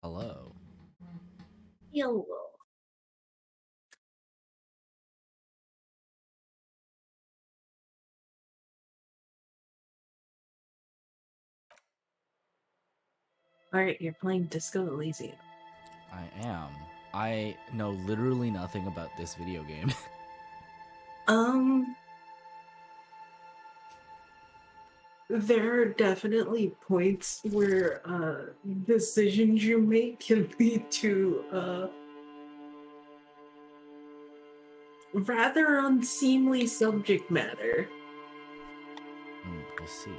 Hello. Hello. Alright, you're playing Disco Elysium. I am. I know literally nothing about this video game. There are definitely points where decisions you make can lead to rather unseemly subject matter. We'll see.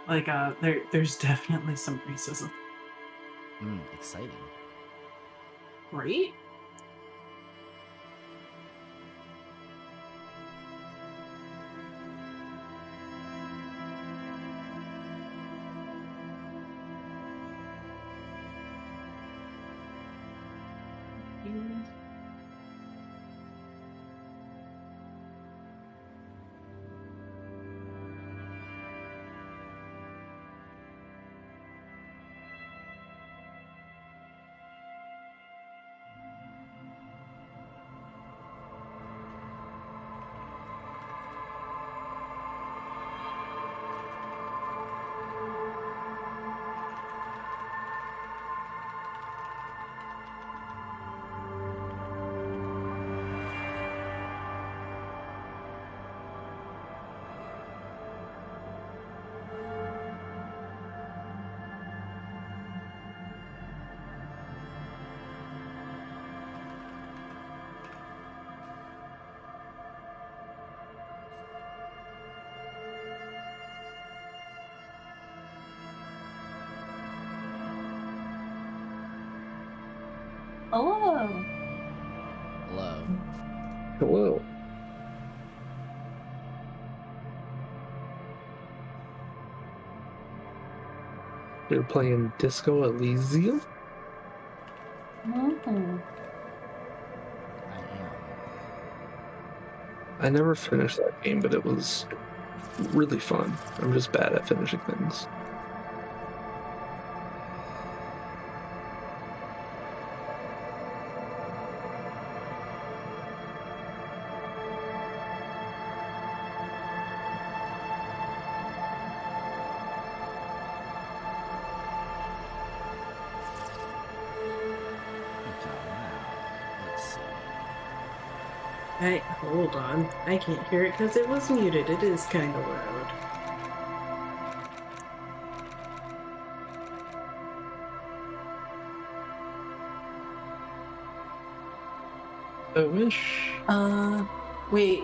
Like, there's definitely some racism. Exciting. Right? Hello. Hello. Hello. You're playing Disco Elysium? Mm-hmm. I am. I never finished that game, but it was really fun. I'm just bad at finishing things. Okay, now, let's see. Hold on. I can't hear it because it was muted. It is kind of loud. I wish. Wait.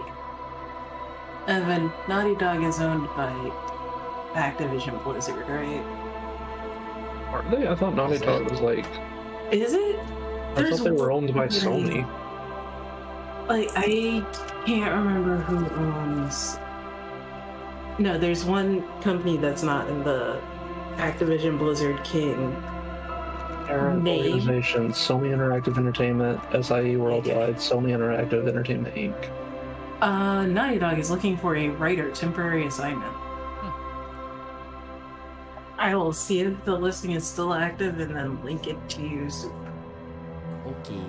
Evan, Naughty Dog is owned by Activision Blizzard, right? Are they? I thought Naughty Is Dog it? was like. Is it? I thought they were owned by company- Sony. Like, I can't remember who owns. No, there's one company that's not in the Activision Blizzard King Parent name. organization: Sony Interactive Entertainment, SIE Worldwide, Sony Interactive Entertainment Inc. Naughty Dog is looking for a writer temporary assignment. I will see if the listing is still active and then link it to you soon. Okay.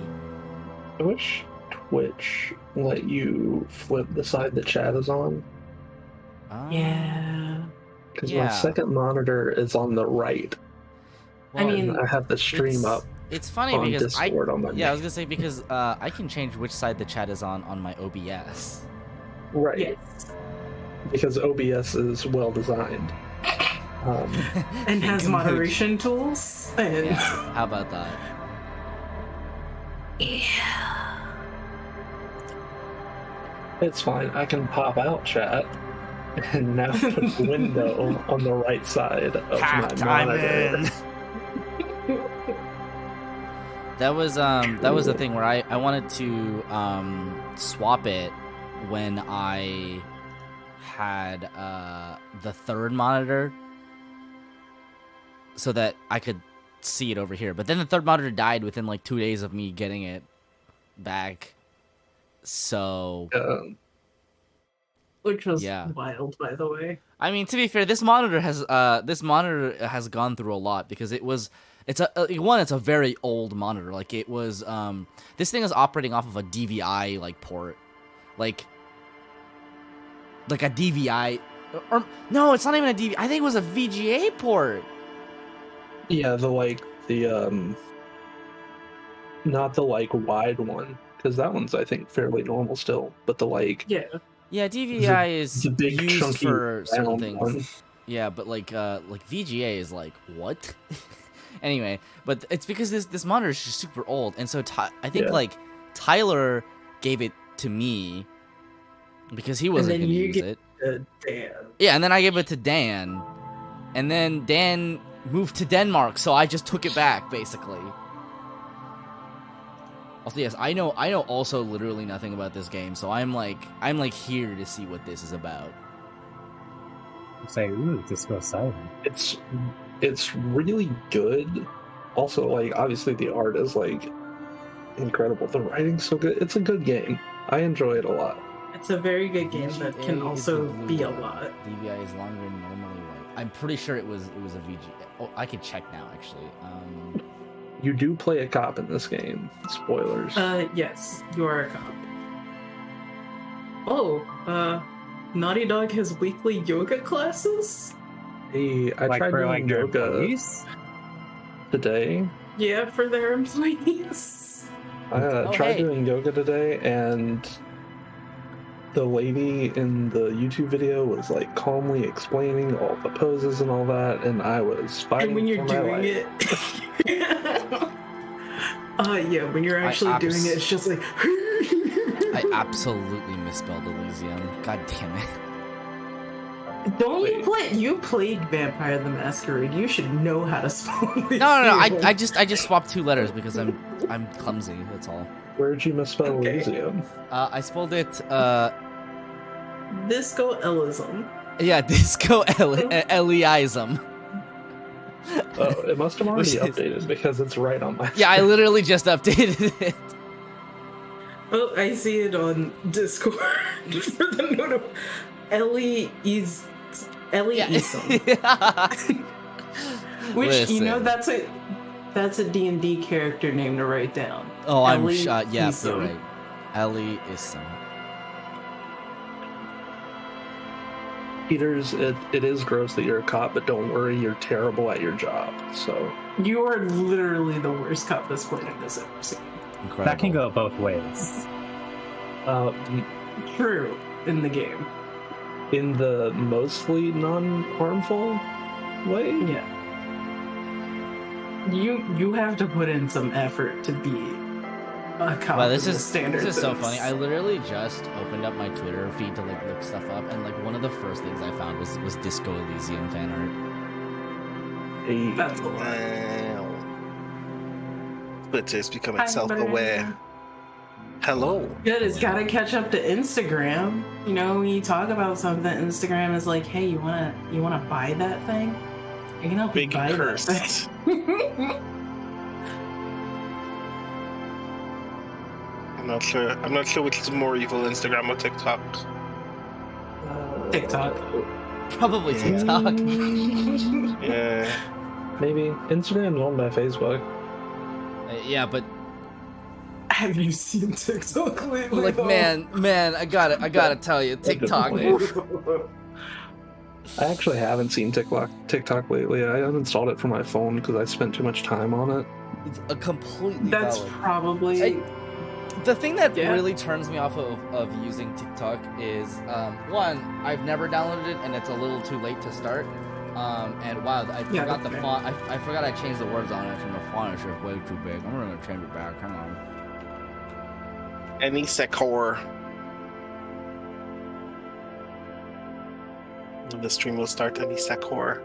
I wish Twitch let you flip the side the chat is on. Yeah. Because Yeah. my second monitor is on the right. Well, I mean, I have the stream up. It's funny on because Discord on my I was gonna say because I can change which side the chat is on my OBS. Right. yes. Because OBS is well designed. And has Emoji. moderation tools. And Yeah. How about that? yeah. It's fine. I can pop out chat and now put the window on the right side of Hacked, my monitor. I'm in. That was the thing where I wanted to swap it when I had the third monitor so that I could see it over here. But then the third monitor died within like 2 days of me getting it back. So which was Yeah. wild, by the way. I mean, to be fair, this monitor has gone through a lot because it's a very old monitor. Like it was this thing is operating off of a DVI like port, like a DVI, or no, it's not even a DVI. I think it was a VGA port. Yeah, not the like wide one, because that one's I think fairly normal still, but the like Yeah, DVI is the big used chunky for certain round things. one. Yeah, but like VGA is like what? Anyway, but it's because this monitor is just super old, and so I think like Tyler gave it to me because he wasn't going to use it. Dan. Yeah, and then I gave it to Dan, and then Dan moved to Denmark, so I just took it back basically. Also, yes, I know also literally nothing about this game, so I'm like here to see what this is about. Say, ooh, Disco Silent. It's really good. Also, like obviously the art is like incredible. The writing's so good. It's a good game. I enjoy it a lot. It's a very good game that can VGA also is be a blue. lot. DVI is longer than normally white. I'm pretty sure it was a VGA. Oh, I could check now actually. You do play a cop in this game. Spoilers. Yes, you are a cop. Oh, Naughty Dog has weekly yoga classes? Hey, I tried for doing their yoga employees? today. Yeah, for their employees. I tried hey. doing yoga today, and the lady in the YouTube video was like calmly explaining all the poses and all that, and I was fighting. And when you're for my doing life. it, yeah, when you're actually doing it, it's just like. I absolutely misspelled Elysium. God damn it. You played Vampire the Masquerade. You should know how to spell Elysium. No. I just swapped 2 letters because I'm clumsy. That's all. Where'd you misspell Elysium? I spelled it. Disco Elysium. Yeah, Disco Elyisum. Oh, it must have already Which is- updated because it's right on my. Yeah, I literally just updated it. Oh, I see it on Discord for the note of Elyisum. Which, Listen. you know, that's a D&D character name to write down. Oh, I'm shot. Yeah, Elyisum. you're right. Elyisum. Peters, it is gross that you're a cop, but don't worry, you're terrible at your job. So You are literally the worst cop this planet has ever seen. Incredible. That can go both ways. True, in the game. in the mostly non-harmful way. Yeah. You have to put in some effort to be a cop. Wow, this in the is standards so of- funny. I literally just opened up my Twitter feed to like look stuff up, and like one of the first things I found was Disco Elysium fan art. That's a lot. Wow. Twitter is becoming Hi, self-aware. Hello. Good, it's gotta catch up to Instagram. You know, when you talk about something, Instagram is like, hey, you wanna buy that thing? I can help you Big buy cursed. that thing. I'm not sure which is more evil, Instagram or TikTok. TikTok. Probably Yeah. TikTok. Yeah. Maybe Instagram's owned by Facebook. Yeah, but Have you seen TikTok lately? like, though? man, I gotta tell you, TikTok. I actually haven't seen TikTok lately. I uninstalled it from my phone because I spent too much time on it. It's a completely That's valid. probably. The thing that Yeah. really turns me off of using TikTok is one, I've never downloaded it and it's a little too late to start. And wow, I Yeah, forgot the okay. font. I forgot I changed the words on it, and the font is just way too big. I'm gonna change it back. Hang on. Any secor. The stream will start any secor.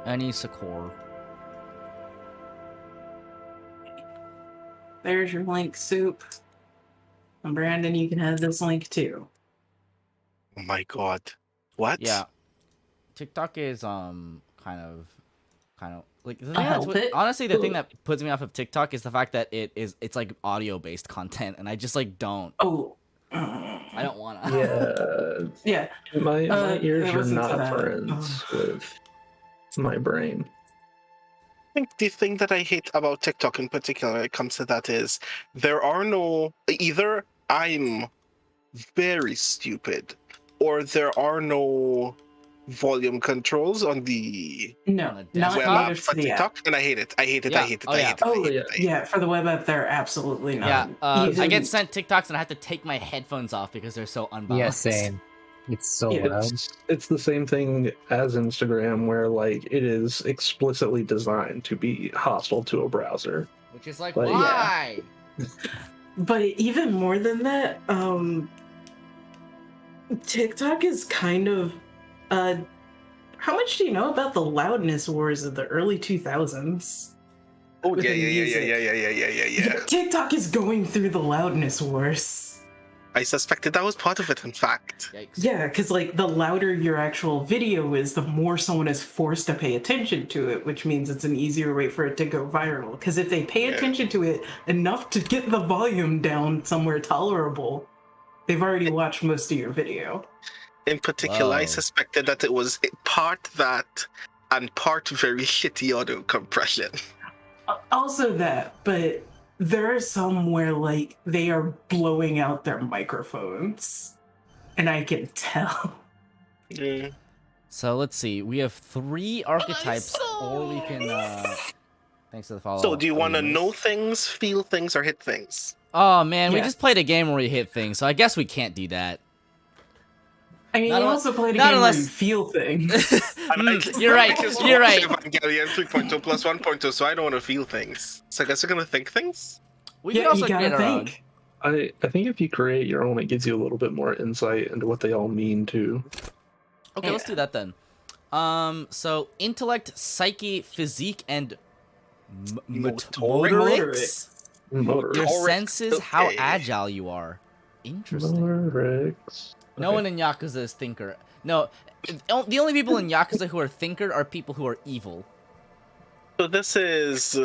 Any Sakor. There's your link, Soup. And Brandon, you can have this link too. Oh my god. What? Yeah, TikTok is kind of like the thing I'll that's help it. honestly the thing that puts me off of TikTok is the fact that it's like audio based content, and I just like don't. Oh, I don't wanna. Yeah, Yeah, my ears it are wasn't to not that. friends with my brain. I think the thing that I hate about TikTok in particular when it comes to that is there are no either I'm very stupid or there are no volume controls on the No, On the not web desktop? app native for to the app. TikTok, and I hate it. I hate it. I Yeah. hate it. Oh, I yeah. hate it. I Oh, hate it. I hate yeah, for the web app, they're absolutely not. Yeah, I get Even- sent TikToks and I have to take my headphones off because they're so unbalanced. Yeah, same. It's so Yeah. loud. It's the same thing as Instagram, where like it is explicitly designed to be hostile to a browser. Which is like, But, yeah. why? But even more than that, TikTok is kind of how much do you know about the loudness wars of the early 2000s? Oh yeah, Within yeah, yeah, music. yeah. TikTok is going through the loudness wars. I suspected that was part of it. In fact, Yikes. Yeah, because like the louder your actual video is, the more someone is forced to pay attention to it, which means it's an easier way for it to go viral. Because if they pay Yeah. attention to it enough to get the volume down somewhere tolerable, they've already watched most of your video. in particular, I Whoa. suspected that it was part that and part very shitty audio compression. Also that, but there are some where like they are blowing out their microphones, and I can tell. Mm. So let's see. We have 3 archetypes, or we can. Thanks for the follow. So, do you want to Elyis. know things, feel things, or hit things? Oh man, we Yeah. just played a game where we hit things, so I guess we can't do that. I mean, Not you unless- also played a not game unless- where you feel things. You're right. You're right. Evangelion 3.2 plus 1.2, so I don't want to feel things. So I guess we're gonna think things. We can Yeah, also you create gotta our own. think. I think if you create your own, it gives you a little bit more insight into what they all mean too. Okay, let's do that then. So intellect, psyche, physique, and motorics. Motor. Your Motorics, senses, how okay. agile you are. Interesting. Motorics. No one in Yakuza is thinker. No, the only people in Yakuza who are thinker are people who are evil. So this is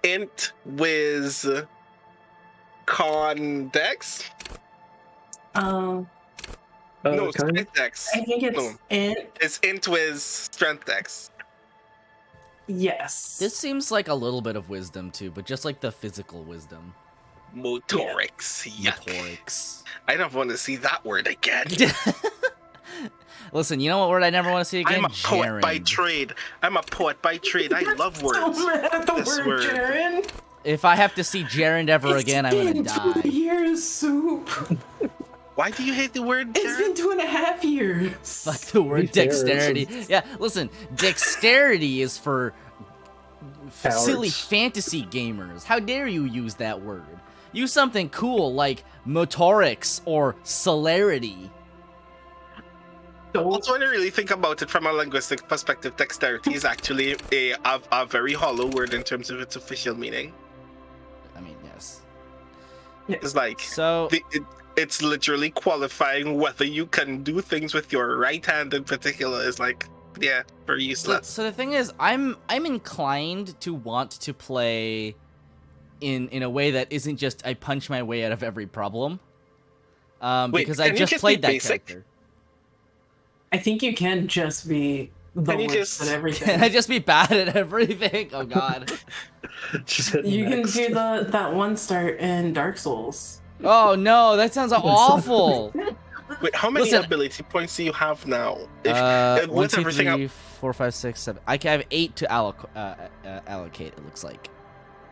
int with con dex? Um, No, Kind of. strength dex. I think it's No, it's int with strength dex. yes. This seems like a little bit of wisdom too, but just like the physical wisdom. Motorics. Yuck. Motorics. I don't want to see that word again. Listen, you know what word I never want to see again? I'm a poet by Gerund. trade. I'm a poet by trade. I love words. So mad at the This word, word. Jaren. If I have to see Gerund ever It's again, I'm gonna been die. 2 years, Soup. Why do you hate the word It's Jared? been 2.5 years. Like the word fair, dexterity. it's- Yeah, listen, dexterity is for silly Cowards. fantasy gamers. How dare you use that word? Use something cool like motorics or celerity. Also, when you really think about it from a linguistic perspective, dexterity is actually a very hollow word in terms of its official meaning. I mean, yes. It's like So, it's literally qualifying whether you can do things with your right hand in particular. Is like, yeah, very useless. so the thing is, I'm inclined to want to play in a way that isn't just I punch my way out of every problem. Wait, Because I can you just just played be that basic? character. I think you can just be the Can you worst just- at Can everything. I just be bad at everything? Oh god. Just hit You can next. do that one start in Dark Souls. Oh no, that sounds awful. Wait, how many Listen. ability points do you have now? If, 1, with 2, everything 3, 4, 5, 6, 7. I have 8 to allocate. It looks like.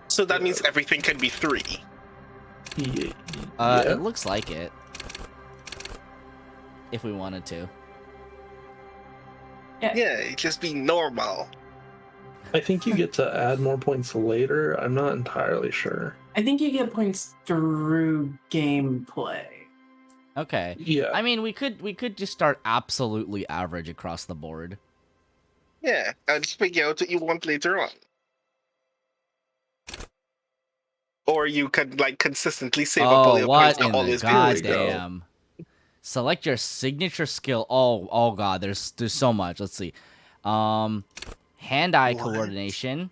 so that means everything can be 3. Yeah. It looks like it. If we wanted to. Yeah, it just be normal. I think you get to add more points later. I'm not entirely sure. I think you get points through gameplay. Okay. Yeah. I mean, we could just start absolutely average across the board. Yeah, and just figure out what you want later on. Or you could like consistently save up all Oh, your what points to in the always be Here we go. goddamn! Select your signature skill. Oh god, there's so much. Let's see. Hand-eye What? coordination.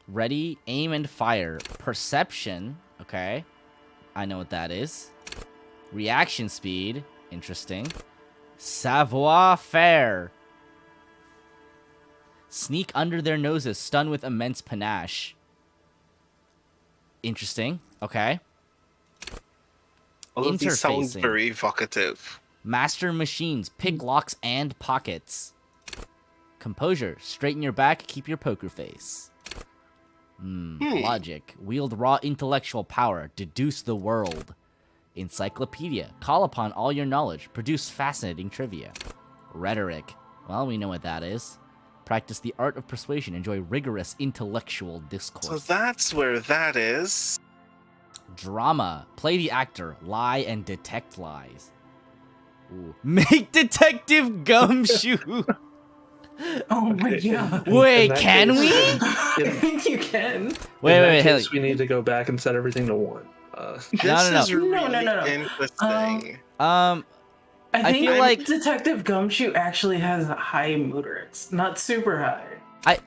Ready, aim, and fire. Perception. Okay, I know what that is. Reaction speed. Interesting. Savoir-faire. Sneak under their noses, stun with immense panache. Interesting. Okay. All of these sound Interfacing. very evocative. Master machines, pick locks and pockets. Composure, straighten your back, keep your poker face. Logic, wield raw intellectual power, deduce the world. Encyclopedia, call upon all your knowledge, produce fascinating trivia. Rhetoric, well, we know what that is. Practice the art of persuasion, enjoy rigorous intellectual discourse. So that's where that is. Drama, play the actor, lie and detect lies. Ooh. Make Detective Gumshoe. Oh my Okay, god. Wait, that can case- we? I think you can. Wait, in that Haley. case, we need to go back and set everything to 1. This no, no. is really No. interesting. I I think feel like- Detective Gumshoe actually has high motorics, not super high.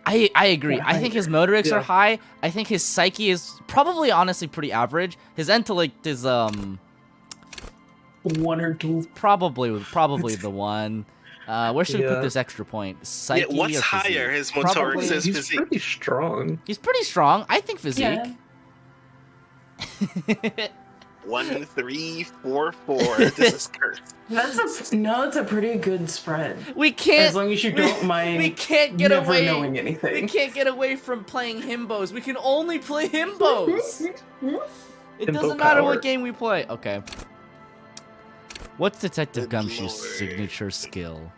I agree. Yeah, I think his motorics Yeah. are high. I think his psyche is probably honestly pretty average. His intellect is 1 or 2. probably the one. Where should we put Yeah. this extra point? Psyche Yeah, what's or physique? higher, his Probably- motorics, his He's physique? pretty strong. He's pretty strong. I think physique. Yeah. 1, 3, 4, 4. This is cursed. It's a pretty good spread. We can't. As long as you don't mind We can't get never away. knowing We anything. can't get away from playing himbos. We can only play himbos. It Himbo doesn't matter power. what game we play. Okay. What's Detective Good Gumshoe's lord. signature skill?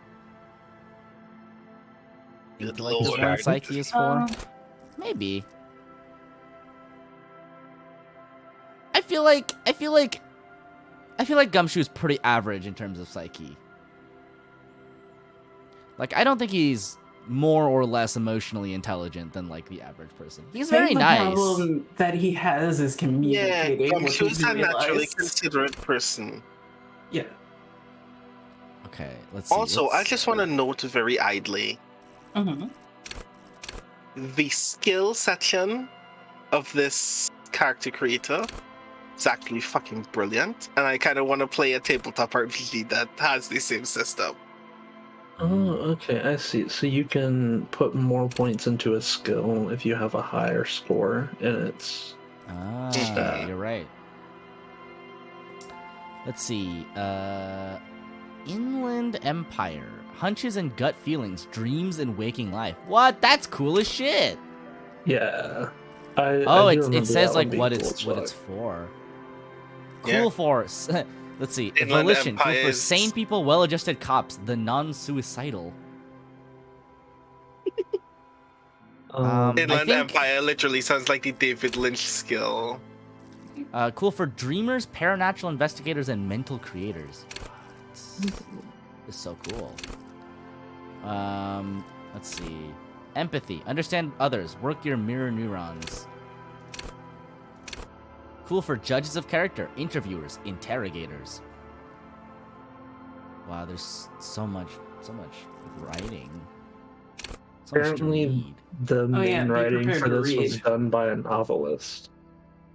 Good Intellect is lord. what psyche is for? Maybe. I feel like Gumshoe's pretty average in terms of psyche. Like, I don't think he's more or less emotionally intelligent than like the average person. He's I think very the nice. problem that he has is Yeah, communicating. which Gumshoe's you a naturally realize. considerate person. Yeah. Okay, let's see. Also, I just want to note very idly, Mhm. the skill section of this character creator is actually fucking brilliant, and I kind of want to play a tabletop RPG that has the same system. Oh, okay, I see. So you can put more points into a skill if you have a higher score, and it's Ah, you're right. Let's see. Inland Empire. Hunches and gut feelings, dreams and waking life. What? That's cool as shit. yeah. Oh, I do it remember says that like one being what cool it's as what fuck. it's for. Yeah. Cool force. Let's see. Inland Volition. Cool Empire for is- sane people, well-adjusted cops, the non-suicidal. I Inland think- Empire literally sounds like the David Lynch skill. Cool for dreamers, paranatural investigators, and mental creators. It's so cool. Let's see. Empathy. Understand others. Work your mirror neurons. Cool for judges of character, interviewers, interrogators. Wow, there's so much writing. So much to Apparently, read. the main yeah, be writing prepared for to this was read. done by a novelist.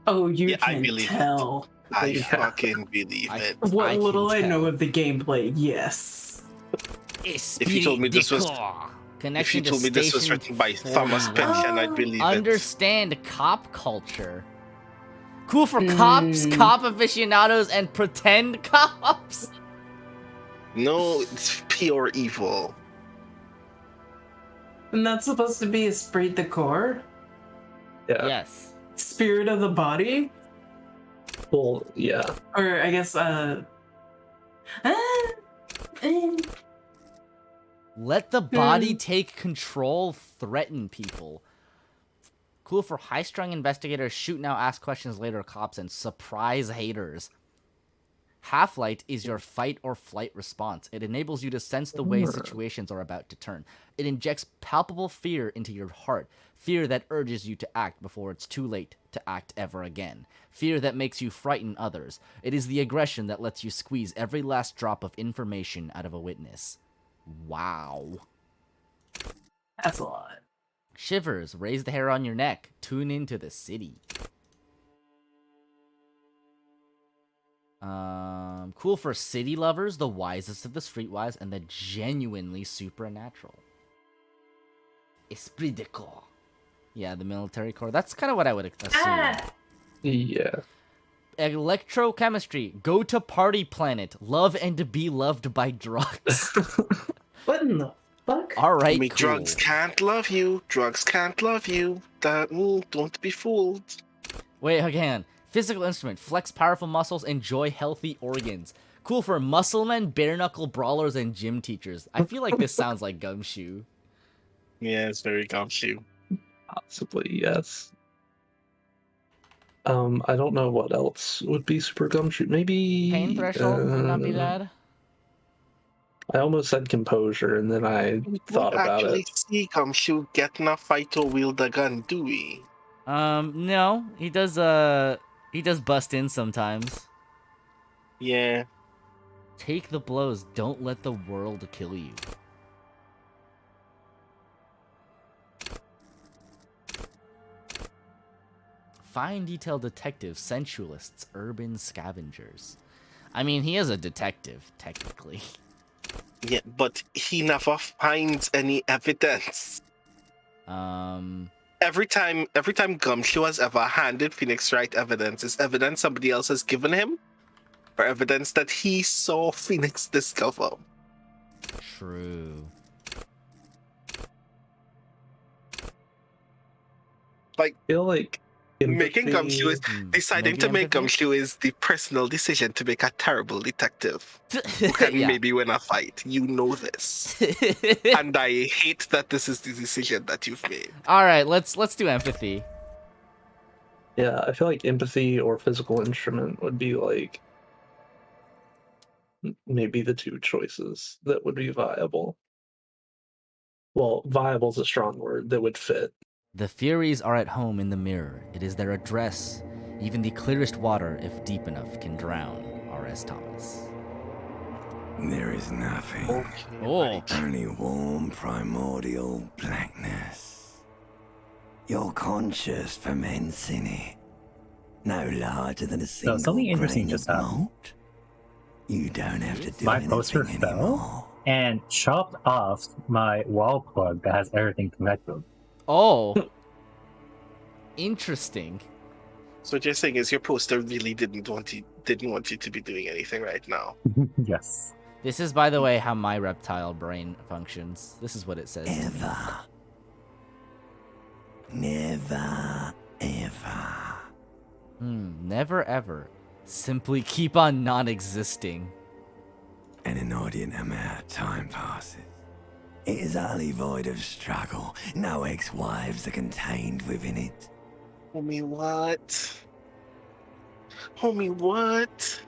Oh, you Yeah, I can believe it. tell. I Yeah. fucking believe I- it. What can little I know tell. of the gameplay, yes. If you told me this was- If you told me this was written by Thomas Pynchon, I'd believe it. Understand cop culture. Cool for cops, cop aficionados, and pretend cops. No, it's pure evil. And that's supposed to be esprit de corps? Yeah. Yes. Spirit of the body? Well, yeah. Or I guess, Let the body take control, threaten people. Cool for high-strung investigators, shoot now, ask questions later, cops, and surprise haters. Half-light is your fight or flight response. It enables you to sense the way situations are about to turn. It injects palpable fear into your heart. Fear that urges you to act before it's too late to act ever again. Fear that makes you frighten others. It is the aggression that lets you squeeze every last drop of information out of a witness. Wow. that's a lot. Shivers, raise the hair on your neck. Tune into the city. Cool for city lovers, the wisest of the streetwise, and the genuinely supernatural. Esprit de corps. Yeah, the military corps. That's kind of what I would assume. Yeah. Electrochemistry. Go to party planet. Love and be loved by drugs. What in the fuck? All right, cool. Drugs can't love you. Drugs can't love you. Don't be fooled. Wait, again. Physical instrument. Flex powerful muscles. Enjoy healthy organs. Cool for musclemen, bare-knuckle brawlers, and gym teachers. I feel like this sounds like Gumshoe. Yeah, it's very gumshoe. Possibly, yes. I don't know what else would be super gumshoe. Maybe Pain threshold would not be bad. I almost said composure, and then I thought about actually it. see Gumshoe get in a fight or wield a gun, do we? No, he does bust in sometimes. Yeah. Take the blows. Don't let the world kill you. Fine detail detective, sensualists, urban scavengers. I mean, he is a detective, technically. Yeah, but he never finds any evidence. Every time Gumshoe has ever handed Phoenix Wright evidence, is evidence somebody else has given him, or evidence that he saw Phoenix discover. True. Like, I feel like making Gumshoe is deciding Maybe to make empathy? Gumshoe is the personal decision to make a terrible detective who can Yeah. maybe win a fight. You know this, and I hate that this is the decision that you've made. All right, let's do empathy. Yeah, I feel like empathy or physical instrument would be like maybe the two choices that would be viable. Well, viable is a strong word that would fit. The Furies are at home in the mirror. It is their address. Even the clearest water, if deep enough, can drown. R.S. Thomas. There is nothing. Okay, Oh. Only warm primordial blackness. Your conscious ferments in it. No larger than a single something interesting grain just of happened. malt. You don't have to do My anything poster fell anymore. and chopped off my wall plug that has everything connected. Oh. Interesting. So what you're saying is your poster really didn't want you to be doing anything right now. Yes. This is, by the way, how my reptile brain functions. This is what it says. to me. Ever. Never, ever. Never ever. Simply keep on non-existing. An inordinate amount of time passes. It is utterly void of struggle. No ex-wives are contained within it. Homie, what? Homie, what?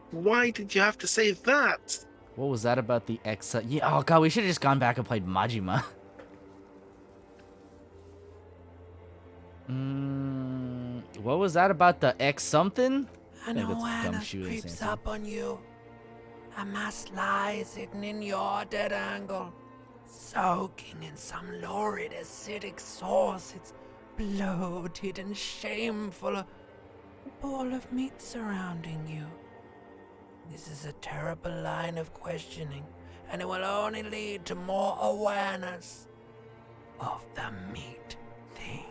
Why did you have to say that? What was that about the X? Yeah. Oh god, we should have just gone back and played Majima. What was that about the X something? An think that's awareness Gumshoe is creeps answer. up on you. A mass lies hidden in your dead angle, soaking in some lurid acidic sauce. It's bloated and shameful, a ball of meat surrounding you. This is a terrible line of questioning, and it will only lead to more awareness of the meat thing.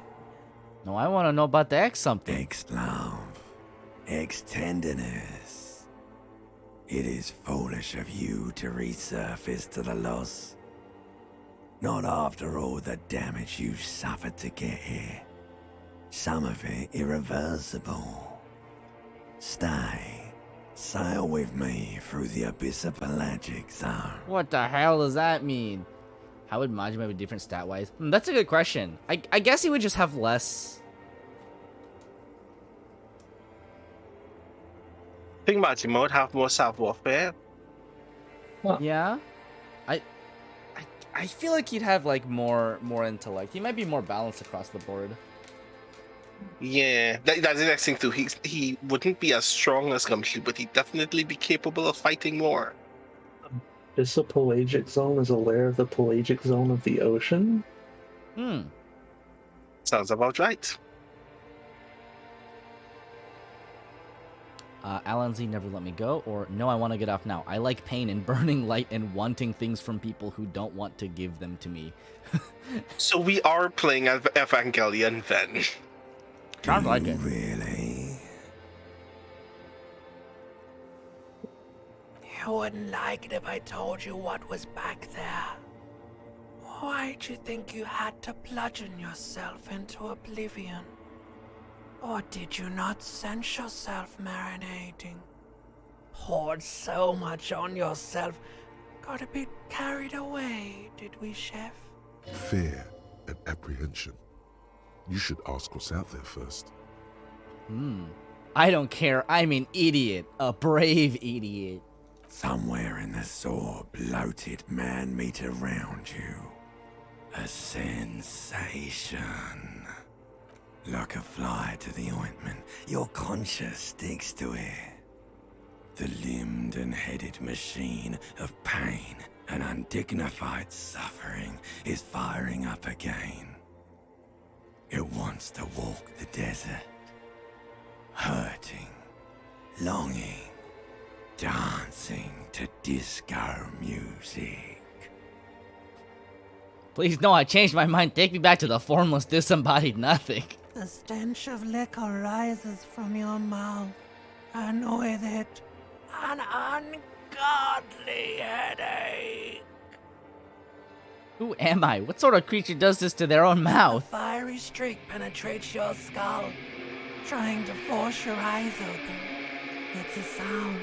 No, I want to know about the X something. Ex-love. Ex-tenderness. It is foolish of you to resurface to the loss. Not after all the damage you've suffered to get here. Some of it irreversible. Stay. Sail with me through the abyss of pelagic zone. What the hell does that mean? How would Majima be different stat-wise? That's a good question. I guess he would just have less. I think Majima would have more self-warfare. Yeah. I feel like he'd have like more intellect. He might be more balanced across the board. Yeah, that's the next thing too. He wouldn't be as strong as Gumshoe, but he'd definitely be capable of fighting more. Is the pelagic zone is a layer of the pelagic zone of the ocean? Sounds about right. Alan Z never let me go, or no, I want to get off now. I like pain and burning light and wanting things from people who don't want to give them to me. So we are playing Evangelion then. Sounds like it. Really? You wouldn't like it if I told you what was back there. Why'd you think you had to bludgeon yourself into oblivion? Or did you not sense yourself marinating? Poured so much on yourself, got a bit carried away, did we, Chef? Fear and apprehension. You should ask what's out there first. I don't care. I'm an idiot. A brave idiot. Somewhere in the sore, bloated man-meat around you. A sensation. Like a fly to the ointment, your conscience sticks to it. The limbed and headed machine of pain and undignified suffering is firing up again. It wants to walk the desert, hurting, longing, dancing to disco music. Please, no, I changed my mind. Take me back to the formless, disembodied nothing. The stench of liquor rises from your mouth, and with it, an ungodly headache. Who am I? What sort of creature does this to their own A mouth? fiery streak penetrates your skull, trying to force your eyes open. It's a sound,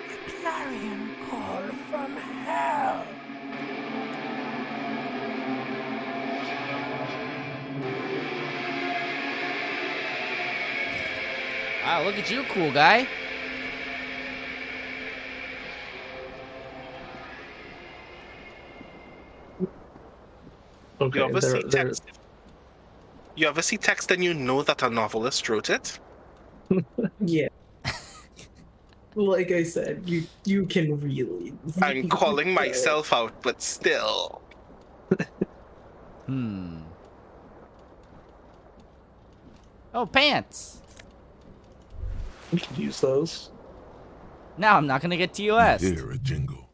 a clarion call from hell. Wow, look at you, cool guy. Okay, You ever see there- text? You ever see text and you know that a novelist wrote it? Yeah. Like I said, you can really. I'm calling myself out, but still. Oh, pants. we could use those. Now I'm not gonna get TOS. Hear a jingle.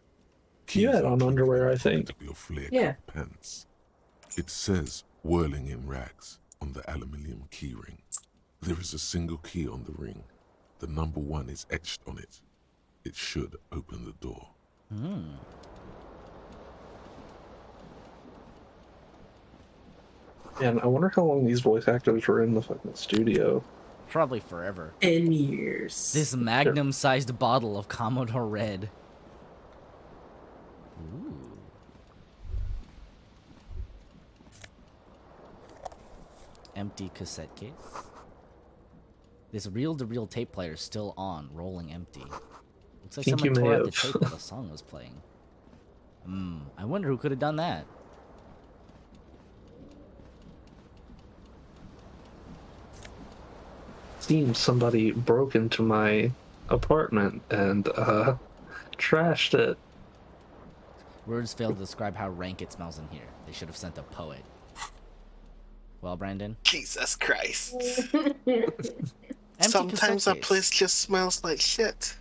You had Keys on are underwear, I clicked think. of your flare Yeah. cut pants. It says whirling in rags on the aluminium key ring. There is a single key on the ring. The number 1 is etched on it. It should open the door. And I wonder how long these voice actors were in the fucking studio. Probably forever. in years. This magnum-sized bottle of Commodore Red. Ooh. Empty cassette case. This reel-to-reel tape player is still on, rolling empty. Looks like Think someone you may tore out the have. tape while the song was playing. I wonder who could have done that. Seems somebody broke into my apartment and trashed it. Words fail to describe how rank it smells in here. They should have sent a poet. Well, Brandon? Jesus Christ. Empty Sometimes cassette a case. place just smells like shit.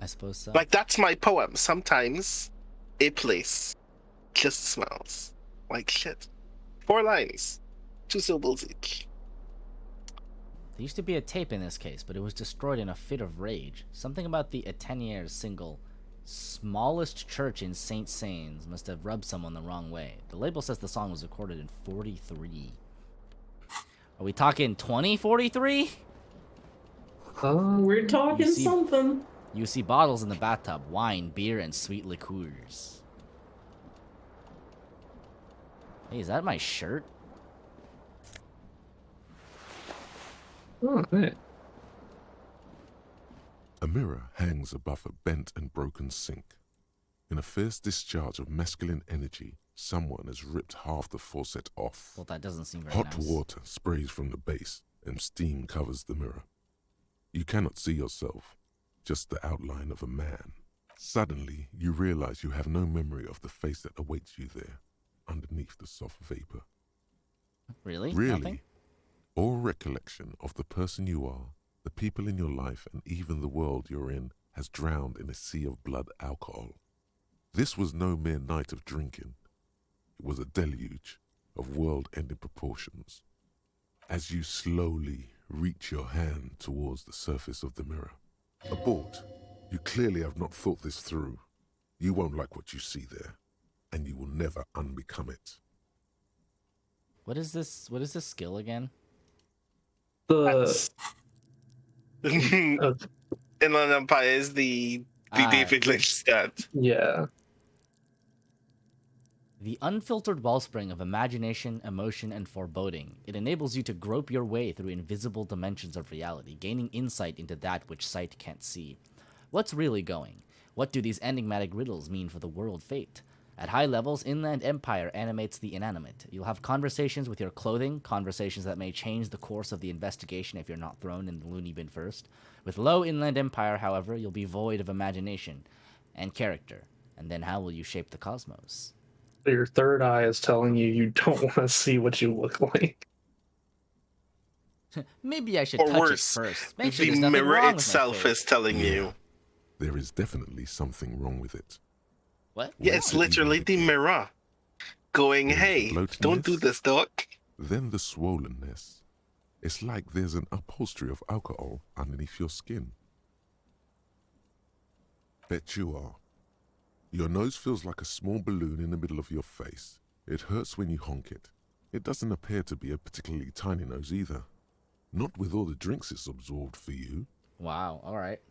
I suppose so. Like, that's my poem. Sometimes a place just smells like shit. 4 lines. 2 syllables each. There used to be a tape in this case, but it was destroyed in a fit of rage. Something about the Ateniers single, Smallest Church in St. Sains, must have rubbed someone the wrong way. The label says the song was recorded in 43. Are we talking 2043? We're talking You see- something. You see bottles in the bathtub, wine, beer, and sweet liqueurs. Hey, is that my shirt? Oh, hey. A mirror hangs above a bent and broken sink. In a fierce discharge of masculine energy, someone has ripped half the faucet off. Well, that doesn't seem very Hot nice. water sprays from the base, and steam covers the mirror. You cannot see yourself, just the outline of a man. Suddenly, you realize you have no memory of the face that awaits you there, underneath the soft vapor. Really? Really, Nothing? or recollection of the person you are The people in your life and even the world you're in has drowned in a sea of blood alcohol. This was no mere night of drinking. It was a deluge of world-ending proportions. As you slowly reach your hand towards the surface of the mirror. Abort. You clearly have not thought this through. You won't like what you see there, and you will never unbecome it. What is this? What is this skill again? The Inland Empire is the David Lynch stat. yeah. The unfiltered wellspring of imagination, emotion, and foreboding. It enables you to grope your way through invisible dimensions of reality, gaining insight into that which sight can't see. What's really going? What do these enigmatic riddles mean for the world fate? At high levels, Inland Empire animates the inanimate. You'll have conversations with your clothing, conversations that may change the course of the investigation if you're not thrown in the loony bin first. With low Inland Empire, however, you'll be void of imagination and character. And then how will you shape the cosmos? Your third eye is telling you don't want to see what you look like. Maybe I should Or touch worse, it first. Make sure the there's nothing mirror wrong with my itself face. is telling you. There is definitely something wrong with it. What? Yeah, it's Wait till literally even the begin. mirror going, There's the hey, don't do bloatiness. this, doc. Then the swollenness. It's like there's an upholstery of alcohol underneath your skin. Bet you are. Your nose feels like a small balloon in the middle of your face. It hurts when you honk it. It doesn't appear to be a particularly tiny nose either. Not with all the drinks it's absorbed for you. Wow, alright.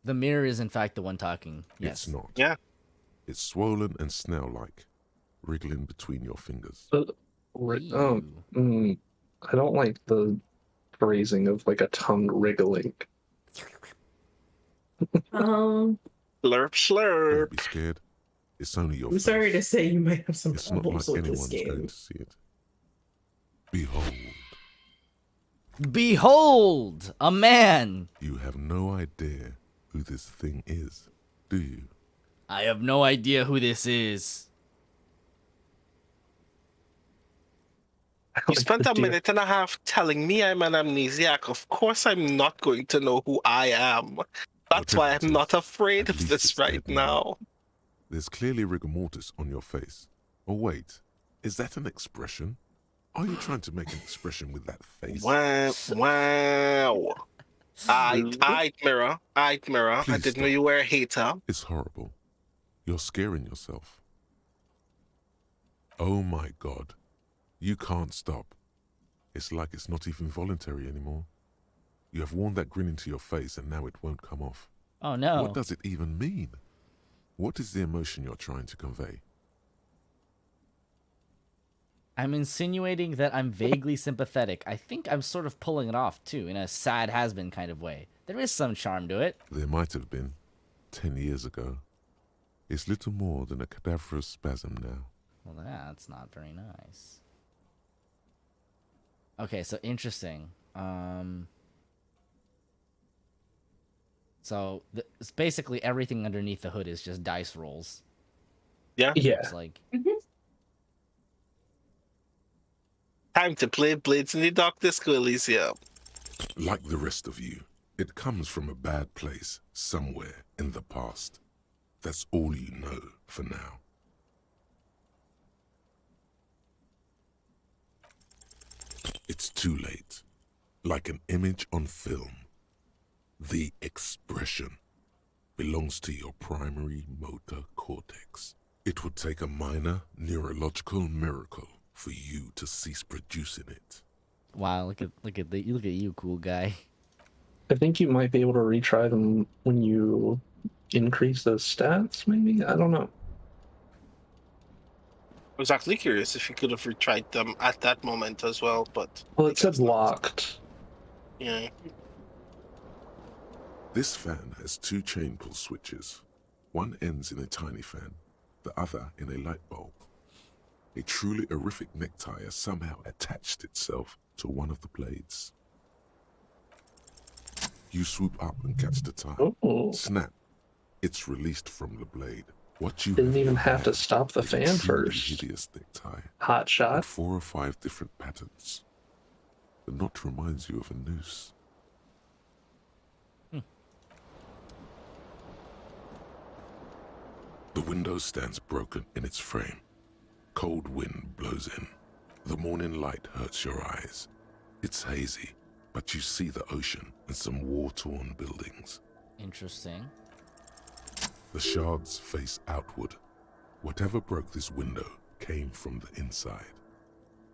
The mirror is in fact the one talking. Yes. It's not. Yeah. It's swollen and snail-like, wriggling between your fingers. I don't like the phrasing of like a tongue wriggling. Slurp, slurp. Don't be scared. It's only your I'm face. sorry to say you might have some It's not like problems with this anyone's going game. to see it. Behold, Behold! A man! you have no idea who this thing is, do you? I have no idea who this is. You spent a minute and a half telling me I'm an amnesiac. Of course I'm not going to know who I am. That's why Whatever it I'm not is, afraid at of least this it's right dead now. There's clearly rigor mortis on your face. Oh wait, is that an expression? Are you trying to make an expression with that face? Wow. Wow. Aight, mirror. Aight, mirror. I Please didn't know stop. you were a hater. It's horrible. You're scaring yourself. Oh my god. You can't stop. It's like it's not even voluntary anymore. You have worn that grin into your face and now it won't come off. Oh no. What does it even mean? What is the emotion you're trying to convey? I'm insinuating that I'm vaguely sympathetic. I think I'm sort of pulling it off too, in a sad has-been kind of way. There is some charm to it. There might have been 10 years ago. It's little more than a cadaverous spasm now. Well, that's not very nice. Okay, so interesting. So it's basically everything underneath the hood is just dice rolls. Yeah. Yeah. It's like Time to play Blades in the Dark Disco Elysium. Like the rest of you, it comes from a bad place somewhere in the past. That's all you know for now. It's too late. Like an image on film. The expression belongs to your primary motor cortex. It would take a minor neurological miracle for you to cease producing it. wow, look at you, cool guy. I think you might be able to retry them when you increase those stats, maybe? I don't know. I was actually curious if you could have retried them at that moment as well, but Well, I it said guess not. locked. Yeah. This fan has two chain pull switches. One ends in a tiny fan, the other in a light bulb. A truly horrific necktie has somehow attached itself to one of the blades. You swoop up and catch the tie. Oh, Snap. It's released from the blade. What you didn't have even in have to hand stop the is a fan truly first. hideous necktie hot with shot. 4 or 5 different patterns. The knot reminds you of a noose. The window stands broken in its frame. Cold wind blows in. The morning light hurts your eyes. It's hazy, but you see the ocean and some war-torn buildings. Interesting. The shards face outward. Whatever broke this window came from the inside.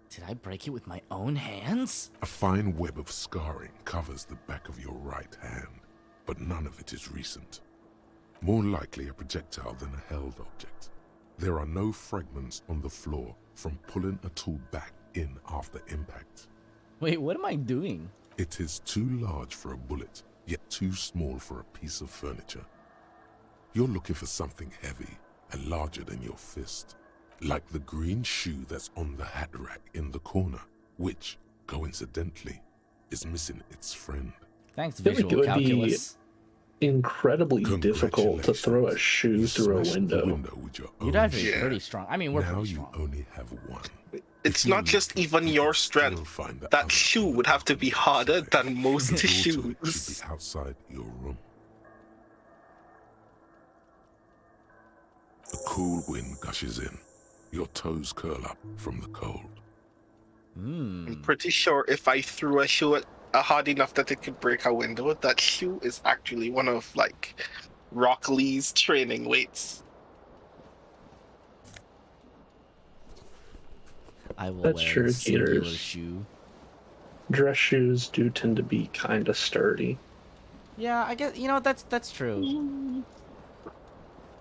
Did I break it with my own hands? A fine web of scarring covers the back of your right hand, but none of it is recent. More likely a projectile than a held object. There are no fragments on the floor from pulling a tool back in after impact. Wait, what am I doing? It is too large for a bullet, yet too small for a piece of furniture. You're looking for something heavy and larger than your fist, like the green shoe that's on the hat rack in the corner, which, coincidentally, is missing its friend. Thanks, I feel like visual it would be calculus. incredibly difficult to throw a shoe You through a smashed the window. with your You'd own have to be shoe. pretty strong. I mean, we're Now pretty you strong. only have one. It's If you not just look, even you your can still strength. find the That other shoe on the would have to be harder side. than most The door to it shoes. should be outside your room. A cool wind gushes in. Your toes curl up from the cold. I'm pretty sure if I threw a shoe hard enough that it could break a window, that shoe is actually one of like Rock Lee's training weights. I will That's wear true, a singular Gators. shoe. Dress shoes do tend to be kind of sturdy. Yeah, I guess, you know, that's true.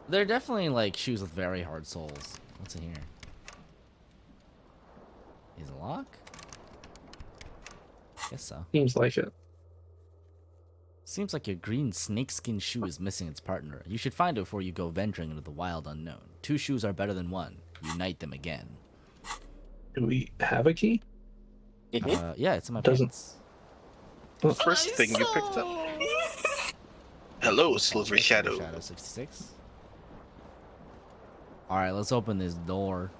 They're definitely like shoes with very hard soles. What's in here? Is it a lock? Guess so. Seems like it. Seems like your green snakeskin shoe is missing its partner. You should find it before you go venturing into the wild unknown. 2 shoes are better than 1. Unite them again. Do we have a key? Yeah, it's in my Doesn't- pants. First thing you picked up. Hello, Silver Shadow. Shadow 66. Alright, let's open this door.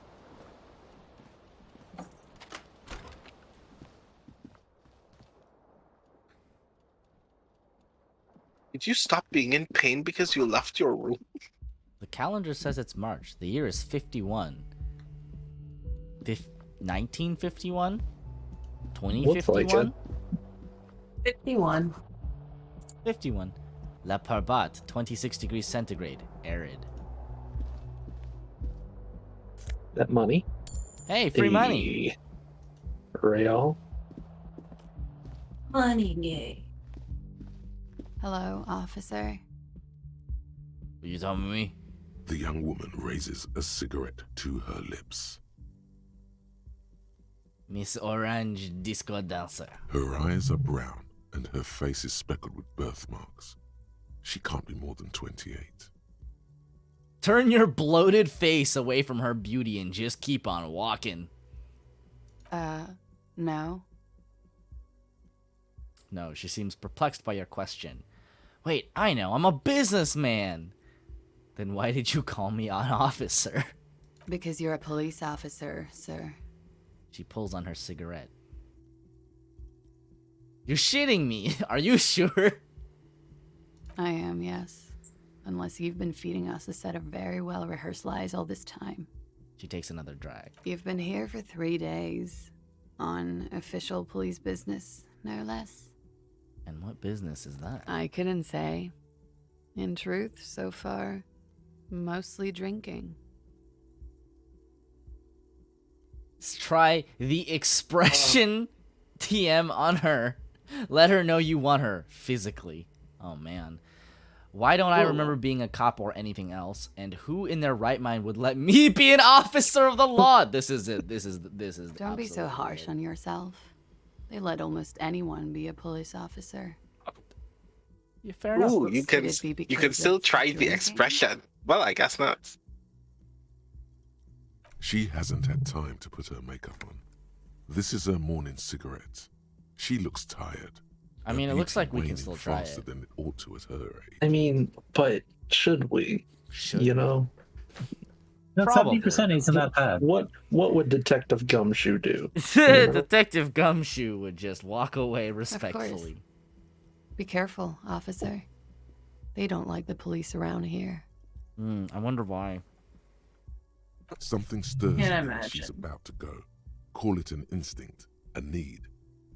Did you stop being in pain because you left your room? The calendar says it's March. The year is 51. 1951? Looks like 2051? 51. 51. La Parbat, 26 degrees centigrade. Arid. That money? Hey, free money. Real? Money, yay. Hello, officer. Are you talking to me? The young woman raises a cigarette to her lips. Miss Orange Disco Dancer. Her eyes are brown and her face is speckled with birthmarks. She can't be more than 28. Turn your bloated face away from her beauty and just keep on walking. No. No, she seems perplexed by your question. Wait, I know, I'm a businessman. Then why did you call me an officer? Because you're a police officer, sir. She pulls on her cigarette. You're shitting me. Are you sure? I am, yes. Unless you've been feeding us a set of very well-rehearsed lies all this time. She takes another drag. You've been here for 3 days. On official police business, no less. And what business is that? I couldn't say. In truth, so far, mostly drinking. Let's try the expression TM on her. Let her know you want her physically. Oh man. Why don't I remember being a cop or anything else? And who in their right mind would let me be an officer of the law? This is it. This is Don't be so harsh on yourself. They let almost anyone be a police officer. Yeah, fair enough. Ooh, you can Could it be you can because still of try the drinking? expression. Well, I guess not. She hasn't had time to put her makeup on. This is her morning cigarette. She looks tired. I mean, it Her looks like we beauty can waning still try faster it. than it ought to at her age. I mean, but should we? Should You know? That's Probably. 70% isn't that bad. What would Detective Gumshoe do? Detective Gumshoe would just walk away respectfully. Be careful, officer. They don't like the police around here. I wonder why. Something stirs Can't you as she's imagine. about to go. Call it an instinct, a need.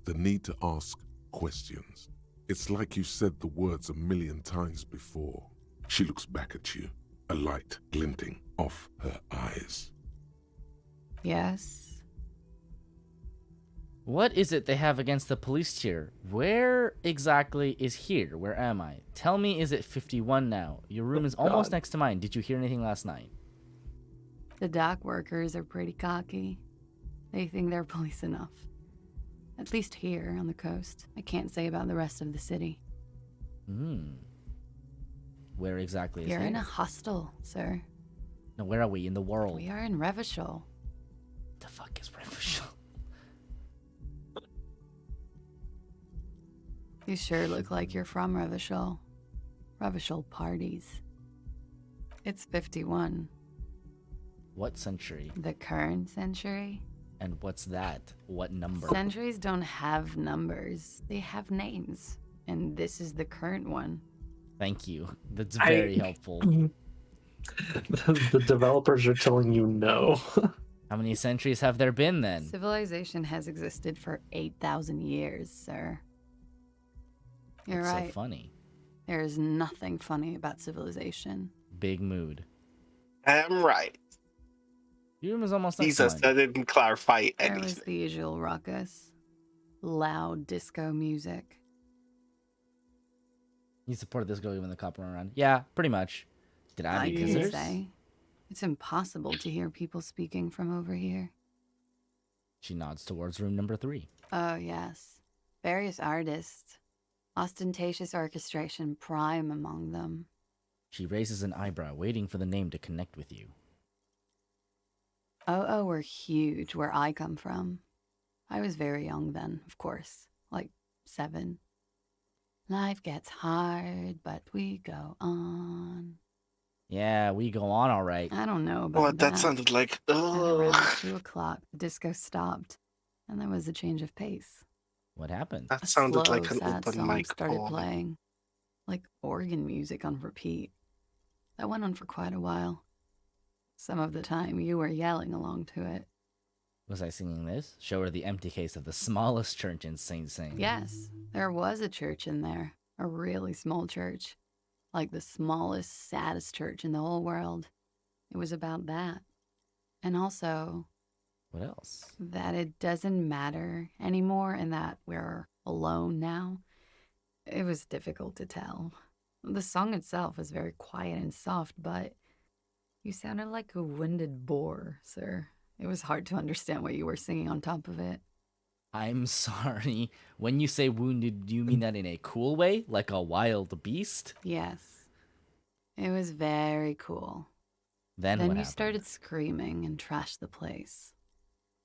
The need to ask questions. It's like you said the words 1,000,000 times before. She looks back at you, a light glinting off her eyes. Yes. What is it they have against the police here? Where exactly is here? Where am I? Tell me, is it 51 now? Your room is almost God. next to mine. Did you hear anything last night? The dock workers are pretty cocky. They think they're police enough. At least here on the coast. I can't say about the rest of the city. Where exactly is You're in a here? hostel, sir. No, where are we in the world? We are in Revachol. The fuck is Revachol? You sure look like you're from Revachol. Revachol parties. It's 51. What century? The current century? And what's that? What number? Centuries don't have numbers. They have names. And this is the current one. Thank you. That's very helpful. The developers are telling you no. How many centuries have there been then? Civilization has existed for 8,000 years, sir. You're That's right. so funny. There is nothing funny about civilization. Big mood. I'm right. Your room is almost next Jesus, to that mine. didn't clarify There was anything. the usual ruckus. Loud disco music. You support this girl even when the cop went around. Yeah, pretty much. Did I have I any can visitors? say. It's impossible to hear people speaking from over here. She nods towards room number 3. Oh, yes. Various artists. Ostentatious orchestration prime among them. She raises an eyebrow, waiting for the name to connect with you. Oh, were huge where I come from. I was very young then, of course. Like 7. Life gets hard, but we go on. Yeah, we go on all right. I don't know about Oh, that that. sounded like, At around ugh. 2 o'clock, the disco stopped, and there was a change of pace. What happened? That A sounded slow, like an sad open song mic started poem. playing, like organ music on repeat. That went on for quite a while. Some of the time, you were yelling along to it. Was I singing this? Show her the empty case of the smallest church in Sing Sing. Yes, there was a church in there, a really small church, like the smallest, saddest church in the whole world. It was about that. And also, What else? that it doesn't matter anymore and that we're alone now. It was difficult to tell. The song itself was very quiet and soft, but you sounded like a winded boar, sir. It was hard to understand what you were singing on top of it. I'm sorry. When you say wounded, do you mean that in a cool way? Like a wild beast? Yes. It was very cool. Then Then what you happened? started screaming and trashed the place.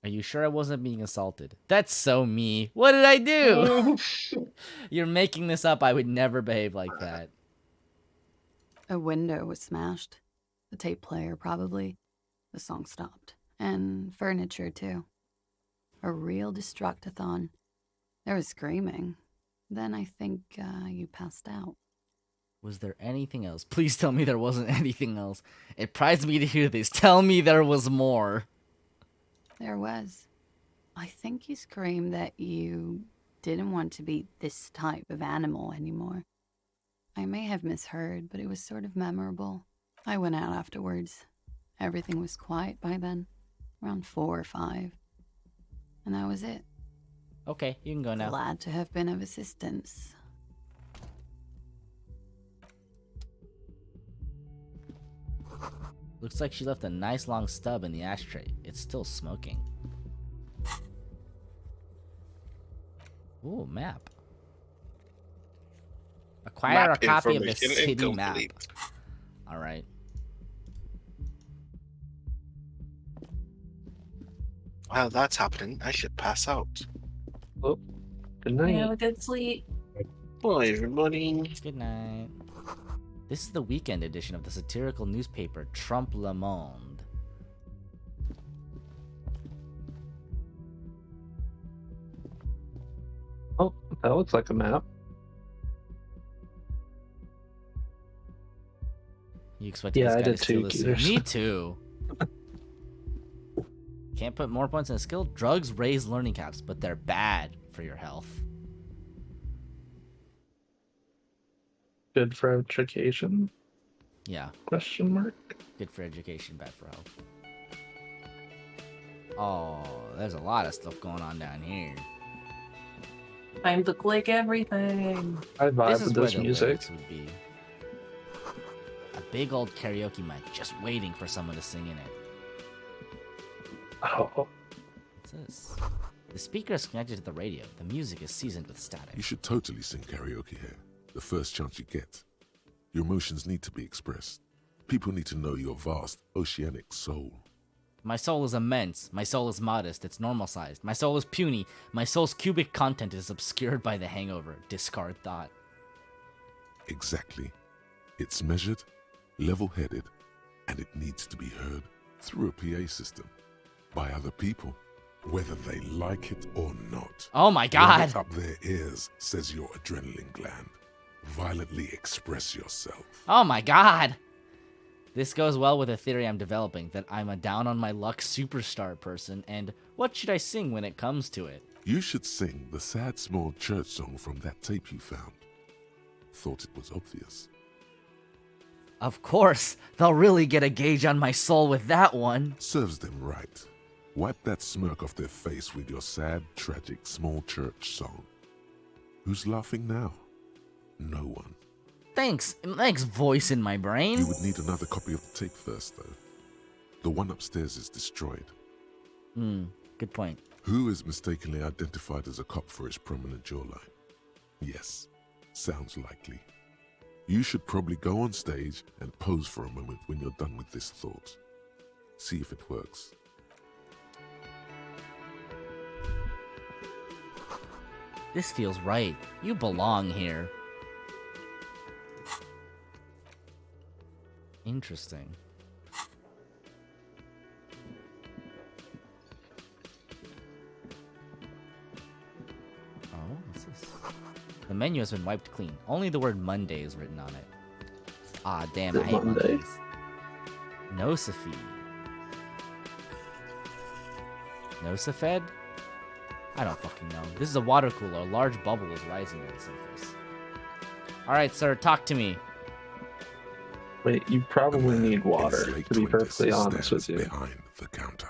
Are you sure I wasn't being assaulted? That's so me. What did I do? You're making this up. I would never behave like that. A window was smashed. The tape player, probably. The song stopped. And furniture, too. A real destructathon. There was screaming. Then I think you passed out. Was there anything else? Please tell me there wasn't anything else. It prides me to hear this. Tell me there was more. There was. I think you screamed that you didn't want to be this type of animal anymore. I may have misheard, but it was sort of memorable. I went out afterwards. Everything was quiet by then, around 4 or 5. And that was it. Okay, you can go now. Glad to have been of assistance. Looks like she left a nice long stub in the ashtray. It's still smoking. Ooh, map. Acquire Map a copy of the information city map. incomplete. Alright. While that's happening, I should pass out. Oh, good night. Have a good sleep. Bye, everybody. Good night. This is the weekend edition of the satirical newspaper Trump Le Monde. Oh, that looks like a map. You expected Yeah, this I guy did to steal too, this suit. Gears. Me too. Can't put more points in a skill. Drugs raise learning caps, but they're bad for your health. Good for education? Yeah, Question mark. good for education, bad for health. Oh, there's a lot of stuff going on down here. Time to click everything. I This vibe is with where this the music. lyrics would be. A big old karaoke mic, just waiting for someone to sing in it. Oh, What's this? The speaker is connected to the radio. The music is seasoned with You static. should totally sing karaoke here, the first chance you get. Your emotions need to be expressed. People need to know your vast, oceanic soul. My soul is immense. My soul is modest. It's normal sized. My soul is puny. My soul's cubic content is obscured by the hangover. Discard thought. Exactly. It's measured, level-headed, and it needs to be heard through a PA system by other people, whether they like it or not. Oh my Right god! up their ears, says your adrenaline gland. Violently express yourself. Oh my god! This goes well with a theory I'm developing, that I'm a down on my luck superstar person, and what should I sing when it comes to it? You should sing the sad small church song from that tape you found. Thought it was obvious. Of course, they'll really get a gauge on my soul with that one. Serves them right. Wipe that smirk off their face with your sad, tragic small church song. Who's laughing now? No one. Thanks, voice in my brain. You would need another copy of the tape first, though. The one upstairs is destroyed. Good point. Who is mistakenly identified as a cop for his prominent jawline? Yes, sounds likely. You should probably go on stage and pose for a moment when you're done with this thought. See if it works. This feels right. You belong here. Interesting. Oh, what's this? The menu has been wiped clean. Only the word Monday is written on it. Ah, damn, I hate Monday? Mondays. Nosophy. Nosafed? I don't fucking know. This is a water cooler. A large bubble is rising to the surface. Alright, sir, talk to me. wait, you probably need water, Late to be 20s perfectly honest with stands you. behind the counter.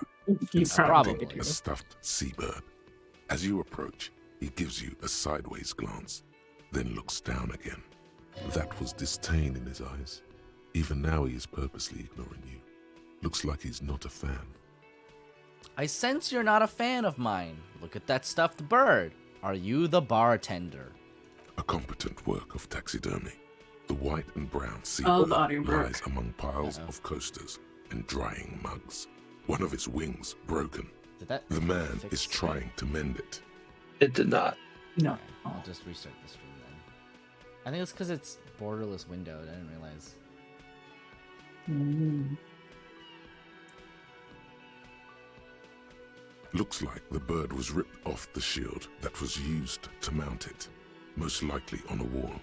You Probably. do. A stuffed seabird. As you approach, he gives you a sideways glance, then looks down again. That was disdain in his eyes. Even now he is purposely ignoring you. Looks like he's not a fan. I sense you're not a fan of mine. Look at that stuffed bird. Are you the bartender? A competent work of taxidermy. The white and brown Oh, seabird the audiobook. lies among piles of coasters and drying mugs. One of its wings broken. Did that The man fix is it? trying to mend it. It did not. No. I'll just restart the stream then. I think it's because it's borderless windowed. I didn't realize. Looks like the bird was ripped off the shield that was used to mount it. Most likely on a wall.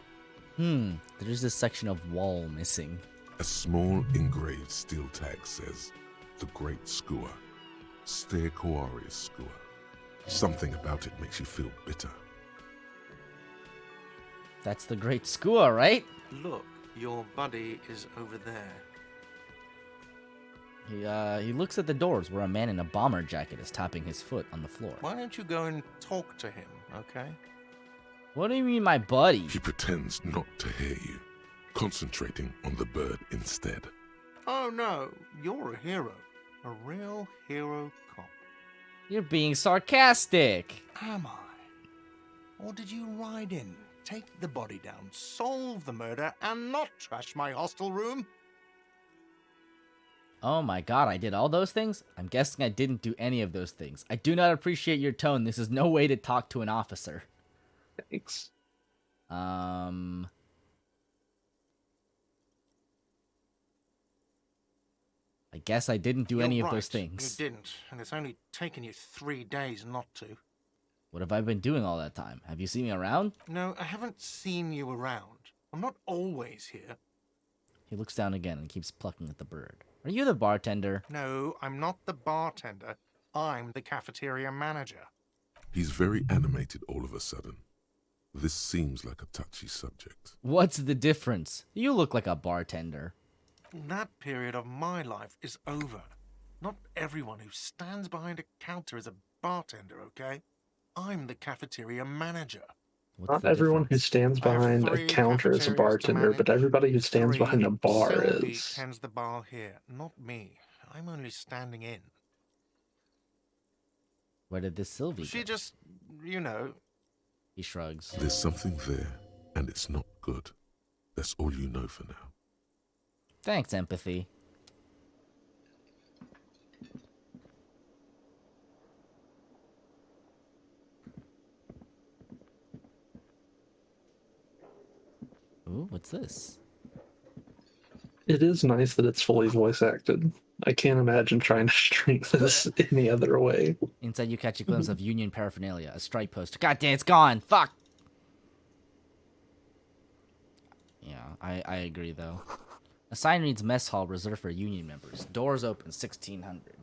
There's this section of wall missing. A small engraved steel tag says, "The Great Skua. Stay Koarius Skua." Something about it makes you feel bitter. That's the Great Skua, right? Look, your buddy is over there. He looks at the doors where a man in a bomber jacket is tapping his foot on the floor. Why don't you go and talk to him, okay? What do you mean, my buddy? He pretends not to hear you, concentrating on the bird instead. Oh no, you're a hero. A real hero cop. You're being sarcastic. Am I? Or did you ride in, take the body down, solve the murder, and not trash my hostel room? Oh my god, I did all those things? I'm guessing I didn't do any of those things. I do not appreciate your tone. This is no way to talk to an officer. Thanks. I guess I didn't do any You're of those right, things. You didn't, and it's only taken you 3 days not to. What have I been doing all that time? Have you seen me around? No, I haven't seen you around. I'm not always here. He looks down again and keeps plucking at the bird. Are you the bartender? No, I'm not the bartender. I'm the cafeteria manager. He's very animated all of a sudden. This seems like a touchy subject. What's the difference? You look like a bartender. That period of my life is over. Not everyone who stands behind a counter is a bartender, okay? I'm the cafeteria manager. Not everyone who stands behind a counter is a bartender, but everybody who stands behind a bar Sylvie is. tends the bar here, not me. I'm only standing in. Where did this Sylvie She go? just, you know. He shrugs. There's something there, and it's not good. That's all you know for now. Thanks, empathy. Ooh, what's this? It is nice that it's fully voice acted. I can't imagine trying to stream this any other way. Inside, you catch a glimpse of Union paraphernalia, a strike poster. God damn, it's gone! Fuck! Yeah, I agree, though. A sign reads Mess Hall reserved for Union members. Doors open 1600.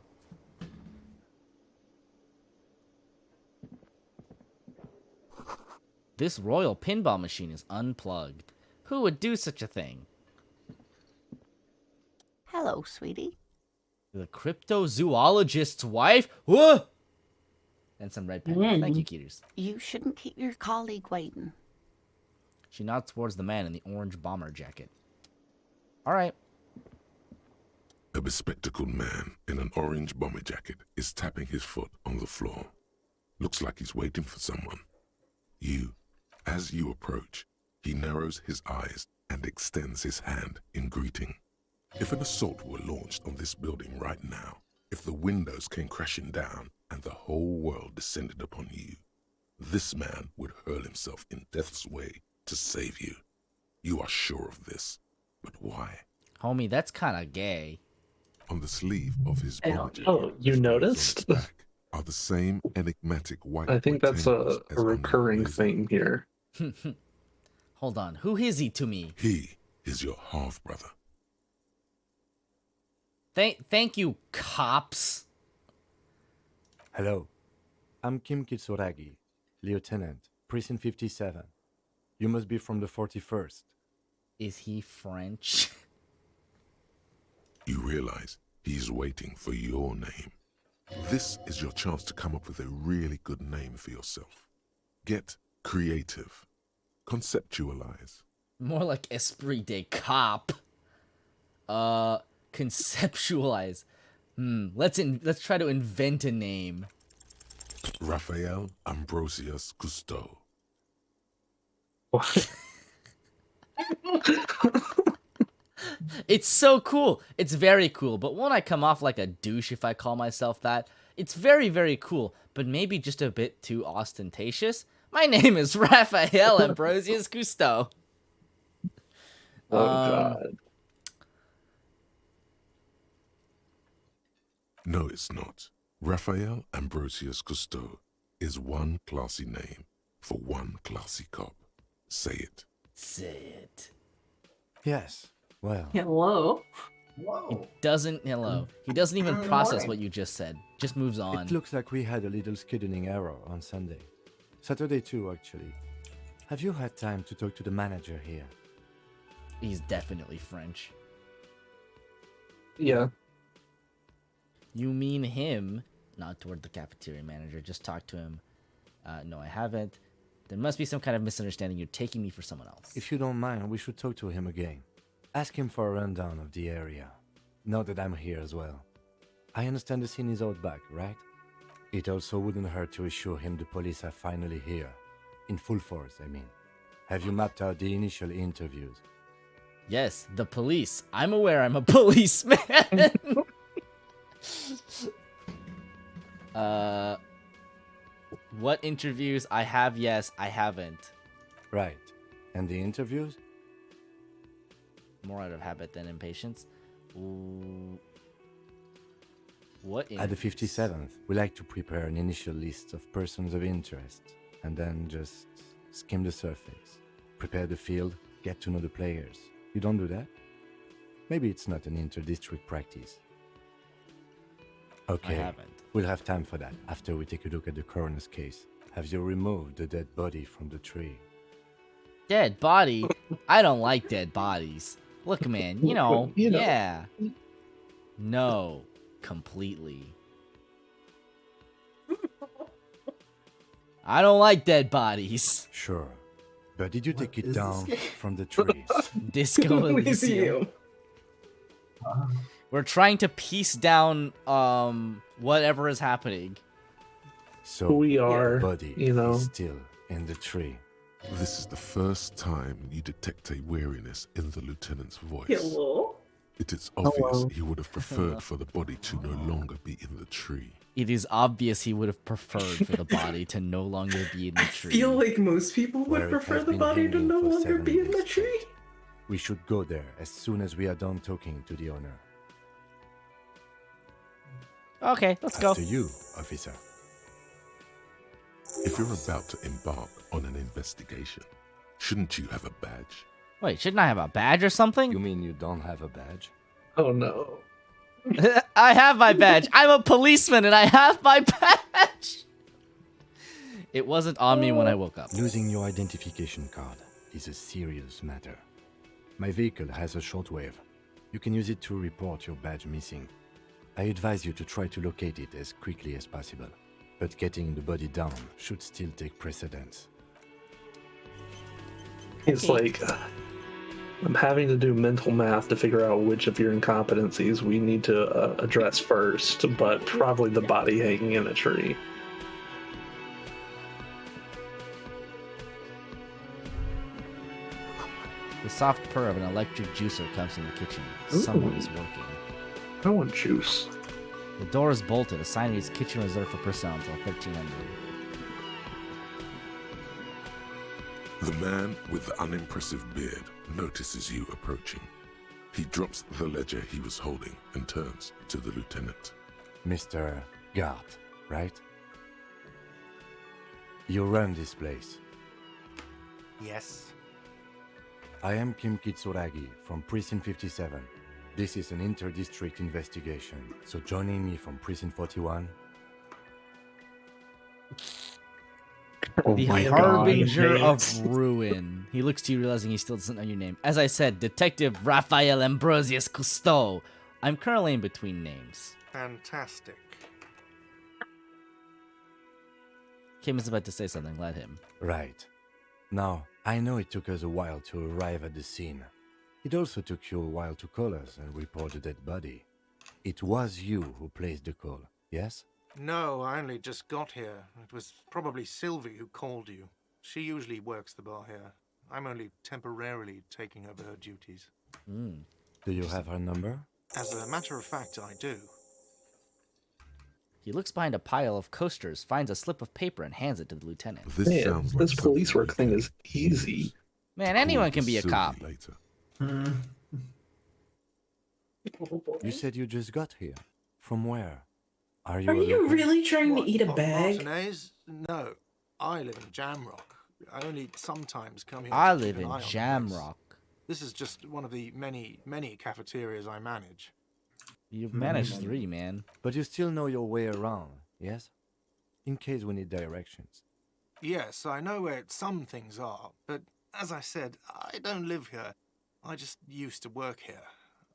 This royal pinball machine is unplugged. Who would do such a thing? Hello, sweetie. The cryptozoologist's wife? Whoa! And some red pen. Thank you, Keeters. You shouldn't keep your colleague waiting. She nods towards the man in the orange bomber jacket. All right. A bespectacled man in an orange bomber jacket is tapping his foot on the floor. Looks like he's waiting for someone. As you approach, he narrows his eyes and extends his hand in greeting. If an assault were launched on this building right now, if the windows came crashing down and the whole world descended upon you, this man would hurl himself in death's way to save you. You are sure of this, but why? Homie, that's kind of gay. On the sleeve of his bomber jacket, Oh, you noticed? are the same enigmatic white. I think that's a recurring theme here. Hold on, who is he to me? He is your half-brother. Thank you, cops. Hello, I'm Kim Kitsuragi, Lieutenant, Precinct 57. You must be from the 41st. Is he French? You realize he's waiting for your name. This is your chance to come up with a really good name for yourself. Get creative. Conceptualize. More like esprit de cop. Conceptualize. Let's try to invent a name. Raphael Ambrosius Cousteau. What? It's so cool. It's very cool. But won't I come off like a douche if I call myself that? It's very, very cool, but maybe just a bit too ostentatious. My name is Raphael Ambrosius Cousteau. Oh, God. No, it's not. Raphael Ambrosius Cousteau is one classy name for one classy cop. Say it. Say it. Yes, well. Hello. He doesn't even process what you just said. Just moves on. It looks like we had a little scheduling error on Sunday. Saturday too, actually. Have you had time to talk to the manager here? He's definitely French. Yeah. You mean him? Not toward the cafeteria manager. Just talk to him. No, I haven't. There must be some kind of misunderstanding. You're taking me for someone else. If you don't mind, we should talk to him again. Ask him for a rundown of the area. Now that I'm here as well. I understand the scene is out back, right? It also wouldn't hurt to assure him the police are finally here. In full force, I mean. Have you mapped out the initial interviews? Yes, the police. I'm aware I'm a policeman. What interviews? I have, yes, I haven't. Right. And the interviews? More out of habit than impatience. Ooh. What At the 57th, we like to prepare an initial list of persons of interest, and then just skim the surface. Prepare the field, get to know the players. You don't do that? Maybe it's not an inter-district practice. I Okay, haven't. we'll have time for that after we take a look at the coroner's case. Have you removed the dead body from the tree? Dead body? I don't like dead bodies. Look, man, you know, You know. yeah. No, completely. I don't like dead bodies. Sure. But did you take it is down this from the tree? Disco Elysium. Elysium. We're trying to piece down whatever is happening. So We are, the body you know. is still in the tree. This is the first time you detect a weariness in the lieutenant's voice. Hello. It is obvious Hello. he would have preferred for the body to no longer be in the tree. It is obvious he would have preferred for the body to no longer be in the I tree. feel like most people Where would it prefer has the been body to hanging no for longer 7 be in the days tree. straight. We should go there as soon as we are done talking to the owner. Okay, let's go. After you, officer. If you're about to embark on an investigation, shouldn't you have a badge? Wait, shouldn't I have a badge or something? You mean you don't have a badge? Oh no. I have my badge. I'm a policeman and I have my badge. It wasn't on me when I woke up. Losing your identification card is a serious matter. My vehicle has a shortwave. You can use it to report your badge missing. I advise you to try to locate it as quickly as possible, but getting the body down should still take precedence. It's like I'm having to do mental math to figure out which of your incompetencies we need to address first, but probably the body hanging in a tree. The soft purr of an electric juicer comes from the kitchen. Someone is working. I want juice. The door is bolted. A sign reads kitchen reserved for personnel until 1300. The man with the unimpressive beard notices you approaching. He drops the ledger he was holding and turns to the lieutenant. Mr. Gart, right? You run this place. Yes. I am Kim Kitsuragi from Precinct 57. This is an inter-district investigation, so joining me from Precinct 41... Oh The my Harbinger God. of Ruin. He looks to you, realizing he still doesn't know your name. As I said, Detective Raphael Ambrosius Cousteau. I'm currently in between names. Fantastic. Kim is about to say something. Let him. Right. Now, I know it took us a while to arrive at the scene. It also took you a while to call us and report the dead body. It was you who placed the call, yes? No, I only just got here. It was probably Sylvie who called you. She usually works the bar here. I'm only temporarily taking over her duties. Do you have her number? As a matter of fact, I do. He looks behind a pile of coasters, finds a slip of paper, and hands it to the lieutenant. This Man, sounds like this police something work thing is easy. Man, we'll anyone can be a Sylvie cop. Later. You said you just got here. From where? Are Are a you local? really trying to What, eat a bag? Martinez? No, I live in Jamrock. I only sometimes come here. I to keep live an in eye on things. Jamrock. This is just one of the many cafeterias I manage. You've managed 3, man. But you still know your way around, yes? In case we need directions. Yes, I know where some things are, but as I said, I don't live here. I just used to work here.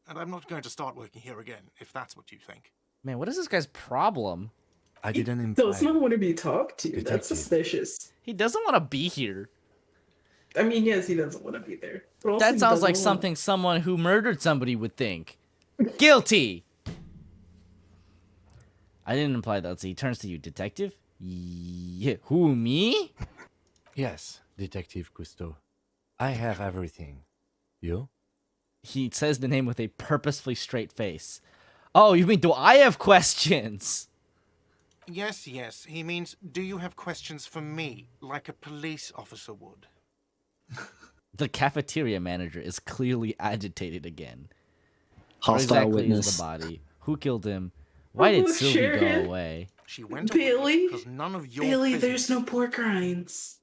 And I'm not going to start working here again, if that's what you think. Man, what is this guy's problem? I didn't imply... Does not want to be talked to. That's Detective. suspicious. He doesn't want to be here. I mean, yes, he doesn't want to be there. But also That he sounds like doesn't something someone who murdered somebody would think. Guilty! I didn't imply that. So he turns to you, detective? Yeah. Who, me? Yes, Detective Cousteau. I have everything. You? He says the name with a purposefully straight face. Oh, you mean, do I have questions? Yes, yes. He means, do you have questions for me, like a police officer would? The cafeteria manager is clearly agitated again. Hostile Where exactly witness. is the body? Who killed him? Why did Oh, Sylvie go Sharon. away? She went Billy? because none of your Billy, business. there's no pork rinds.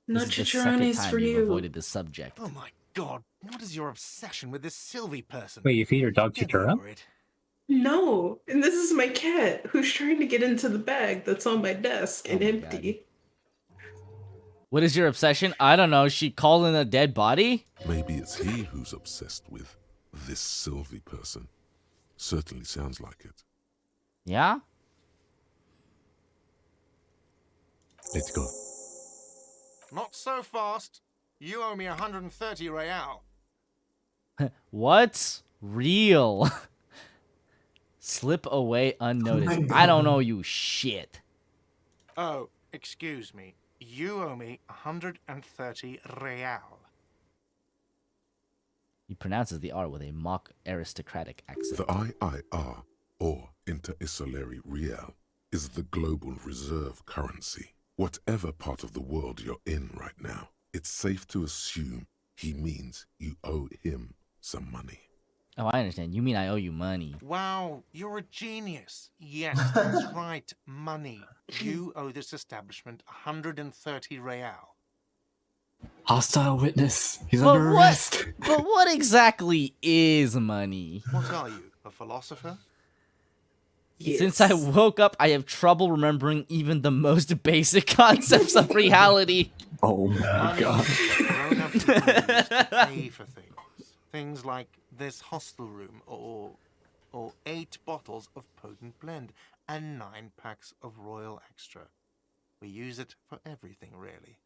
No This is the second chicharrones time for you've you. avoided the subject. Oh my God! What is your obsession with this Sylvie person? Wait, you feed your dog Get Chitara? over it. No, and this is my cat who's trying to get into the bag that's on my desk and Oh my empty. What is your obsession? I don't know. She called in a dead body? Maybe it's he who's obsessed with this Sylvie person. Certainly sounds like it. Yeah? Let's go. Not so fast. You owe me 130 real. What's real? Slip away unnoticed. I don't know you shit. Oh, excuse me. You owe me 130 real. He pronounces the R with a mock aristocratic accent. The IIR, or Inter-Isolary Real, is the global reserve currency. Whatever part of the world you're in right now, it's safe to assume he means you owe him some money. Oh, I understand. You mean I owe you money. Wow, you're a genius. Yes, that's right. Money. You owe this establishment 130 real. Hostile witness. He's But under arrest. But what exactly is money? What are you, a philosopher? Yes. Since I woke up, I have trouble remembering even the most basic concepts of reality. Oh my god. Grown-up people use to pay for things. Things like this hostel room, or 8 bottles of potent blend, and 9 packs of Royal Extra. We use it for everything, really.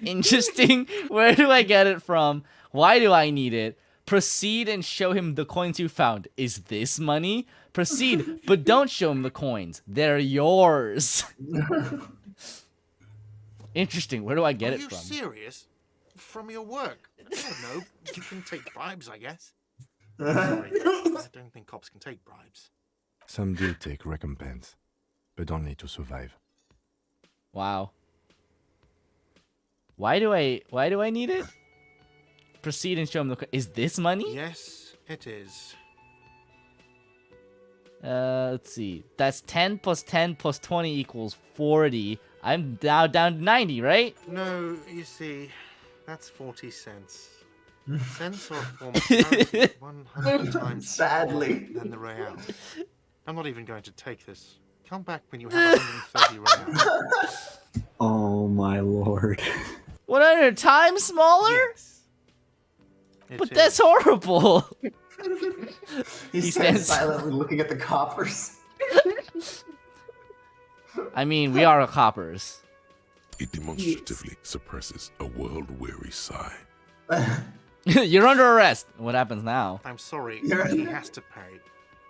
Interesting. Where do I get it from? Why do I need it? Proceed and show him the coins you found. Is this money? Proceed, but don't show him the coins. They're yours. Interesting. Where do I get it from? Are you serious? From your work? I don't know. You can take bribes, I guess. Sorry, I don't think cops can take bribes. Some do take recompense, but only to survive. Wow. Why do I need it? Proceed and show him the. Is this money? Yes, it is. Let's see. That's 10 plus 10 plus 20 equals 40. I'm now down to 90, right? No, you see, that's 40 cents. Cents are a form of currency 100 times Sadly. smaller than the real. I'm not even going to take this. Come back when you have 130 real. Oh my lord. 100 times smaller? Yes. But that's horrible. He stands silently looking at the coppers. I mean, we are coppers. He demonstratively suppresses a world-weary sigh. You're under arrest. What happens now? I'm sorry, he has to pay.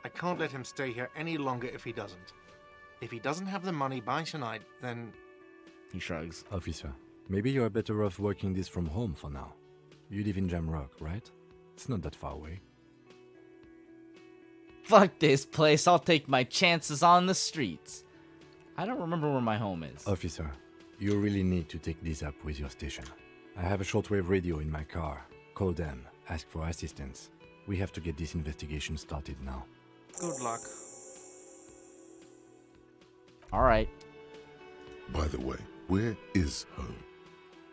I can't let him stay here any longer if he doesn't. If he doesn't have the money by tonight, then... He shrugs. Officer, maybe you are better off working this from home for now. You live in Jamrock, right? It's not that far away. Fuck this place. I'll take my chances on the streets. I don't remember where my home is. Officer, you really need to take this up with your station. I have a shortwave radio in my car. Call them. Ask for assistance. We have to get this investigation started now. Good luck. All right. By the way, where is home?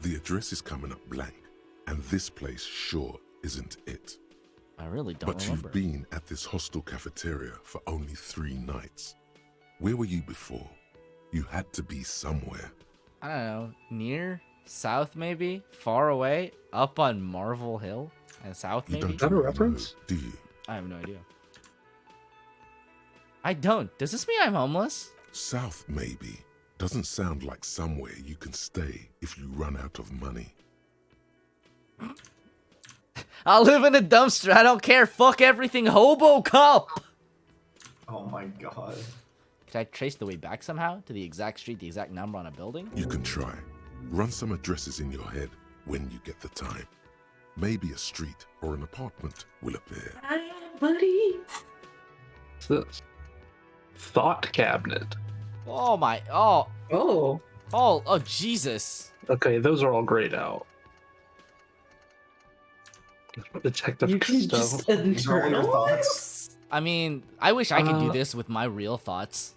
The address is coming up blank, and this place sure isn't it. I really don't But remember. you've been at this hostel cafeteria for only 3 nights. Where were you before? You had to be somewhere. I don't know. Near? South, maybe? Far away? Up on Marvel Hill? And south, You maybe? don't really know, do you? I have no idea. I don't. Does this mean I'm homeless? South, maybe. Doesn't sound like somewhere you can stay if you run out of money. I'll live in a dumpster. I don't care. Fuck everything. Hobo Cup! Oh my god. Can I trace the way back somehow? To the exact street, the exact number on a building? You can try. Run some addresses in your head when you get the time. Maybe a street or an apartment will appear. Hi, buddy. What's this? Thought cabinet. Oh my. Oh. Oh. Oh, Jesus. Okay, those are all grayed out. Detective You can just internalize? I mean, I wish I could do this with my real thoughts.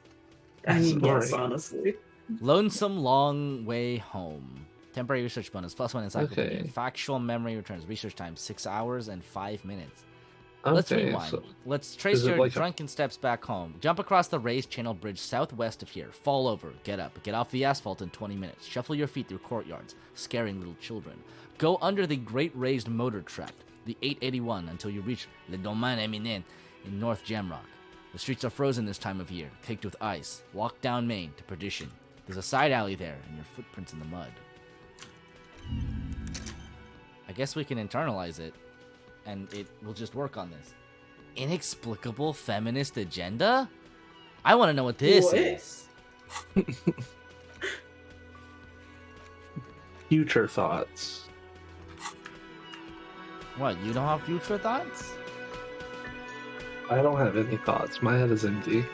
I mean, yes, Sorry. honestly. Lonesome long way home. Temporary research bonus, +1 encyclopedia. Okay. Factual memory returns. Research time, 6 hours and 5 minutes. Let's Okay, rewind. so Let's trace is it your like a- drunken steps back home. Jump across the raised channel bridge southwest of here. Fall over. Get up. Get off the asphalt in 20 minutes. Shuffle your feet through courtyards, scaring little children. Go under the great raised motor track, the 881, until you reach Le Domaine Eminent in North Jamrock. The streets are frozen this time of year, caked with ice. Walk down Main to perdition. There's a side alley there, and your footprints in the mud. I guess we can internalize it, and it will just work on this. Inexplicable feminist agenda? I want to know what this What? is. future thoughts. What, you don't have future thoughts? I don't have any thoughts. My head is empty.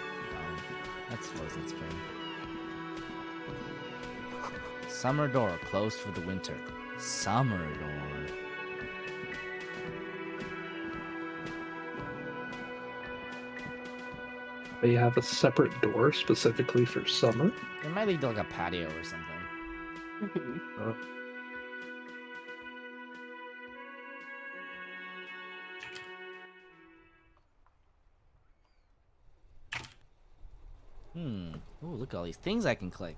That's fair. Summer door closed for the winter. Summer door. They have a separate door specifically for summer. It might lead to like a patio or something. Oh. Ooh, look at all these things I can click.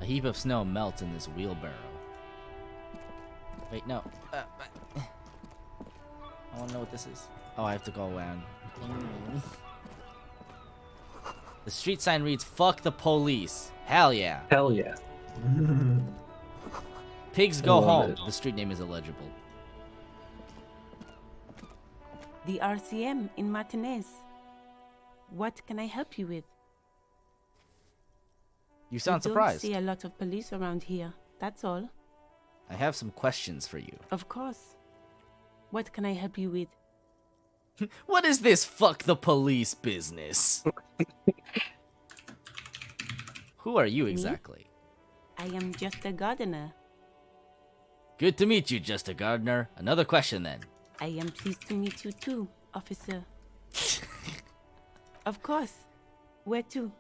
A heap of snow melts in this wheelbarrow. Wait, no. I want to know what this is. Oh, I have to go around. The street sign reads, "Fuck the police." Hell yeah. Hell yeah. Pigs go love home. it. The street name is illegible. The RCM in Martinez. What can I help you with? You sound We surprised. don't see a lot of police around here. That's all. I have some questions for you. Of course. What can I help you with? What is this fuck the police business? Who are you exactly? I am just a gardener. Good to meet you, Just a Gardener. Another question then. I am pleased to meet you too, officer. Of course. Where to?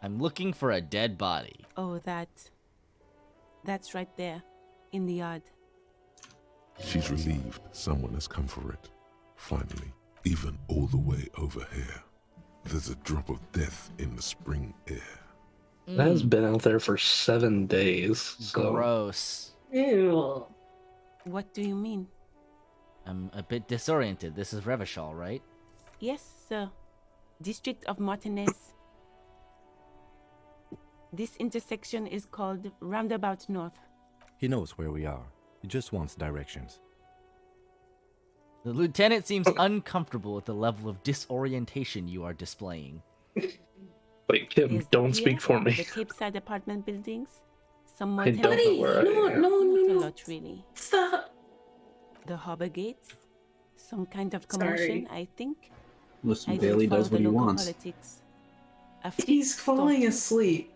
I'm looking for a dead body. Oh, that's right there, in the yard. She's relieved someone has come for it. Finally, even all the way over here. There's a drop of death in the spring air. That has been out there for 7 days. So. Gross. Ew. What do you mean? I'm a bit disoriented. This is Revachol, right? Yes, sir. District of Martinez. This intersection is called Roundabout North. He knows where we are. He just wants directions. The lieutenant seems uncomfortable with the level of disorientation you are displaying. Wait, Kim, There's don't the speak pier, for me. The Cape Side apartment buildings. Some I motels. don't know where I am. No. Not a lot, really. Stop. The harbor gates. Some kind of Sorry. commotion, I think. Listen, I Bailey don't does follow what he the local wants. politics. A He's fixed falling stop. asleep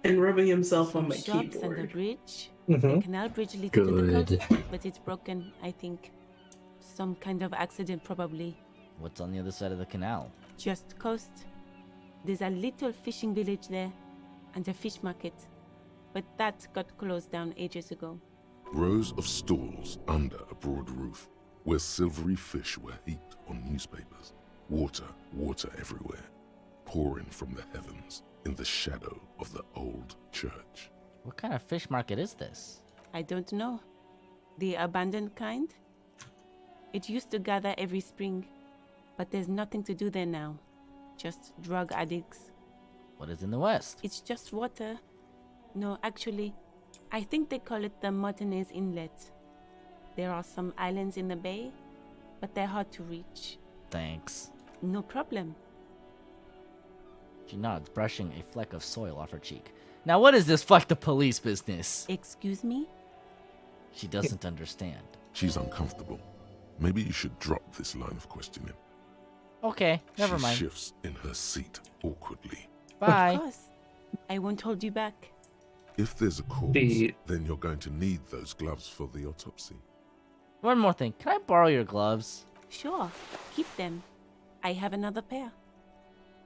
and rubbing himself on Some my shops and a keyboard. bridge. Mhm. The canal bridge leads to the Good. coast, but it's broken, I think. Some kind of accident, probably. What's on the other side of the canal? Just coast. There's a little fishing village there, and a fish market. But that got closed down ages ago. Rows of stalls under a broad roof, where silvery fish were heaped on newspapers. Water everywhere, pouring from the heavens in the shadow of the old church. What kind of fish market is this? I don't know. The abandoned kind? It used to gather every spring, but there's nothing to do there now. Just drug addicts. What is in the west? It's just water. No, actually, I think they call it the Martinez Inlet. There are some islands in the bay, but they're hard to reach. Thanks. No problem. She nods, brushing a fleck of soil off her cheek. Now what is this fuck the police business? Excuse me? She doesn't understand. She's uncomfortable. Maybe you should drop this line of questioning. Okay, never She mind. shifts in her seat awkwardly. Bye. Of course. I won't hold you back. If there's a corpse, The- then you're going to need those gloves for the autopsy. One more thing. Can I borrow your gloves? Sure, keep them. I have another pair.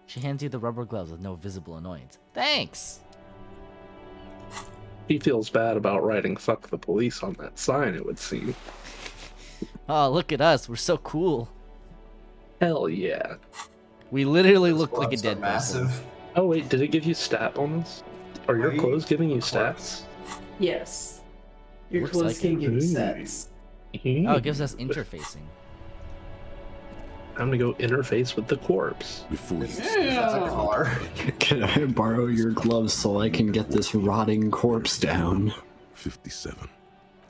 She hands you the rubber gloves with no visible annoyance. Thanks! He feels bad about writing "fuck the police" on that sign, it would seem. Oh, look at us. We're so cool. Hell yeah. We literally Those look like a gloves are dead person. massive. Oh wait, did it give you stat bonus? Are your Wait, clothes giving you of stats? Yes. Your Looks clothes like can it. give you Ooh. stats. Oh, it gives us interfacing. I'm gonna go interface with the corpse. Before you That's a car. Can I borrow your gloves so I can get this rotting corpse down? 57.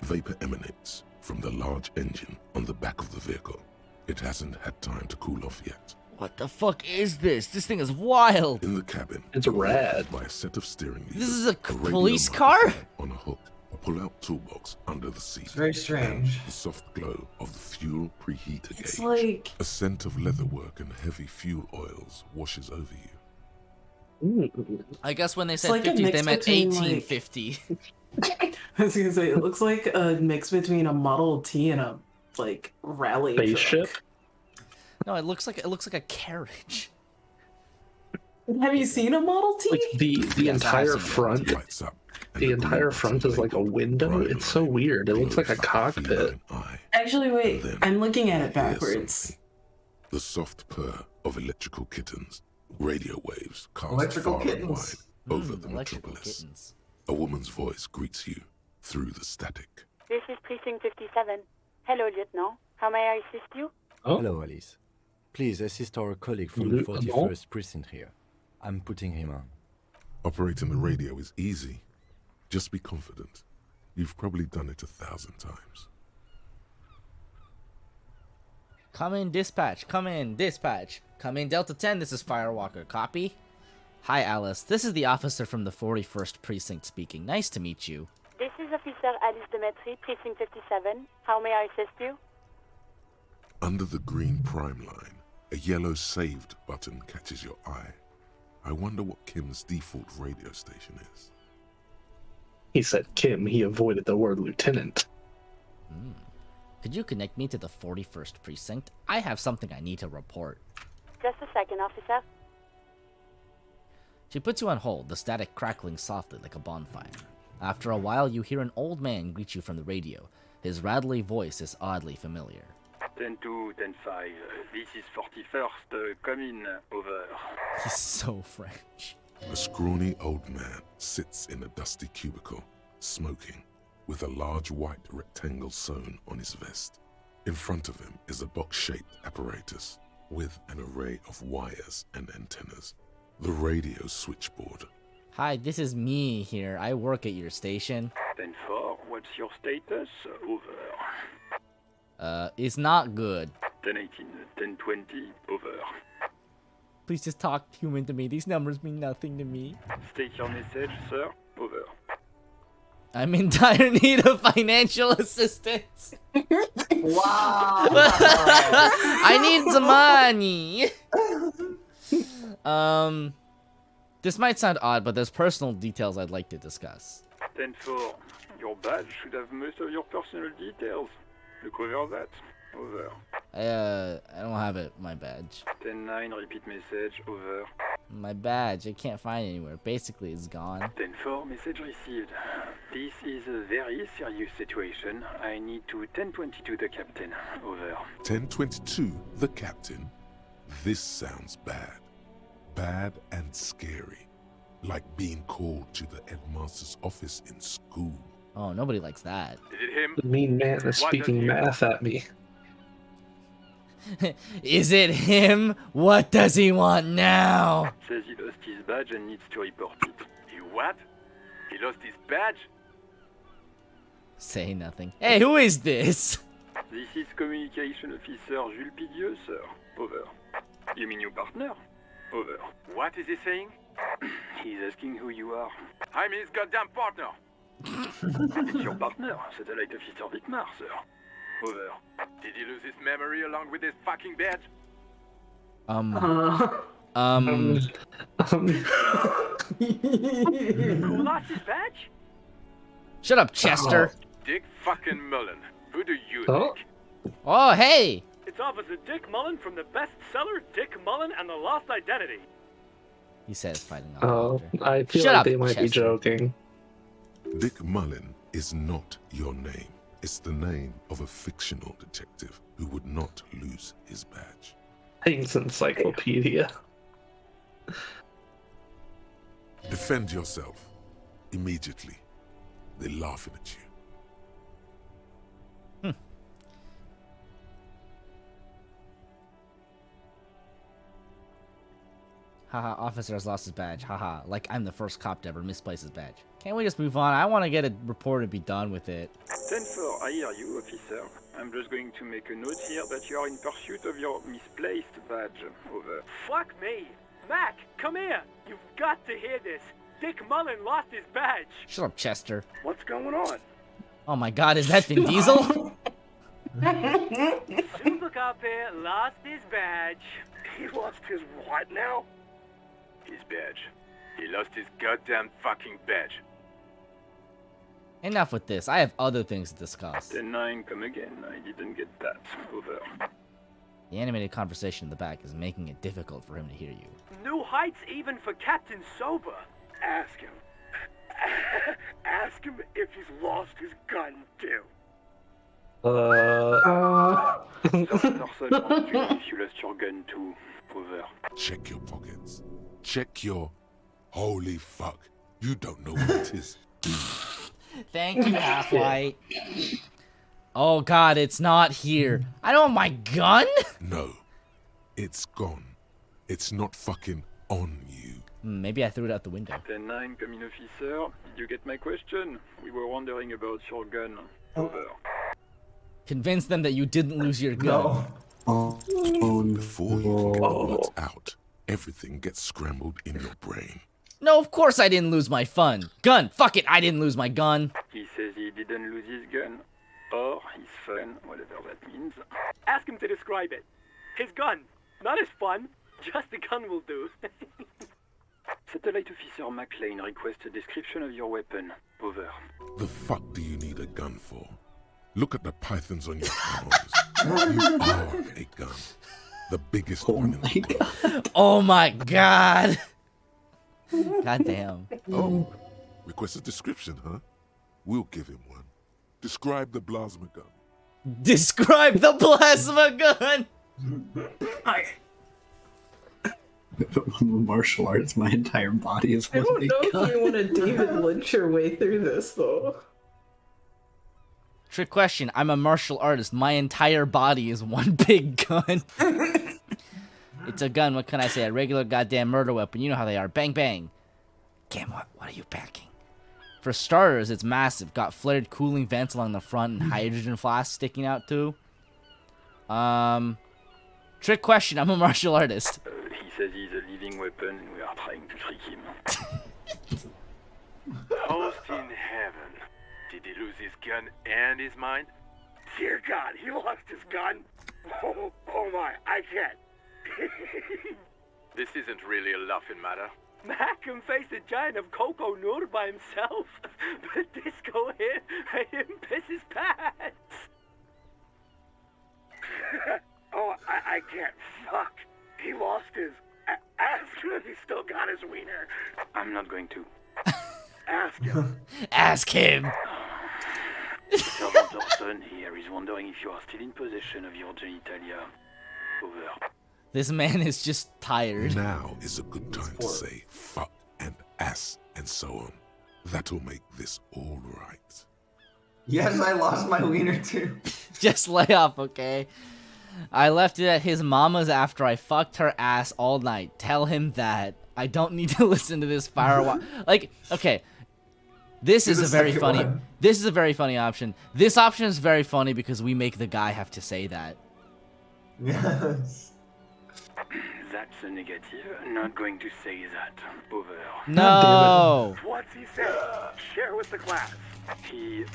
Vapor emanates from the large engine on the back of the vehicle. It hasn't had time to cool off yet. What the fuck is this? This thing is wild. In the cabin, It's you're rad. held by a set of steering levers, This is a radio police car? microphone on a hook, a pull-out toolbox under the seat. It's very strange. The soft glow of the fuel preheater It's gauge. like A scent of leatherwork and heavy fuel oils washes over you. Ooh. I guess when they said like a 50s, they mix meant between, like- 1850. I was gonna say it looks like a mix between a Model T and a like rally Spaceship? truck. No, it looks like a carriage. Have you seen a Model T? Like the Yes, I have entire seen it. front, Lights up. and the the entire green front is like a label, window. Rhino It's so line, weird. It looks like a glows cockpit. feline eye. Actually, wait. Then I'm looking at it you hear backwards. something. The soft purr of electrical kittens. Radio waves cast Electrical far kittens. and wide over the Electrical metropolis. kittens. A woman's voice greets you through the static. This is Precinct 57. Hello, Lieutenant. How may I assist you? Oh. Hello, Alice. Please assist our colleague from the 41st precinct here. I'm putting him on. Operating the radio is easy. Just be confident. You've probably done it 1,000 times. Come in, dispatch. Come in, dispatch. Come in, Delta 10. This is Firewalker. Copy? Hi, Alice. This is the officer from the 41st Precinct speaking. Nice to meet you. This is Officer Alice Demetri, Precinct 57. How may I assist you? Under the green prime line, a yellow saved button catches your eye. I wonder what Kim's default radio station is. He said Kim. He avoided the word lieutenant. Could you connect me to the 41st Precinct? I have something I need to report. Just a second, officer. She puts you on hold, the static crackling softly like a bonfire. After a while, you hear an old man greet you from the radio. His rattly voice is oddly familiar. 10-2, 10-5. This is 41st. Come in. Over. He's so French. A scrawny old man sits in a dusty cubicle, smoking, with a large white rectangle sewn on his vest. In front of him is a box-shaped apparatus with an array of wires and antennas. The radio switchboard. Hi, this is me here. I work at your station. 10-4. What's your status? Over. It's not good. 10-18. 10-20. Over. Please just talk human to me. These numbers mean nothing to me. State your message, sir. Over. I'm in dire need of financial assistance. Wow. I need some money. This might sound odd, but there's personal details I'd like to discuss. 10-4. Your badge should have most of your personal details. Look over that. Over. I don't have it. My badge. 10-9. Repeat message. Over. My badge. I can't find it anywhere. Basically, it's gone. 10-4. Message received. This is a very serious situation. I need to 10-22 the captain. Over. 1022, the captain. This sounds bad. Bad and scary. Like being called to the headmaster's office in school. Oh, nobody likes that. Is it him? The mean man is speaking math at me. Is it him? What does he want now? Says he lost his badge and needs to report it. He what? He lost his badge? Say nothing. Hey, who is this? This is Communication Officer Jules Pidieux, sir. Over. You mean your partner? Over. What is he saying? He's asking who you are. I'm his goddamn partner! It's your partner, Satellite Officer Vitmar, sir. Over. Did he lose his memory along with his fucking badge? Who lost his badge? Shut up, Chester. Dick fucking Mullen. Who do you Oh. think? Oh, hey. It's Officer Dick Mullen from the bestseller Dick Mullen and the Lost Identity. He says, fighting off. Oh, I feel Shut like up, they might be Chester. joking. Dick Mullen is not your name. It's the name of a fictional detective who would not lose his badge. Thanks, encyclopedia. Defend yourself. Immediately. They're laughing at you. Haha, officer has lost his badge. Haha, like I'm the first cop to ever misplace his badge. Can't we just move on? I want to get a report and be done with it. 10-4, I hear you, officer. I'm just going to make a note here that you are in pursuit of your misplaced badge. Over. Fuck me. Mac, come here. You've got to hear this. Dick Mullen lost his badge. Shut up, Chester. What's going on? Oh my god, is that Vin Diesel? Super cop here lost his badge. He lost his what now? His badge. He lost his goddamn fucking badge. Enough with this. I have other things to discuss. 10-9, come again. I didn't get that. Over. The animated conversation in the back is making it difficult for him to hear you. New heights even for Captain Sober. Ask him. Ask him if he's lost his gun, too. If you lost your gun, too. Over. Check your pockets. Check your... Holy fuck. You don't know what it is. Thank you, Half-Light. Oh god, it's not here. I don't want my gun? No. It's gone. It's not fucking on you. Maybe I threw it out the window. 10-9, come in, officer. Did you get my question? We were wondering about your gun. Over. Convince them that you didn't lose your gun. Before you can get the words out, everything gets scrambled in your brain. No, of course I didn't lose my gun. Fuck it, I didn't lose my gun. He says he didn't lose his gun. Or his fun, whatever that means. Ask him to describe it. His gun. Not his fun. Just the gun will do. Satellite Officer McLean requests a description of your weapon. Over. The fuck do you need a gun for? Look at the pythons on your arms. You are a gun. The biggest one in the world. Oh my god. God damn. Oh, request a description, huh? We'll give him one. Describe the plasma gun. Describe the plasma gun! Martial arts, my entire body is I one don't big know gun. if you want to David Lynch your way through this, though. Trick question. I'm a martial artist. My entire body is one big gun. It's a gun. What can I say? A regular goddamn murder weapon. You know how they are. Bang, bang. Cam, what are you packing? For starters, it's massive. Got flared cooling vents along the front and hydrogen flasks sticking out too. Trick question. I'm a martial artist. He says he's a living weapon and we are trying to trick him. Host in heaven. Did he lose his gun and his mind? Dear God, he lost his gun? Oh my, I can't. This isn't really a laughing matter. Mac can face a giant of Coco Nur by himself, but Disco here made him piss his pants. Oh, I can't. Fuck. He lost his... Ask him if he still got his wiener. I'm not going to. Ask him. Ask him. Sergeant Orson here is wondering if you are still in possession of your genitalia. Over. This man is just tired. Now is a good time to say fuck and ass and so on. That'll make this all right. Yes, I lost my wiener too. Just lay off, okay? I left it at his mama's after I fucked her ass all night. Tell him that. I don't need to listen to this firewall. Like, okay. This is a very funny. This is a very funny option. This option is very funny because we make the guy have to say that. Yes. That's a negative. Not going to say that. Over. No. What's he say? Share with the class. He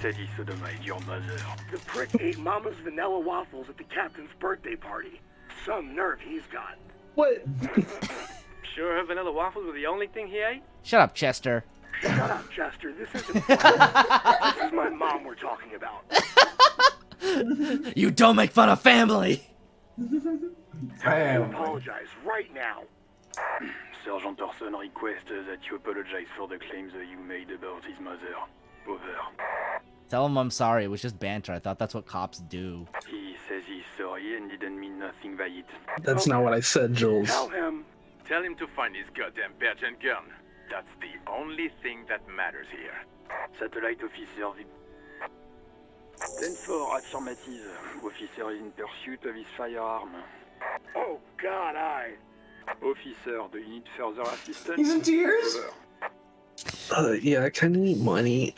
said he sodomized your mother. The prick ate Mama's vanilla waffles at the captain's birthday party. Some nerve he's got. What? Sure her vanilla waffles were the only thing he ate? Shut up, Chester. Shut up, Chester. This isn't fun. This is my mom we're talking about. You don't make fun of family. I apologize right now. Sergeant Orson requests that you apologize for the claims that you made about his mother. Over. Tell him I'm sorry. It was just banter. I thought that's what cops do. He says he's sorry and didn't mean nothing by it. That's not what I said, Jules. Tell him to find his goddamn badge and gun. That's the only thing that matters here. Satellite officer. 10-4, affirmative. Officer is in pursuit of his firearm. Oh, God, Officer, do you need further assistance? He's in tears? Over. Yeah, I kind of need money.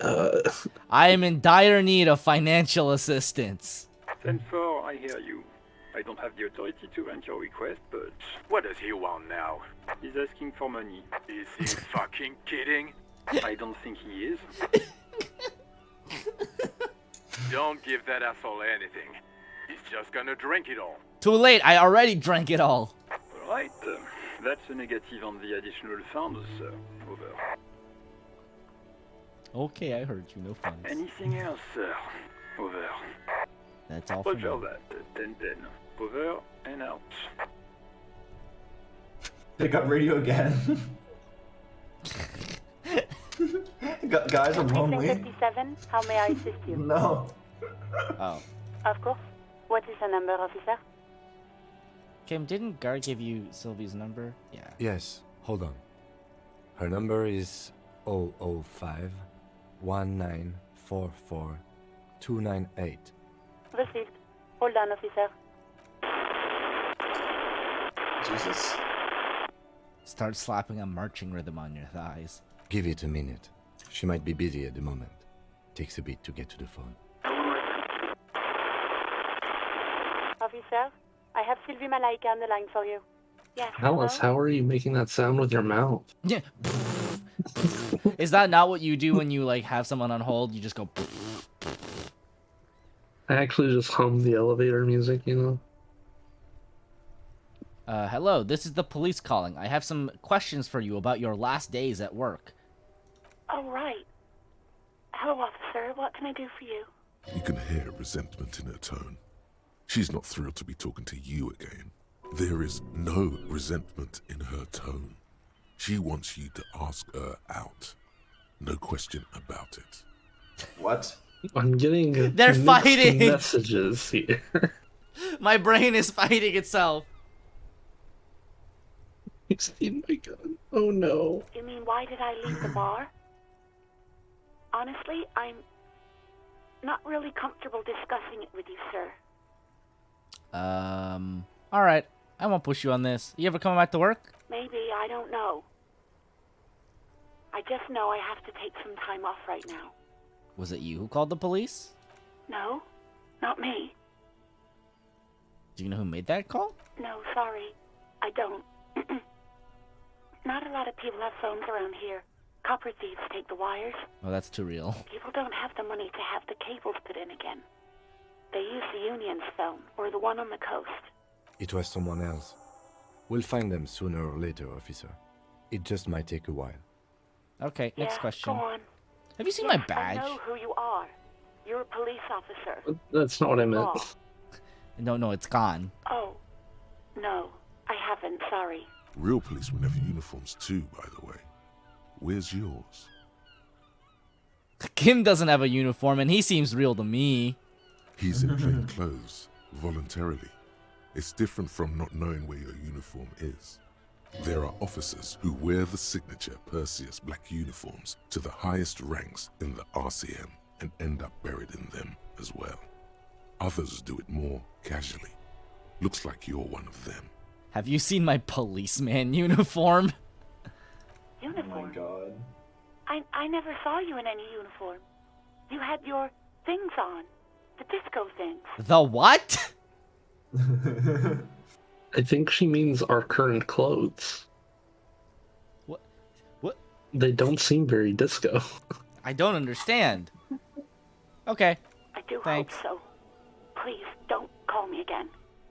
I am in dire need of financial assistance. 10-4, I hear you. I don't have the authority to grant your request, but what does he want now? He's asking for money. Is he fucking kidding? I don't think he is. Don't give that asshole anything. He's just gonna drink it all. Too late. I already drank it all. Alright, that's a negative on the additional funds, sir. Over. Okay, I heard you. No funds. Anything else, sir? Over. That's all for Roger now. that. 10-10. Over and out. Pick up radio again. Guys, I'm lonely. 57, how may I assist you? No. Oh. Of course. What is the number, officer? Kim, didn't Gar give you Sylvie's number? Yeah. Yes, hold on. Her number is 005 1944 298. Received. Hold on, officer. Jesus. Start slapping a marching rhythm on your thighs. Give it a minute. She might be busy at the moment. Takes a bit to get to the phone. Officer, I have Sylvie Malaika on the line for you. Yes. Alice, how are you making that sound with your mouth? Yeah. Is that not what you do when you like have someone on hold? You just go. I actually just hum the elevator music, you know? Hello, this is the police calling. I have some questions for you about your last days at work. Oh, right. Hello, officer. What can I do for you? You can hear resentment in her tone. She's not thrilled to be talking to you again. There is no resentment in her tone. She wants you to ask her out. No question about it. What? I'm getting They're mixed fighting! messages here. My brain is fighting itself. You've seen my gun. Oh no. You mean, why did I leave the bar? Honestly, I'm not really comfortable discussing it with you, sir. Alright. I won't push you on this. You ever come back to work? Maybe, I don't know. I just know I have to take some time off right now. Was it you who called the police? No, not me. Do you know who made that call? No, sorry. I don't. Not a lot of people have phones around here. Copper thieves take the wires. Oh, that's too real. People don't have the money to have the cables put in again. They use the Union's phone, or the one on the coast. It was someone else. We'll find them sooner or later, officer. It just might take a while. Okay, next question. Go on. Have you seen my badge? I know who you are. You're a police officer. That's not what I meant. No, it's gone. Oh, no, I haven't, sorry. Real policemen have uniforms too, by the way. Where's yours? Kim doesn't have a uniform, and he seems real to me. He's in plain clothes, voluntarily. It's different from not knowing where your uniform is. There are officers who wear the signature Perseus black uniforms to the highest ranks in the RCM and end up buried in them as well. Others do it more casually. Looks like you're one of them. Have you seen my policeman uniform? Uniform? Oh my god. I never saw you in any uniform. You had your things on. The disco things. The what? I think she means our current clothes. What? They don't seem very disco. I don't understand. Okay. I do Thanks. hope so. Please, don't call me again.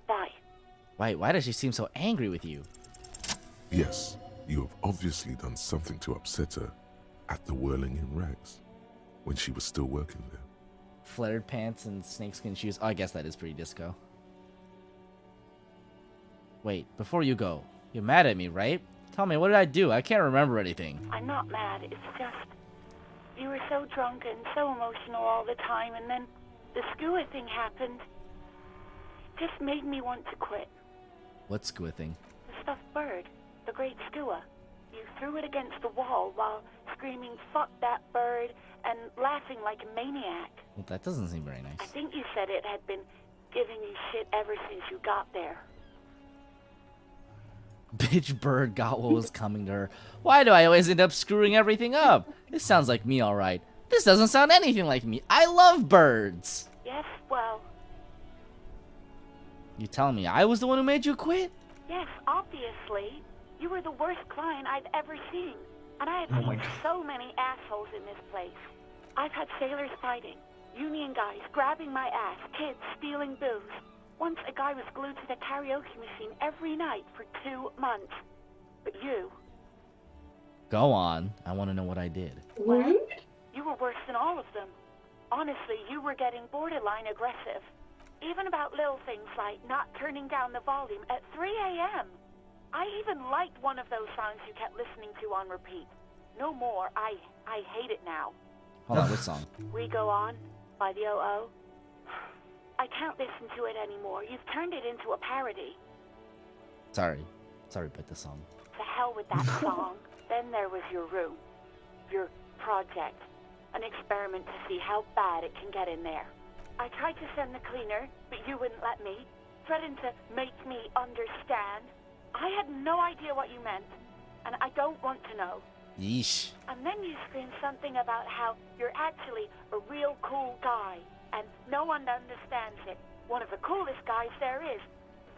Bye. Why does she seem so angry with you? Yes, you have obviously done something to upset her at the Whirling in Rags when she was still working there. Flared pants and snakeskin shoes. Oh, I guess that is pretty disco. Wait, before you go, you're mad at me, right? Tell me, what did I do? I can't remember anything. I'm not mad. It's just you were so drunk and so emotional all the time, and then the skua thing happened. It just made me want to quit. What skua thing? The stuffed bird, the great skua. You threw it against the wall while screaming, "Fuck that bird," and laughing like a maniac. Well, that doesn't seem very nice. I think you said it had been giving you shit ever since you got there. Bitch bird got what was coming to her. Why do I always end up screwing everything up? This sounds like me, alright. This doesn't sound anything like me. I love birds. Yes, well, You telling me I was the one who made you quit? yes, obviously. You were the worst client I've ever seen. And I have Oh my seen God. so many assholes in this place. I've had sailors fighting, union guys grabbing my ass, kids stealing booze. Once a guy was glued to the karaoke machine every night for 2 months. But you, Go on. I want to know what I did. well, you were worse than all of them. Honestly, you were getting borderline aggressive. Even about little things like not turning down the volume at 3 a.m. I even liked one of those songs you kept listening to on repeat. No more. I hate it now. Hold on, what song? We Go On by the O.O. I can't listen to it anymore. You've turned it into a parody. Sorry. Sorry, put the song. To hell with that song. Then there was your room. Your project. An experiment to see how bad it can get in there. I tried to send the cleaner, but you wouldn't let me. Threatened to make me understand. I had no idea what you meant, and I don't want to know. Yeesh. And then you screamed something about how you're actually a real cool guy, and no one understands it. One of the coolest guys there is.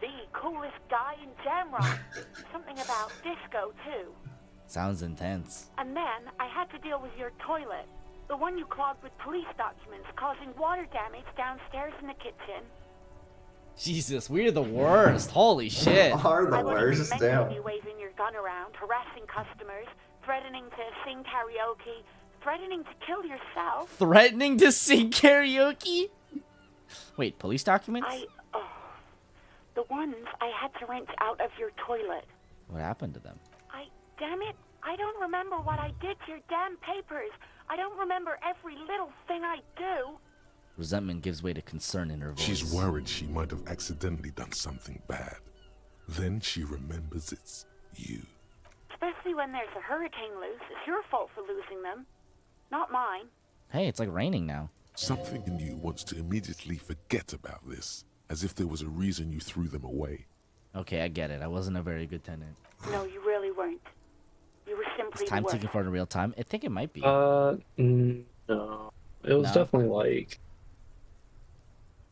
The coolest guy in Jamrock. Something about disco, too. Sounds intense. And then I had to deal with your toilet. The one you clogged with police documents, causing water damage downstairs in the kitchen. Jesus, we're the worst. Holy shit. Are the I wouldn't worst, mention damn. you waving your gun around, harassing customers, threatening to sing karaoke, threatening to kill yourself. Threatening to sing karaoke? Wait, police documents? The ones I had to wrench out of your toilet. What happened to them? Damn it, I don't remember what I did to your damn papers. I don't remember every little thing I do. Resentment gives way to concern in her voice. She's worried she might have accidentally done something bad. Then she remembers it's you. Especially when there's a hurricane loose. It's your fault for losing them, not mine. Hey, it's like raining now. Something in you wants to immediately forget about this, as if there was a reason you threw them away. Okay, I get it. I wasn't a very good tenant. No, you really weren't. You were simply Is time the worst. ticking for in real time? I think it might be. No. It was No? definitely like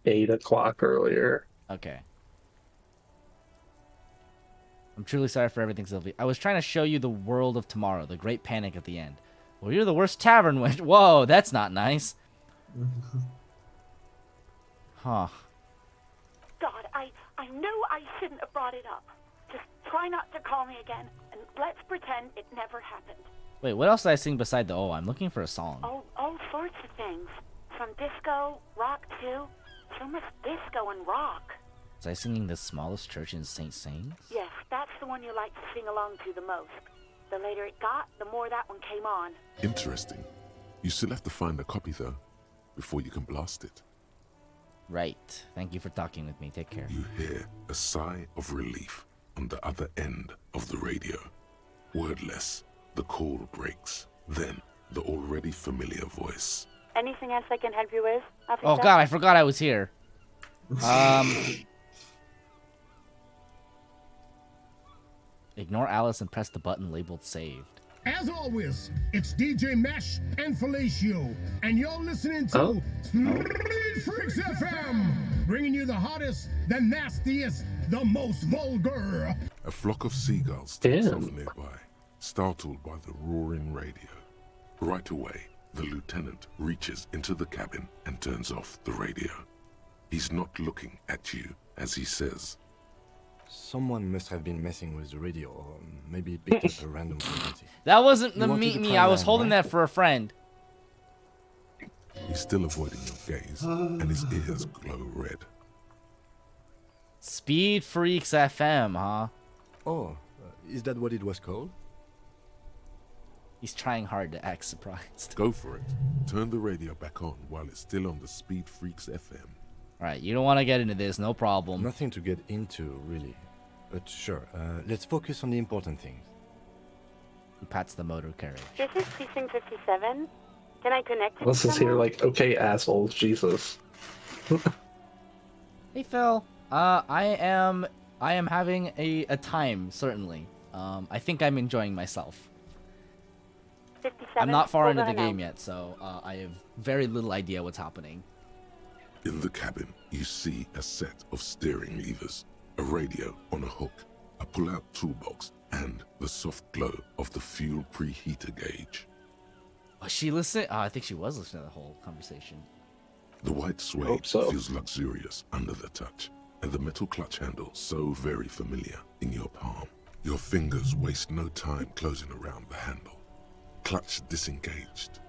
8 o'clock earlier. Okay. I'm truly sorry for everything, Sylvie. I was trying to show you the world of tomorrow, the great panic at the end. Well, you're the worst tavern witch. Whoa, that's not nice. Huh. God, I knew I shouldn't have brought it up. Just try not to call me again, and let's pretend it never happened. Wait, what else did I sing beside the oh? I'm looking for a song. All sorts of things. From disco, rock too. So much disco and rock. Was I singing the smallest church in St. Sains? Yes, that's the one you like to sing along to the most. The later it got, the more that one came on. Interesting. You still have to find a copy, though, before you can blast it. Right. Thank you for talking with me. Take care. You hear a sigh of relief on the other end of the radio. Wordless, the call breaks. Then, the already familiar voice. Anything else I can help you with, officer? Oh god, I forgot I was here. Ignore Alice and press the button labeled saved. As always, it's DJ Mesh and Felicio, and you're listening to Street Freaks FM, bringing you the hottest, the nastiest, the most vulgar. A flock of seagulls takes off nearby, startled by the roaring radio. Right away, the lieutenant reaches into the cabin and turns off the radio. He's not looking at you as he says, Someone must have been messing with the radio, or maybe it picked up a random frequency. That wasn't You the wanted meet to me. try I was that, holding right? that for a friend. he's still avoiding your gaze, and his ears glow red. Speed Freaks FM, huh? Oh, Is that what it was called? He's trying hard to act surprised. Go for it. Turn the radio back on while it's still on the Speed Freaks FM. Alright, you don't want to get into this, no problem. Nothing to get into, really. But sure, let's focus on the important things. He pats the motor carriage. This is Precinct 57. Can I connect to This is here someone? like, okay, assholes, Jesus. Hey Phil, I am having a time, certainly. I think I'm enjoying myself. 57, I'm not far into over the and game yet, so I have very little idea what's happening. In the cabin, you see a set of steering levers, a radio on a hook, a pull-out toolbox, and the soft glow of the fuel preheater gauge. Was she listening? Oh, I think she was listening to the whole conversation. The white suede Hope so. feels luxurious under the touch, and the metal clutch handle so very familiar in your palm. Your fingers waste no time closing around the handle. Clutch disengaged.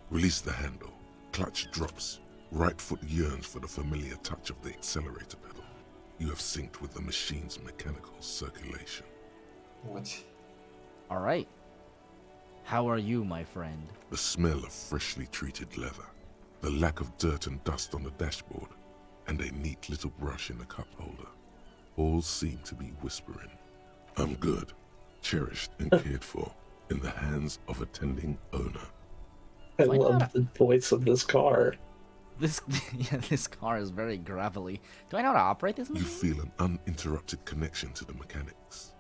Release the handle. Clutch drops. Right foot yearns for the familiar touch of the accelerator pedal. You have synced with the machine's mechanical circulation. What? All right. How are you, my friend? The smell of freshly treated leather, the lack of dirt and dust on the dashboard, and a neat little brush in the cup holder. All seem to be whispering, I'm good, cherished and cared for, in the hands of a tending owner. I love the voice of this car. This this car is very gravelly. Do I know how to operate this You machine? feel an uninterrupted connection to the mechanics.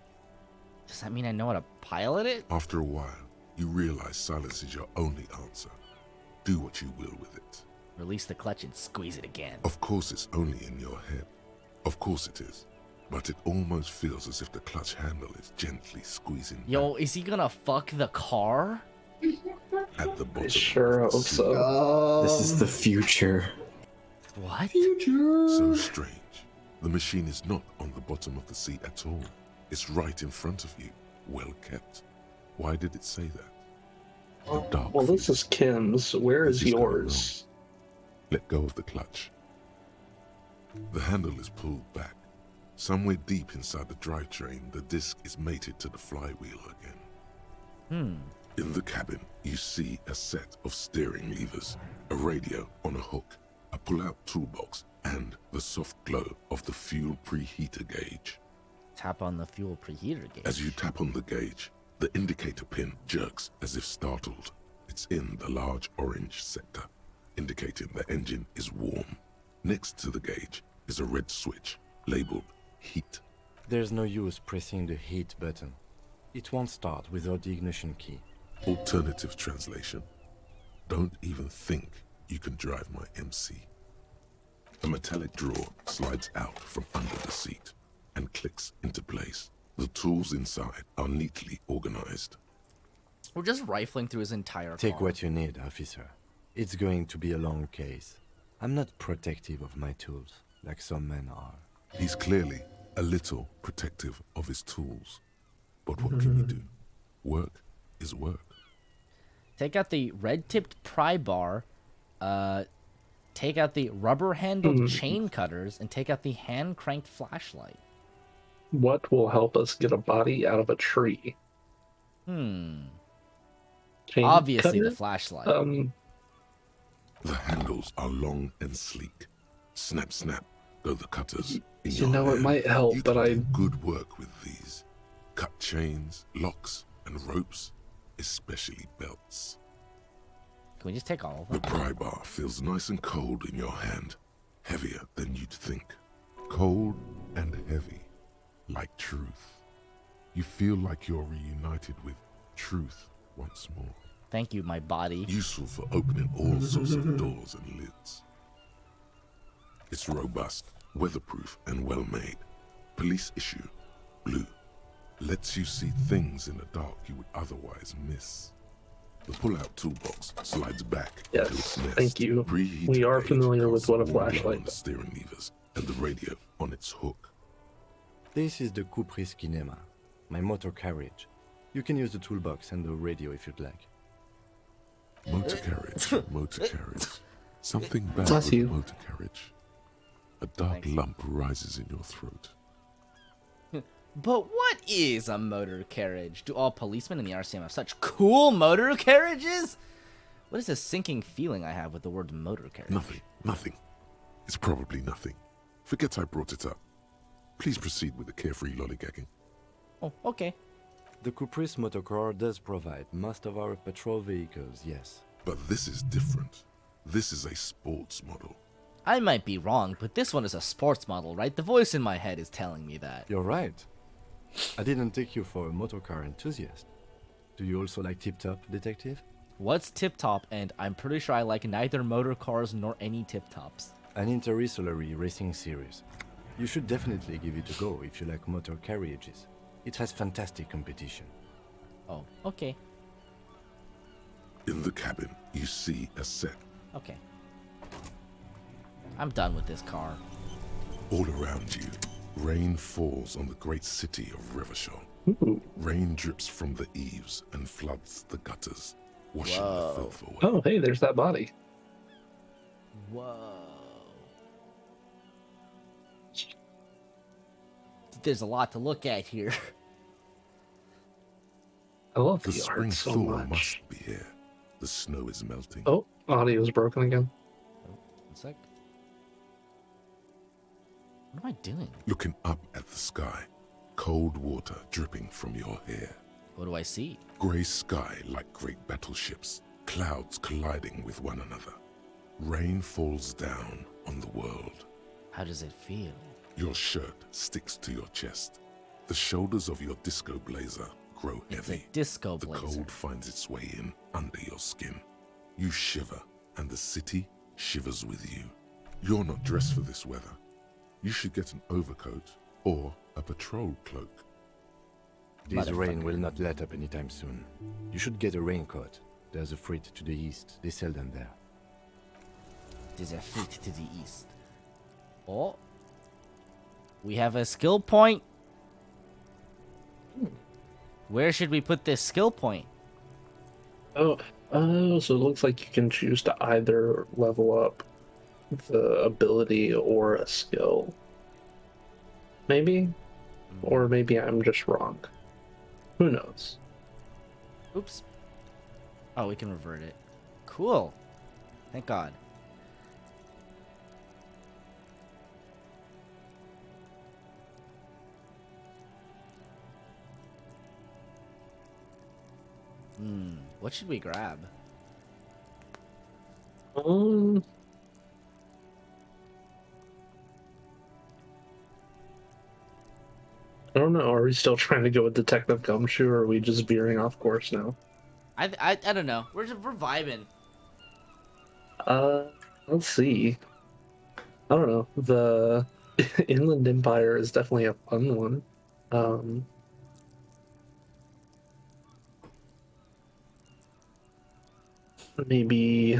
Does that mean I know how to pilot it? After a while, you realize silence is your only answer. Do what you will with it. Release the clutch and squeeze it again. Of course it's only in your head. Of course it is. But it almost feels as if the clutch handle is gently squeezing Yo, is he gonna fuck the car? at the bottom. I sure hope so. This is the future. What? So strange. The machine is not on the bottom of the seat at all. It's right in front of you, well kept. Why did it say that? A dark Well, this is Kim's. Where is This is going yours? Let go of the clutch. The handle is pulled back. Somewhere deep inside the drivetrain, the disc is mated to the flywheel again. In the cabin, you see a set of steering levers, a radio on a hook, a pull-out toolbox, and the soft glow of the fuel preheater gauge. Tap on the fuel preheater gauge. As you tap on the gauge, the indicator pin jerks as if startled. It's in the large orange sector, indicating the engine is warm. Next to the gauge is a red switch labeled heat. There's no use pressing the heat button. It won't start without the ignition key. Alternative translation. Don't even think you can drive my MC. A metallic drawer slides out from under the seat and clicks into place. The tools inside are neatly organized. We're just rifling through his entire car. Take what you need, officer. It's going to be a long case. I'm not protective of my tools, like some men are. He's clearly a little protective of his tools. But what can you do? Work is work. Take out the red-tipped pry bar, take out the rubber-handled chain cutters, and take out the hand-cranked flashlight. What will help us get a body out of a tree? Chain Obviously cutter? the flashlight. The handles are long and sleek. Snap, snap, go the cutters. In You your know, it hand. might help, You but can I- do good work with these. Cut chains, locks, and ropes, especially belts. Can we just take all of The them? pry bar feels nice and cold in your hand, heavier than you'd think. Cold and heavy, like truth. You feel like you're reunited with truth once more. Thank you, my body. Useful for opening all sorts of doors and lids. It's robust, weatherproof, and well made. Police issue, blue. Lets you see things in the dark you would otherwise miss. The pull-out toolbox slides back into its nest. Thank you. Preheated We are gauge familiar has with what a warm glow flashlight on the steering levers and the radio on its hook. This is the Couperis Kinema, my motor carriage. You can use the toolbox and the radio if you'd like. Motor carriage, motor carriage. Something bad Bless with you. motor carriage. A dark lump rises in your throat. But what is a motor carriage? Do all policemen in the RCM have such cool motor carriages? What is this sinking feeling I have with the word motor carriage? Nothing. It's probably nothing. Forget I brought it up. Please proceed with the carefree lollygagging. Oh, okay. The Caprice motorcar does provide most of our patrol vehicles, yes. But this is different. This is a sports model. I might be wrong, but this one is a sports model, right? The voice in my head is telling me that. You're right. I didn't take you for a motorcar enthusiast. Do you also like tip-top, detective? What's tip-top? And I'm pretty sure I like neither motor cars nor any tip-tops. An interstellary racing series. You should definitely give it a go if you like motor carriages. It has fantastic competition. Oh, okay. In the cabin, you see a set. Okay. I'm done with this car. All around you, rain falls on the great city of Rivershaw. Rain drips from the eaves and floods the gutters, washing the filth away. Oh, hey, there's that body. Whoa. There's a lot to look at here. I love the the spring art so thaw much. must be here. The snow is melting. Oh, audio's broken again. One sec. What am I doing? Looking up at the sky, cold water dripping from your hair. What do I see? Grey sky like great battleships, clouds colliding with one another. Rain falls down on the world. How does it feel? Your shirt sticks to your chest. The shoulders of your disco blazer grow heavy. It's a disco The blazer. cold finds its way in under your skin. You shiver, and the city shivers with you. You're not dressed for this weather. You should get an overcoat or a patrol cloak. This rain will not let up anytime soon. You should get a raincoat. There's a freight to the east. They sell them there. There's a fleet to the east. Oh. We have a skill point. Where should we put this skill point? Oh, so it looks like you can choose to either level up the ability or a skill. Maybe? Or maybe I'm just wrong. Who knows? Oops. Oh, we can revert it. Cool. Thank God. What should we grab? I don't know. Are we still trying to go with Detective Gumshoe, or are we just veering off course now? I don't know. We're vibing. Let's see. I don't know. The Inland Empire is definitely a fun one. Maybe.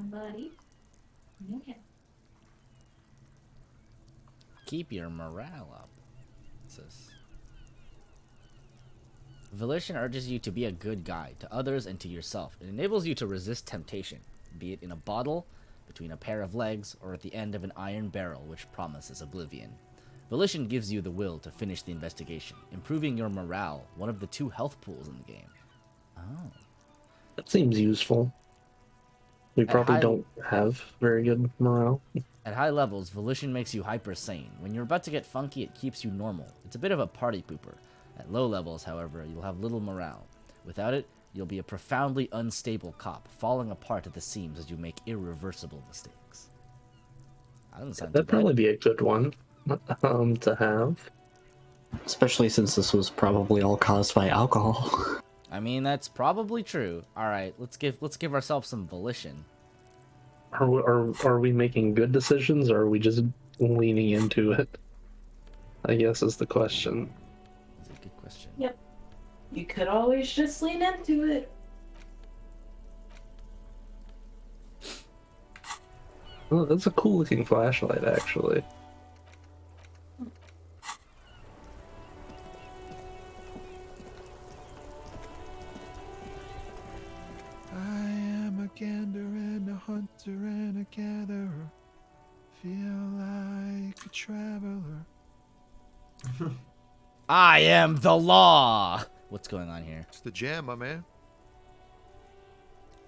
Buddy. Okay. Keep your morale up. What's this? Volition urges you to be a good guy to others and to yourself. It enables you to resist temptation, be it in a bottle, between a pair of legs, or at the end of an iron barrel which promises oblivion. Volition gives you the will to finish the investigation, improving your morale, one of the 2 health pools in the game. Oh. That seems useful. We probably don't have very good morale. At high levels, Volition makes you hyper sane. When you're about to get funky, it keeps you normal. It's a bit of a party pooper. At low levels, however, you'll have little morale. Without it, you'll be a profoundly unstable cop, falling apart at the seams as you make irreversible mistakes. That doesn't sound That'd too bad. probably be a good one to have. Especially since this was probably all caused by alcohol. I mean, that's probably true. All right, let's give ourselves some volition. Are we making good decisions, or are we just leaning into it? I guess is the question. That's a good question. Yep. You could always just lean into it. Oh, that's a cool looking flashlight, actually. I am a gander and a hunter and a gatherer. Feel like a traveler. I am the law. What's going on here? It's the jam, my man.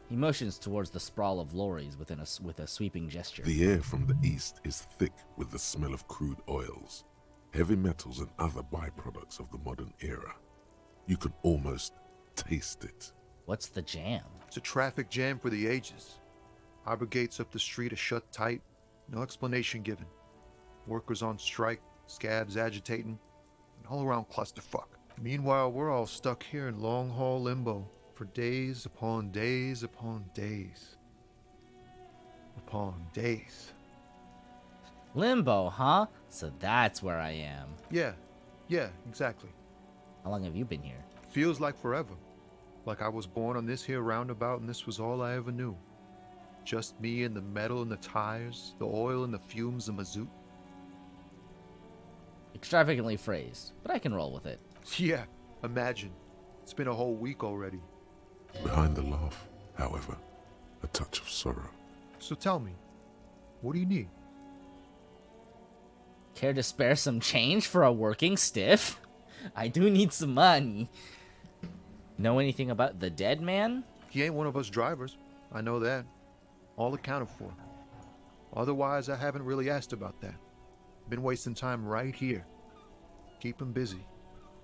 He motions towards the sprawl of lorries with a sweeping gesture. The air from the east is thick with the smell of crude oils, heavy metals, and other byproducts of the modern era. You can almost taste it. What's the jam? It's a traffic jam for the ages. Harbor gates up the street are shut tight. No explanation given. Workers on strike, scabs agitating, an all-around clusterfuck. Meanwhile, we're all stuck here in long-haul limbo for days upon days upon days. Upon days. Limbo, huh? So that's where I am. Yeah, exactly. How long have you been here? Feels like forever. Like I was born on this here roundabout and this was all I ever knew. Just me and the metal and the tires, the oil and the fumes of mazout. Extravagantly phrased, but I can roll with it. Yeah, imagine. It's been a whole week already. Behind the laugh, however, a touch of sorrow. So tell me, what do you need? Care to spare some change for a working stiff? I do need some money. Know anything about the dead man? He ain't one of us drivers. I know that. All accounted for. Otherwise, I haven't really asked about that. Been wasting time right here. Keep him busy.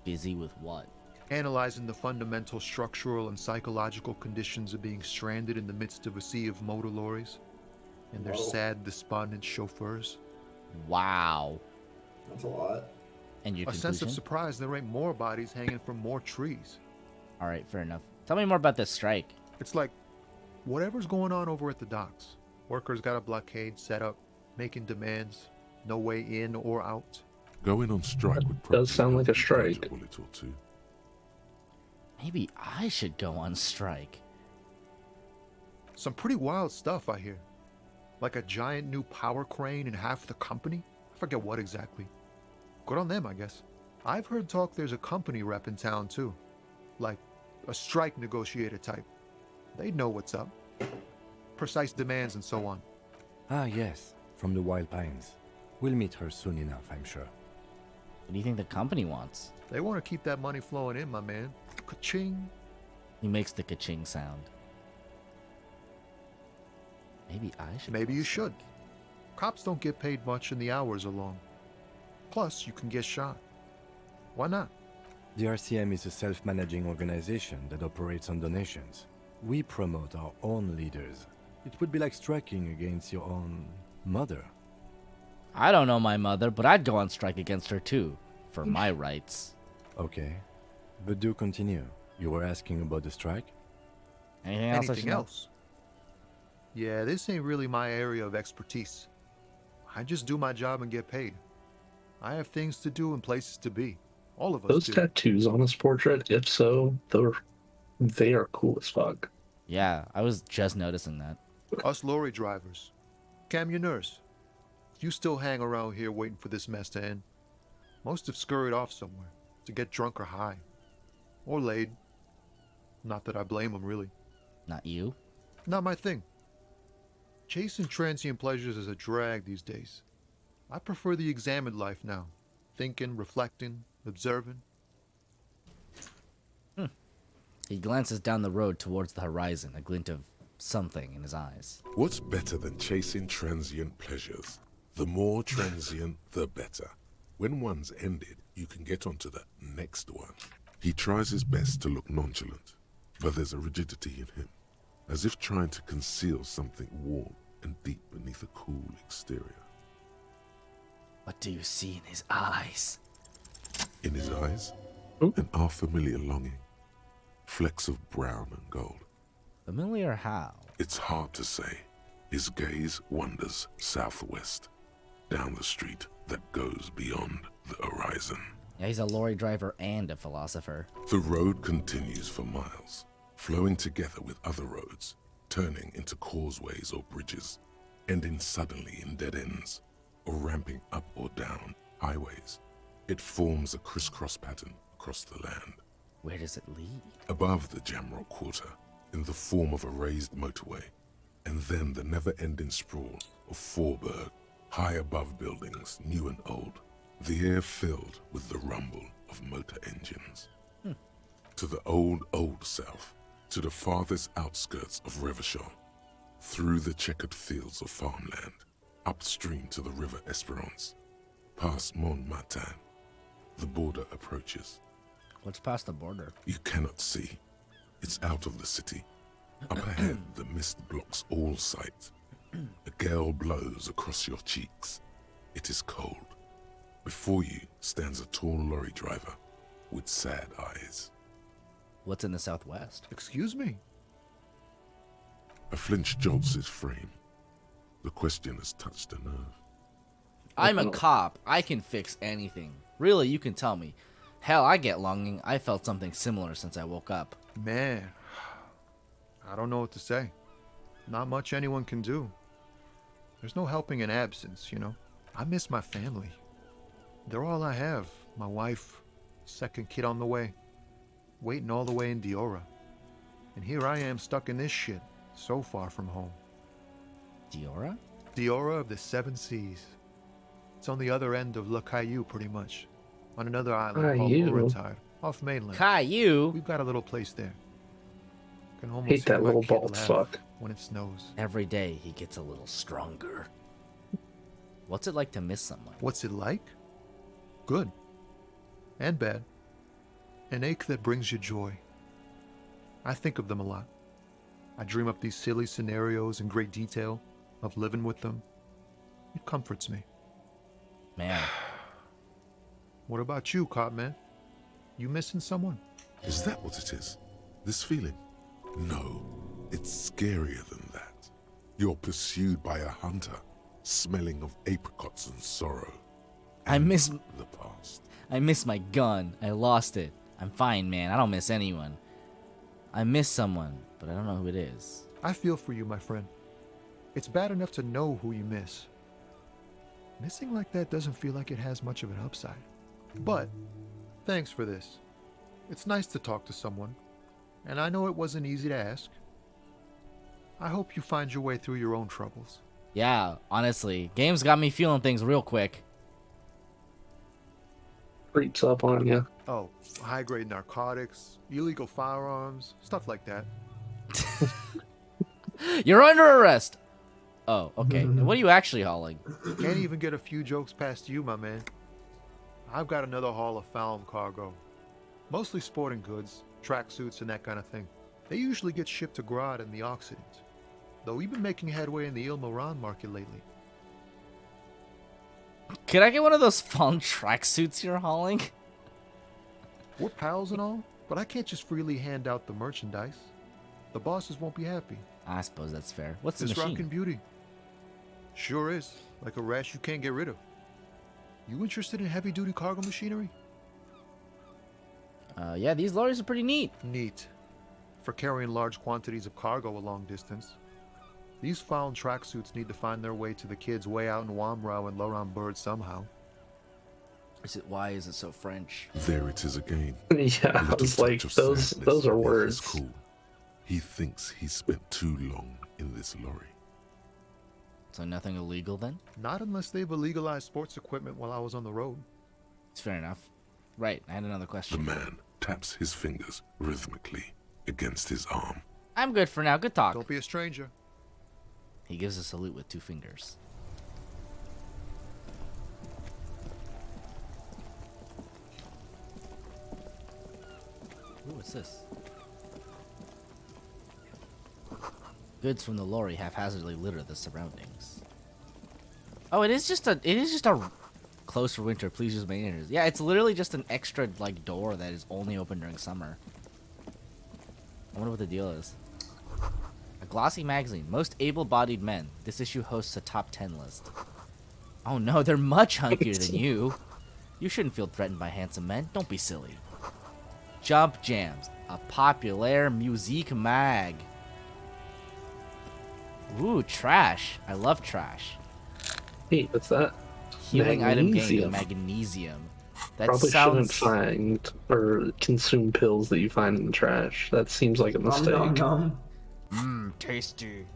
Busy with what? Analyzing the fundamental structural and psychological conditions of being stranded in the midst of a sea of motor lorries and their sad, despondent chauffeurs. Wow. That's a lot. And your A conclusion? sense of surprise there ain't more bodies hanging from more trees. All right, fair enough. Tell me more about this strike. It's like whatever's going on over at the docks. Workers got a blockade set up, making demands, no way in or out. Going on strike would Does sound like a strike. a bullet or two. Maybe I should go on strike. Some pretty wild stuff, I hear. Like a giant new power crane in half the company? I forget what exactly. Good on them, I guess. I've heard talk there's a company rep in town, too. Like a strike negotiator type. They'd know what's up. Precise demands and so on. Ah, yes, from the Wild Pines. We'll meet her soon enough, I'm sure. What do you think the company wants? They want to keep that money flowing in, my man. Ka-ching. He makes the ka-ching sound. Maybe I should. Maybe you should. Cops don't get paid much and the hours are long. Plus, you can get shot. Why not? The RCM is a self-managing organization that operates on donations. We promote our own leaders. It would be like striking against your own mother. I don't know my mother, but I'd go on strike against her too, for my rights. Okay, but do continue. You were asking about the strike? Anything else? I should Anything know? else? Yeah, this ain't really my area of expertise. I just do my job and get paid. I have things to do and places to be. All of us Those do. tattoos on this portrait, if so, they are cool as fuck. Yeah, I was just noticing that. Us lorry drivers. Camionneurs. You still hang around here waiting for this mess to end. Most have scurried off somewhere to get drunk or high. Or laid. Not that I blame them, really. Not you? Not my thing. Chasing transient pleasures is a drag these days. I prefer the examined life now. Thinking, reflecting, observing. He glances down the road towards the horizon, a glint of something in his eyes. What's better than chasing transient pleasures? The more transient, the better. When one's ended, you can get onto the next one. He tries his best to look nonchalant, but there's a rigidity in him, as if trying to conceal something warm and deep beneath a cool exterior. What do you see in his eyes? In his eyes, an unfamiliar longing, flecks of brown and gold. Familiar how? It's hard to say. His gaze wanders southwest, down the street that goes beyond the horizon. Yeah, he's a lorry driver and a philosopher. The road continues for miles, flowing together with other roads, turning into causeways or bridges, ending suddenly in dead ends, or ramping up or down highways. It forms a crisscross pattern across the land. Where does it lead? Above the Jamrock Quarter, in the form of a raised motorway, and then the never-ending sprawl of Forburg, high above buildings, new and old, the air filled with the rumble of motor engines. To the old south, to the farthest outskirts of Revachol, through the checkered fields of farmland, upstream to the river Esperance, past Montmartin, the border approaches. What's past the border? You cannot see. It's out of the city. Up ahead, the mist blocks all sight. A gale blows across your cheeks. It is cold. Before you stands a tall lorry driver with sad eyes. What's in the southwest? Excuse me? A flinch jolts his frame. The question has touched a nerve. I'm a cop. I can fix anything. Really, you can tell me. Hell, I get longing. I felt something similar since I woke up. Man, I don't know what to say. Not much anyone can do. There's no helping in absence, you know. I miss my family. They're all I have. My wife, second kid on the way, waiting all the way in Diora. And here I am stuck in this shit, so far from home. Diora? Diora of the Seven Seas. It's on the other end of Le Caillou, pretty much. On another island called Laurentide, off mainland. Caillou? We've got a little place there. Can almost Hate hear that my little kid bald laugh fuck. when it snows. Every day he gets a little stronger. What's it like to miss someone? What's it like? Good. And bad. An ache that brings you joy. I think of them a lot. I dream up these silly scenarios in great detail of living with them. It comforts me. Man. What about you, Cop Man? You missing someone? Is that what it is? This feeling? No, it's scarier than that. You're pursued by a hunter, smelling of apricots and sorrow. I miss the past. I miss my gun. I lost it. I'm fine, man. I don't miss anyone. I miss someone, but I don't know who it is. I feel for you, my friend. It's bad enough to know who you miss. Missing like that doesn't feel like it has much of an upside. But, thanks for this. It's nice to talk to someone, and I know it wasn't easy to ask. I hope you find your way through your own troubles. Yeah, honestly. Games got me feeling things real quick. Creeps up on you. Oh, high-grade narcotics, illegal firearms, stuff like that. You're under arrest! Oh, okay. What are you actually hauling? Can't even get a few jokes past you, my man. I've got another haul of found cargo. Mostly sporting goods, tracksuits, and that kind of thing. They usually get shipped to Grad and the Occident. Though we've been making headway in the Ile-Moran market lately. Can I get one of those fun tracksuits you're hauling? We're pals and all, but I can't just freely hand out the merchandise. The bosses won't be happy. I suppose that's fair. What's the This machine? rockin' beauty. Sure is. Like a rash you can't get rid of. You interested in heavy-duty cargo machinery? Yeah, these lorries are pretty neat. Neat. For carrying large quantities of cargo a long distance. These found tracksuits need to find their way to the kids way out in Wamrau and Laurent Bird somehow. Why is it so French? There it is again. Yeah, I was like, those are words. Cool. He thinks he spent too long in this lorry. So nothing illegal then? Not unless they've illegalized sports equipment while I was on the road. It's fair enough. Right, I had another question. The man taps his fingers rhythmically against his arm. I'm good for now. Good talk. Don't be a stranger. He gives a salute with 2 fingers. Ooh, what's this? Goods from the lorry haphazardly litter the surroundings. Oh, it is just a close for winter. Please use maintainers. Yeah, it's literally just an extra like door that is only open during summer. I wonder what the deal is. A glossy magazine. Most able-bodied men. This issue hosts a top 10 list. Oh no, they're much hunkier than you. You shouldn't feel threatened by handsome men. Don't be silly. Jump Jams. A popular musique mag. Ooh, trash. I love trash. Hey, what's that? Healing item gained, Magnesium. magnesium. That Probably shouldn't sounds... find or consume pills that you find in the trash. That seems like a mistake. Nom nom nom. Mmm, tasty.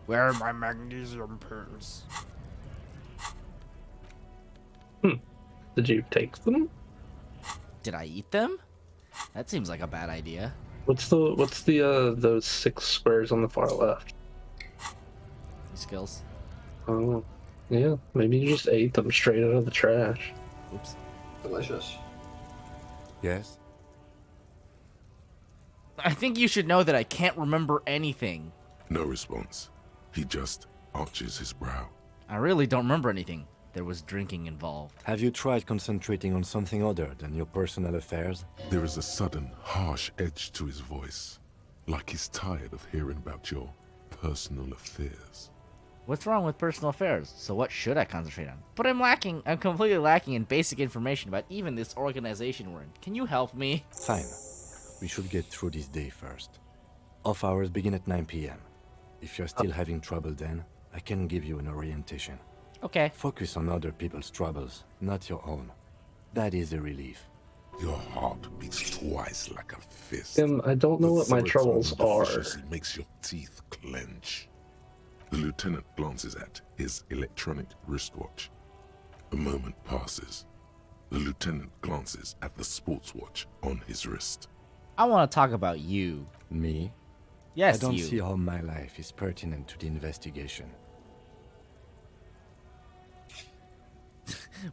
Where are my magnesium pills? Did you take them? Did I eat them? That seems like a bad idea. What's the those 6 squares on the far left? Skills. Oh, yeah. Maybe you just ate them straight out of the trash. Oops. Delicious. Yes? I think you should know that I can't remember anything. No response. He just arches his brow. I really don't remember anything. There was drinking involved. Have you tried concentrating on something other than your personal affairs? There is a sudden, harsh edge to his voice, like he's tired of hearing about your personal affairs. What's wrong with personal affairs? So what should I concentrate on? But I'm completely lacking in basic information about even this organization we're in. Can you help me? Fine. We should get through this day first. Off hours begin at 9 p.m. If you're still having trouble then, I can give you an orientation. Okay. Focus on other people's troubles, not your own. That is a relief. Your heart beats twice like a fist. I don't know what my troubles are. Deficiency makes your teeth clench. The lieutenant glances at his electronic wristwatch. A moment passes. The lieutenant glances at the sports watch on his wrist. I want to talk about you. Me? Yes, I don't you. see how my life is pertinent to the investigation.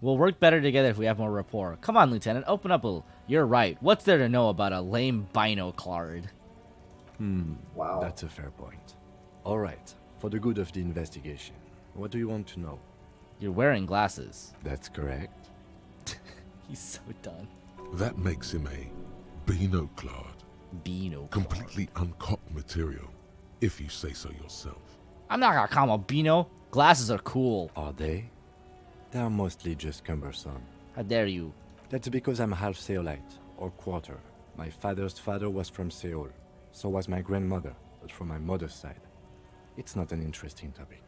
We'll work better together if we have more rapport. Come on, Lieutenant, open up a little. You're right. What's there to know about a lame binoclard? Wow. That's a fair point. All right, for the good of the investigation, what do you want to know? You're wearing glasses. That's correct. He's so done. That makes him a binoclard. Binoclard. Completely uncut material, if you say so yourself. I'm not gonna call him a Beano. Glasses are cool. Are they? They're mostly just cumbersome. How dare you? That's because I'm half Seolite, or quarter. My father's father was from Seoul. So was my grandmother, but from my mother's side. It's not an interesting topic.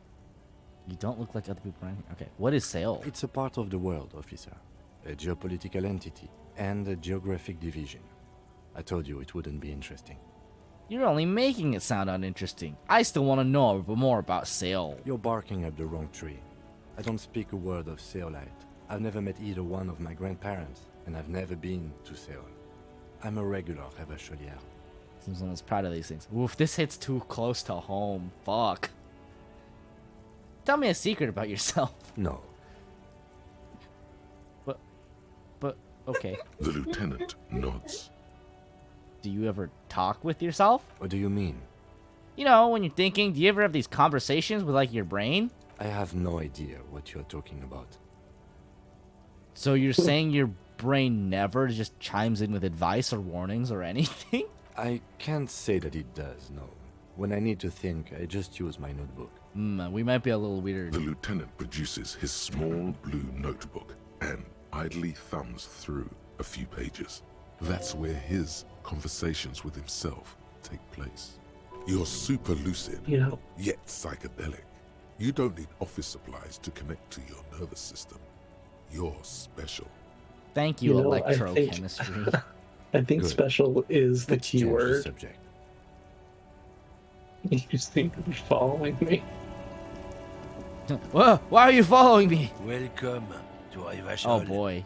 You don't look like other people around here. Okay, what is Seoul? It's a part of the world, officer. A geopolitical entity, and a geographic division. I told you it wouldn't be interesting. You're only making it sound uninteresting. I still want to know more about Seoul. You're barking up the wrong tree. I don't speak a word of Seolite. I've never met either one of my grandparents, and I've never been to Seoul. I'm a regular Revacholier. Seems almost proud of these things. Oof, this hits too close to home. Fuck. Tell me a secret about yourself. No. But, okay. The lieutenant nods. Do you ever talk with yourself? What do you mean? You know, when you're thinking, do you ever have these conversations with, like, your brain? I have no idea what you're talking about. So you're saying your brain never just chimes in with advice or warnings or anything? I can't say that it does, no. When I need to think, I just use my notebook. We might be a little weird. The lieutenant produces his small blue notebook and idly thumbs through a few pages. That's where his conversations with himself take place. You're super lucid, yet psychedelic. You don't need office supplies to connect to your nervous system. You're special. Thank you, electrochemistry. I think special is the key word. Subject. You seem to be following me. Whoa, why are you following me? Welcome to Elyisum. Oh boy.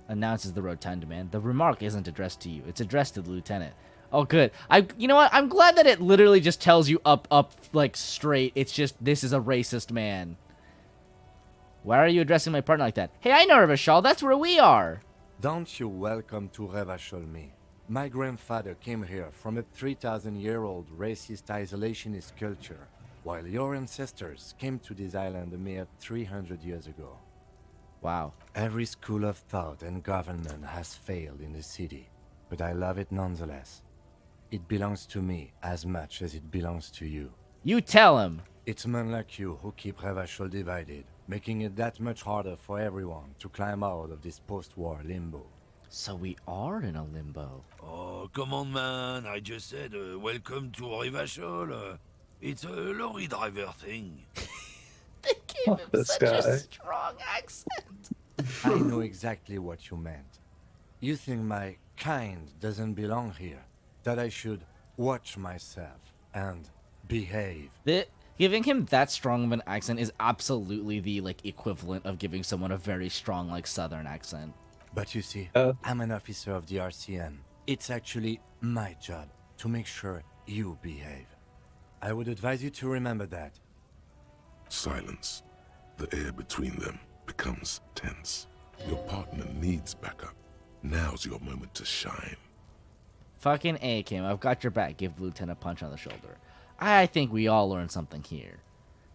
Announces the rotund man. The remark isn't addressed to you. It's addressed to the lieutenant. Oh, good. You know what? I'm glad that it literally just tells you up, like, straight. It's just, this is a racist man. Why are you addressing my partner like that? Hey, I know Revachol. That's where we are. Don't you welcome to Revachol me. My grandfather came here from a 3,000-year-old racist isolationist culture, while your ancestors came to this island a mere 300 years ago. Wow. Every school of thought and government has failed in the city, but I love it nonetheless. It belongs to me as much as it belongs to you. You tell him. It's men like you who keep Revachol divided, making it that much harder for everyone to climb out of this post-war limbo. So we are in a limbo. Oh, come on, man. I just said, welcome to Rivachol. It's a lorry driver thing. They gave him this such guy. a strong accent. I know exactly what you meant. You think my kind doesn't belong here, that I should watch myself and behave. Giving him that strong of an accent is absolutely the like equivalent of giving someone a very strong like southern accent. But you see, I'm an officer of the RCM. It's actually my job to make sure you behave. I would advise you to remember that. Silence. The air between them becomes tense. Your partner needs backup. Now's your moment to shine. Fucking A, Kim. I've got your back. Give Lieutenant a punch on the shoulder. I think we all learned something here.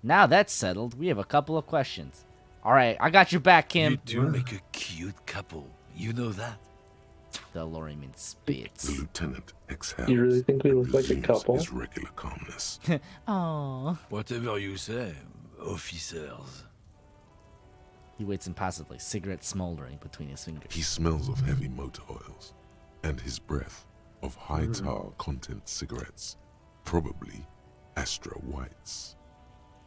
Now that's settled, we have a couple of questions. Alright, I got your back, Kim. You two make a cute couple. You know that. The lorryman spits. The lieutenant exhales. You really think we look like a couple? His regular calmness. Aww. Whatever you say, officers. He waits impassively, cigarette smoldering between his fingers. He smells of heavy motor oils, and his breath of high tar content cigarettes, probably Astra Whites.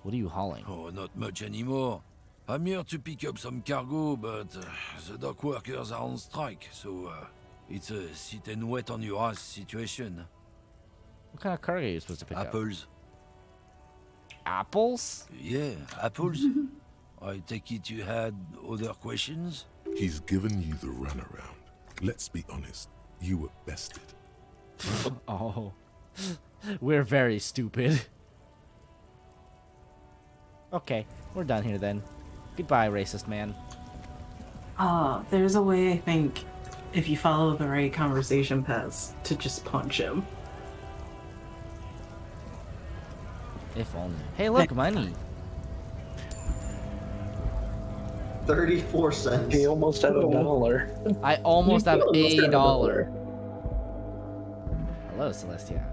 What are you hauling? Oh, not much anymore. I'm here to pick up some cargo, but the dock workers are on strike, so it's a sit and wait on your ass situation. What kind of cargo are you supposed to pick up? Apples. Apples? Yeah, apples. I take it you had other questions? He's given you the runaround. Let's be honest, you were bested. Oh. We're very stupid. Okay, we're done here then. Goodbye, racist man. There's a way, I think, if you follow the right conversation paths, to just punch him. If only. Hey, look, money. 34 cents. He almost had $1. I almost have $1. Hello, Celestia.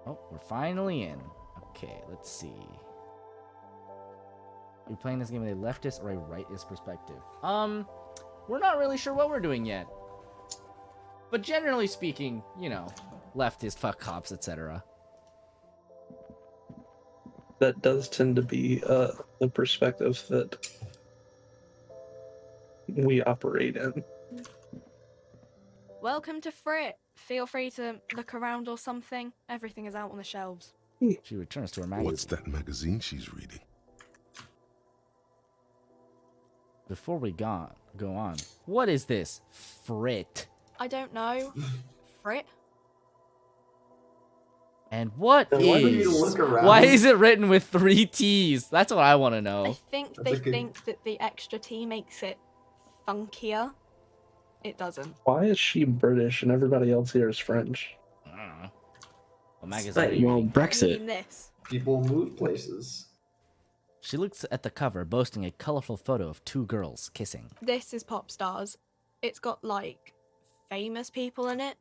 Oh, we're finally in. Okay, let's see. You're playing this game with a leftist or a rightist perspective. We're not really sure what we're doing yet. But generally speaking, you know, leftist, fuck cops, etc. That does tend to be the perspective that we operate in. Welcome to Frit. Feel free to look around or something. Everything is out on the shelves. She returns to her magazine. What's that magazine she's reading? Before we go on, what is this? Frit. I don't know. Frit? And what Then why do you is... look around? Why is it written with 3 T's? That's what I want to know. I think they think that the extra T makes it funkier. It doesn't. Why is she British and everybody else here is French? I don't know. What magazine are you Well, reading? Brexit. This. People move places. She looks at the cover, boasting a colorful photo of 2 girls kissing. This is Pop Stars. It's got, like, famous people in it.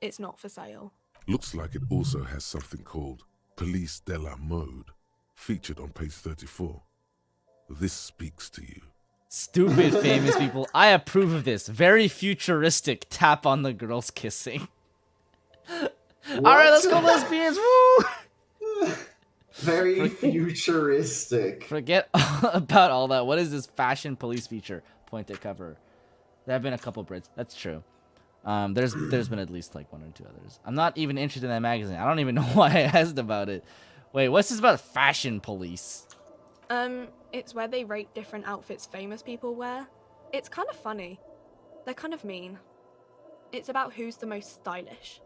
It's not for sale. Looks like it also has something called Police de la Mode, featured on page 34. This speaks to you. Stupid famous people. I approve of this. Very futuristic tap on the girls kissing. Alright, let's go lesbians. Woo! Very futuristic. Forget about all that. What is this fashion police feature? Pointed cover. There have been a couple Brits. That's true. There's been at least like 1 or 2 others. I'm not even interested in that magazine. I don't even know why I asked about it. Wait, what's this about fashion police? It's where they rate different outfits famous people wear. It's kind of funny. They're kind of mean. It's about who's the most stylish.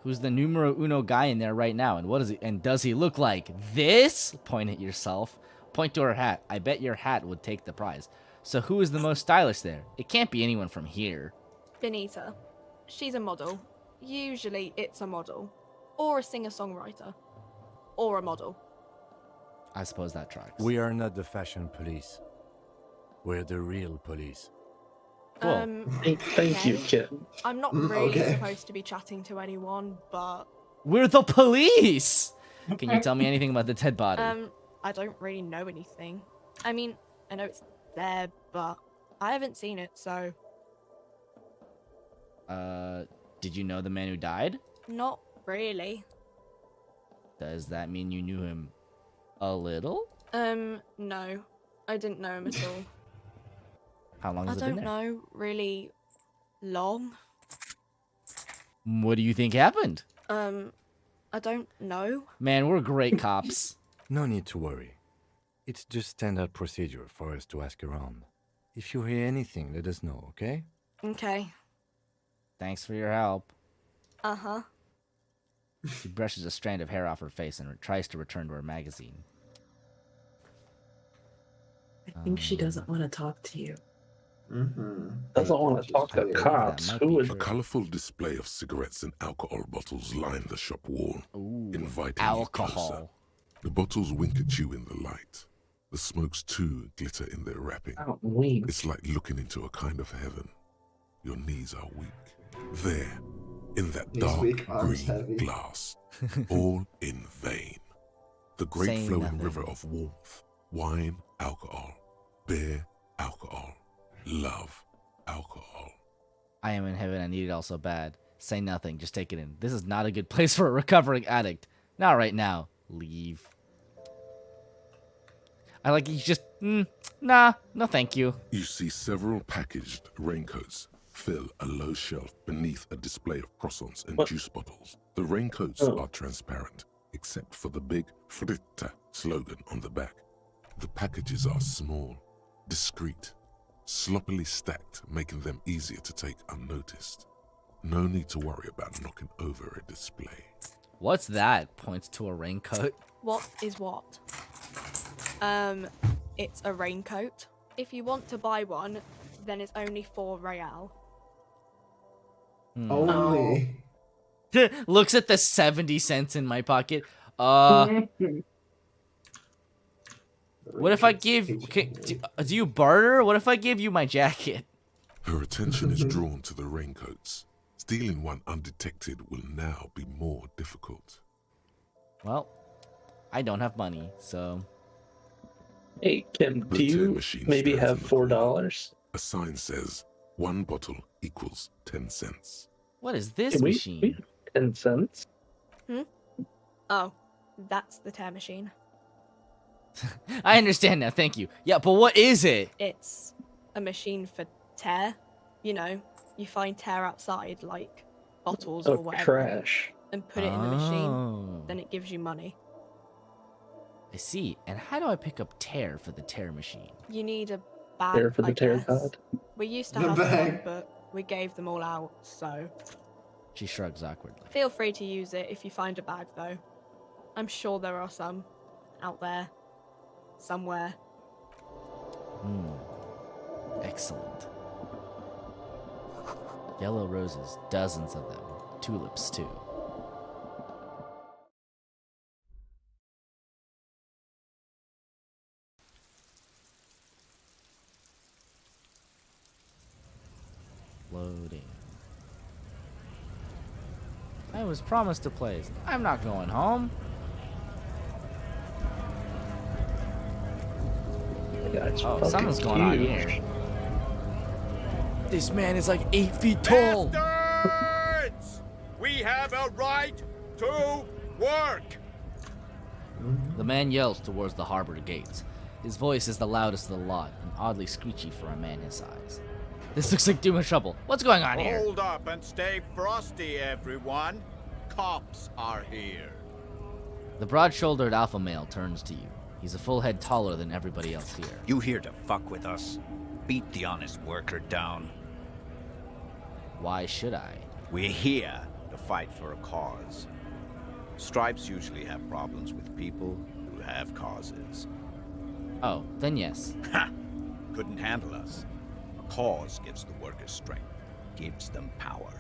Who's the numero uno guy in there right now? And what is he? And does he look like this? Point at yourself. Point to her hat. I bet your hat would take the prize. So who is the most stylish there? It can't be anyone from here. Benita. She's a model. Usually it's a model. Or a singer-songwriter. Or a model. I suppose that tracks. We are not the fashion police. We're the real police. Cool. Thank you, kid. I'm not really supposed to be chatting to anyone, but... We're the police! Can you tell me anything about the dead body? I don't really know anything. I mean, I know it's there, but I haven't seen it, so... Did you know the man who died? Not really. Does that mean you knew him a little? No. I didn't know him at all. How long I has it been don't there? know, really long. What do you think happened? I don't know. Man, we're great cops. No need to worry. It's just standard procedure for us to ask around. If you hear anything, let us know, okay? Okay. Thanks for your help. Uh-huh. She brushes a strand of hair off her face and tries to return to her magazine. I think she doesn't want to talk to you. Doesn't want to talk to cops. Who is A colorful display of cigarettes and alcohol bottles line the shop wall, inviting alcohol. you closer. The bottles wink at you in the light. The smokes too glitter in their wrapping. It's like looking into a kind of heaven. Your knees are weak. There, in that dark green glass, all in vain. The great Saying flowing nothing. river of warmth, wine, alcohol, beer, alcohol, love, alcohol. I am in heaven. I need it all so bad. Say nothing. Just take it in. This is not a good place for a recovering addict. Not right now. Leave. I like you just... nah. No thank you. You see several packaged raincoats fill a low shelf beneath a display of croissants and juice bottles. The raincoats are transparent, except for the big Fritta slogan on the back. The packages are small, discreet, sloppily stacked, making them easier to take unnoticed. No need to worry about knocking over a display. What's that? Points to a raincoat. What is what? It's a raincoat. If you want to buy one, then it's only 4 real. Only. Looks at the 70 cents in my pocket. What if I give... do you barter? What if I give you my jacket? Her attention is drawn to the raincoats. Stealing one undetected will now be more difficult. Well, I don't have money, so... Hey, Kim, do you maybe have $4? A sign says 1 bottle equals 10 cents. What is this machine? 10 cents? Oh, that's the tear machine. I understand now, thank you. Yeah, but what is it? It's a machine for tear. You know, you find tear outside, like bottles or whatever. Trash. And put it in the machine. Then it gives you money. I see. And how do I pick up tear for the tear machine? You need a bag, Tear for the I tear guess. god. We used to The have bag. one, but we gave them all out, so... She shrugs awkwardly. Feel free to use it if you find a bag, though. I'm sure there are some out there. Somewhere. Excellent. Yellow roses, dozens of them. Tulips, too. Loading. I was promised a place. I'm not going home. Oh, something's going on here. This man is like 8 feet tall. Bastards! We have a right to work! The man yells towards the harbor gates. His voice is the loudest of the lot, and oddly screechy for a man his size. This looks like too much trouble. What's going on here? Hold up and stay frosty, everyone. Cops are here. The broad-shouldered alpha male turns to you. He's a full head taller than everybody else here. You here to fuck with us? Beat the honest worker down. Why should I? We're here to fight for a cause. Stripes usually have problems with people who have causes. Oh, then yes. Ha! Couldn't handle us. A cause gives the workers strength, gives them power.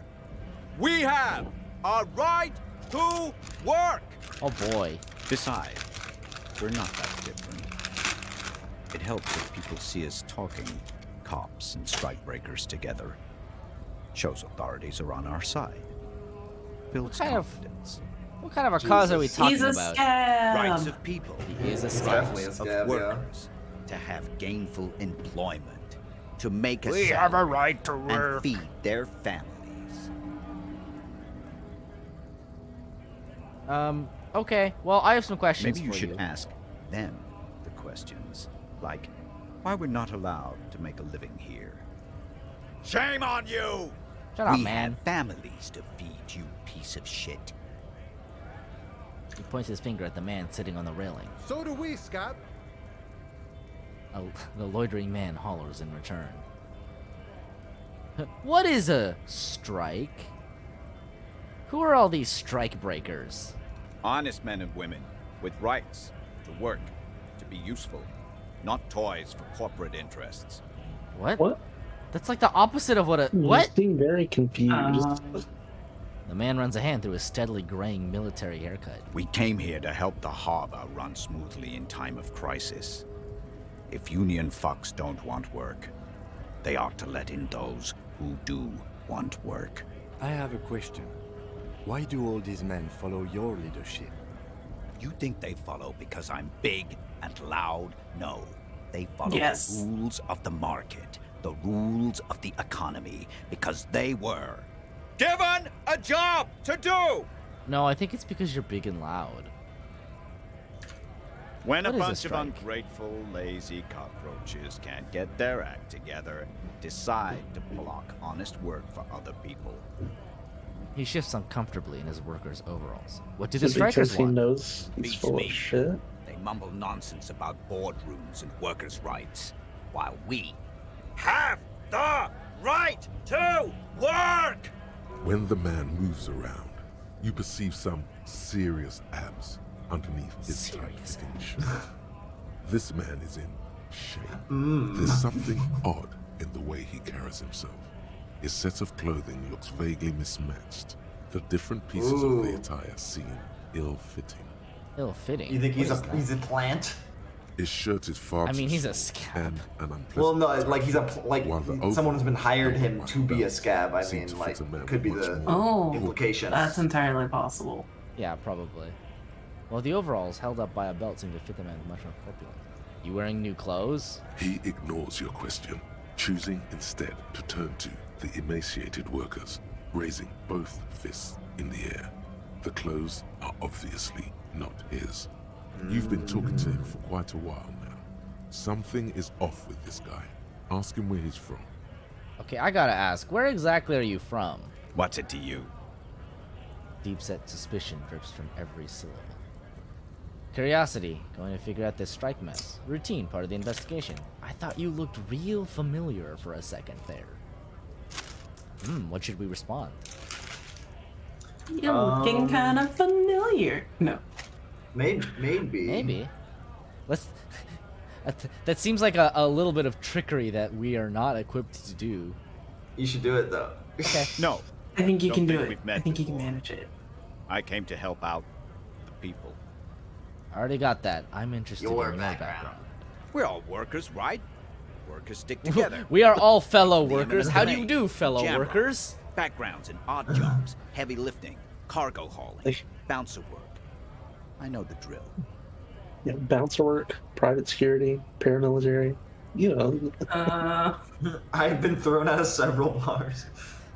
We have a right to work! Oh boy. Besides, we're not that different. It helps if people see us talking, cops and strikebreakers together. Shows authorities are on our side. Builds confidence. What kind of a cause are we talking He's a about? scab. Rights of people. He is a Rights scab. Definitely a of scab, yeah. workers to have gainful employment, to make a We have a salary right to work. and feed their families. Okay. Well, I have some questions Maybe you for should you. ask them the questions, like why we're not allowed to make a living here. Shame on you! Shut up, We man. have families to feed, you piece of shit. He points his finger at the man sitting on the railing. So do we, Scott. The loitering man hollers in return. What is a strike? Who are all these strike breakers? Honest men and women with rights to work, to be useful, not toys for corporate interests. What? What? That's like the opposite of what a what? You seem very confused. The man runs a hand through his steadily graying military haircut. We came here to help the harbor run smoothly in time of crisis. If union fucks don't want work, they ought to let in those who do want work. I have a question. Why do all these men follow your leadership? You think they follow because I'm big and loud? No. They follow Yes. the rules of the market, the rules of the economy, because they were given a job to do! No, I think it's because you're big and loud. When What a is a bunch of strike? ungrateful, lazy cockroaches can't get their act together, decide to block honest work for other people. He shifts uncomfortably in his workers' overalls. What do So the strikers because he want? knows he's Beats full me. of shit. They mumble nonsense about boardrooms and workers' rights, while we have the right to work! When the man moves around, you perceive some serious abs underneath his tight-fitting shirt. This man is in shape. There's something odd in the way he carries himself. His set of clothing looks vaguely mismatched. The different pieces of the attire seem ill-fitting. Ill-fitting? You think What he's is a that? he's a plant? His shirt is far I mean, too he's a short scab. and an unpleasant Well, no, attire, like he's a while the someone who's been hired overall him to be a scab. I seems mean, to like fit a man could be much the Oh, implication. that's entirely possible. Yeah, probably. Well, the overalls held up by a belt seem to fit the man much more corpulent. You wearing new clothes? He ignores your question, choosing instead to turn to the emaciated workers, raising both fists in the air. The clothes are obviously not his. You've been talking to him for quite a while now. Something is off with this guy. Ask him where he's from. Okay, I gotta ask, where exactly are you from? What's it to you? Deep-set suspicion drips from every syllable. Curiosity, going to figure out this strike mess. Routine, part of the investigation. I thought you looked real familiar for a second there. What should we respond? You're looking kind of familiar. No. Maybe. Maybe. Let's... that seems like a little bit of trickery that we are not equipped to do. You should do it though. Okay. No. I think you Don't can do think it. we've met I think you can before. manage it. I came to help out the people. I already got that. I'm interested Your in your background. We're all workers, right? Workers stick together. We are all fellow The workers. eminent How do you domain. do, fellow Jam workers? rock, Backgrounds in odd jobs, heavy lifting, cargo hauling, bouncer work. I know the drill. Yeah, bouncer work, private security, paramilitary. You know. I've been thrown out of several bars.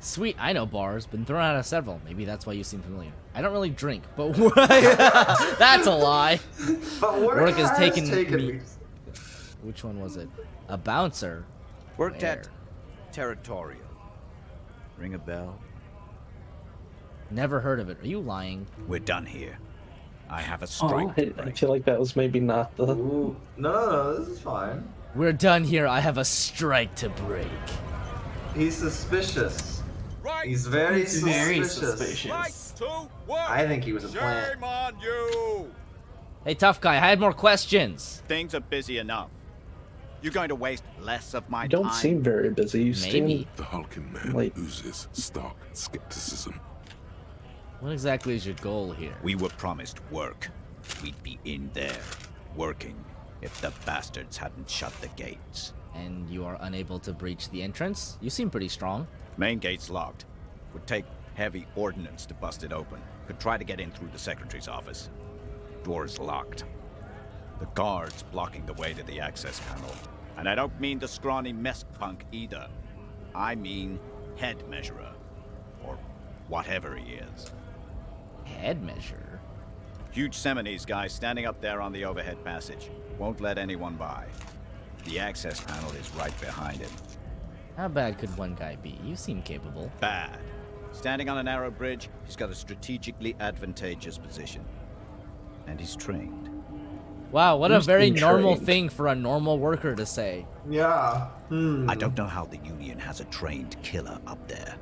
Sweet, I know bars. Been thrown out of several. Maybe that's why you seem familiar. I don't really drink, but that's a lie. But work has taken me. me. Which one was it? A bouncer. Worked Where? at Territorial. Ring a bell? Never heard of it. Are you lying? We're done here. I have a Oh, strike. I feel like that was maybe not the. Ooh. No, this is fine. We're done here. I have a strike to break. He's suspicious. He's very suspicious. I think he was a plant. Shame on you! Hey, tough guy, I had more questions. Things are busy enough. You're going to waste less of my You don't time? seem very busy. You Maybe. seem The hulking man like oozes stark skepticism. What exactly is your goal here? We were promised work. We'd be in there, working, if the bastards hadn't shut the gates. And you are unable to breach the entrance? You seem pretty strong. Main gate's locked. Would take heavy ordnance to bust it open. Could try to get in through the secretary's office. Door is locked. The guard's blocking the way to the access panel. And I don't mean the scrawny mess punk either. I mean head measurer. Or whatever he is. Head measurer? Huge Seminese guy standing up there on the overhead passage. Won't let anyone by. The access panel is right behind him. How bad could one guy be? You seem capable. Bad. Standing on a narrow bridge, he's got a strategically advantageous position. And he's trained. Wow, what a Who's very been normal trained? thing for a normal worker to say. Yeah. I don't know how the Union has a trained killer up there.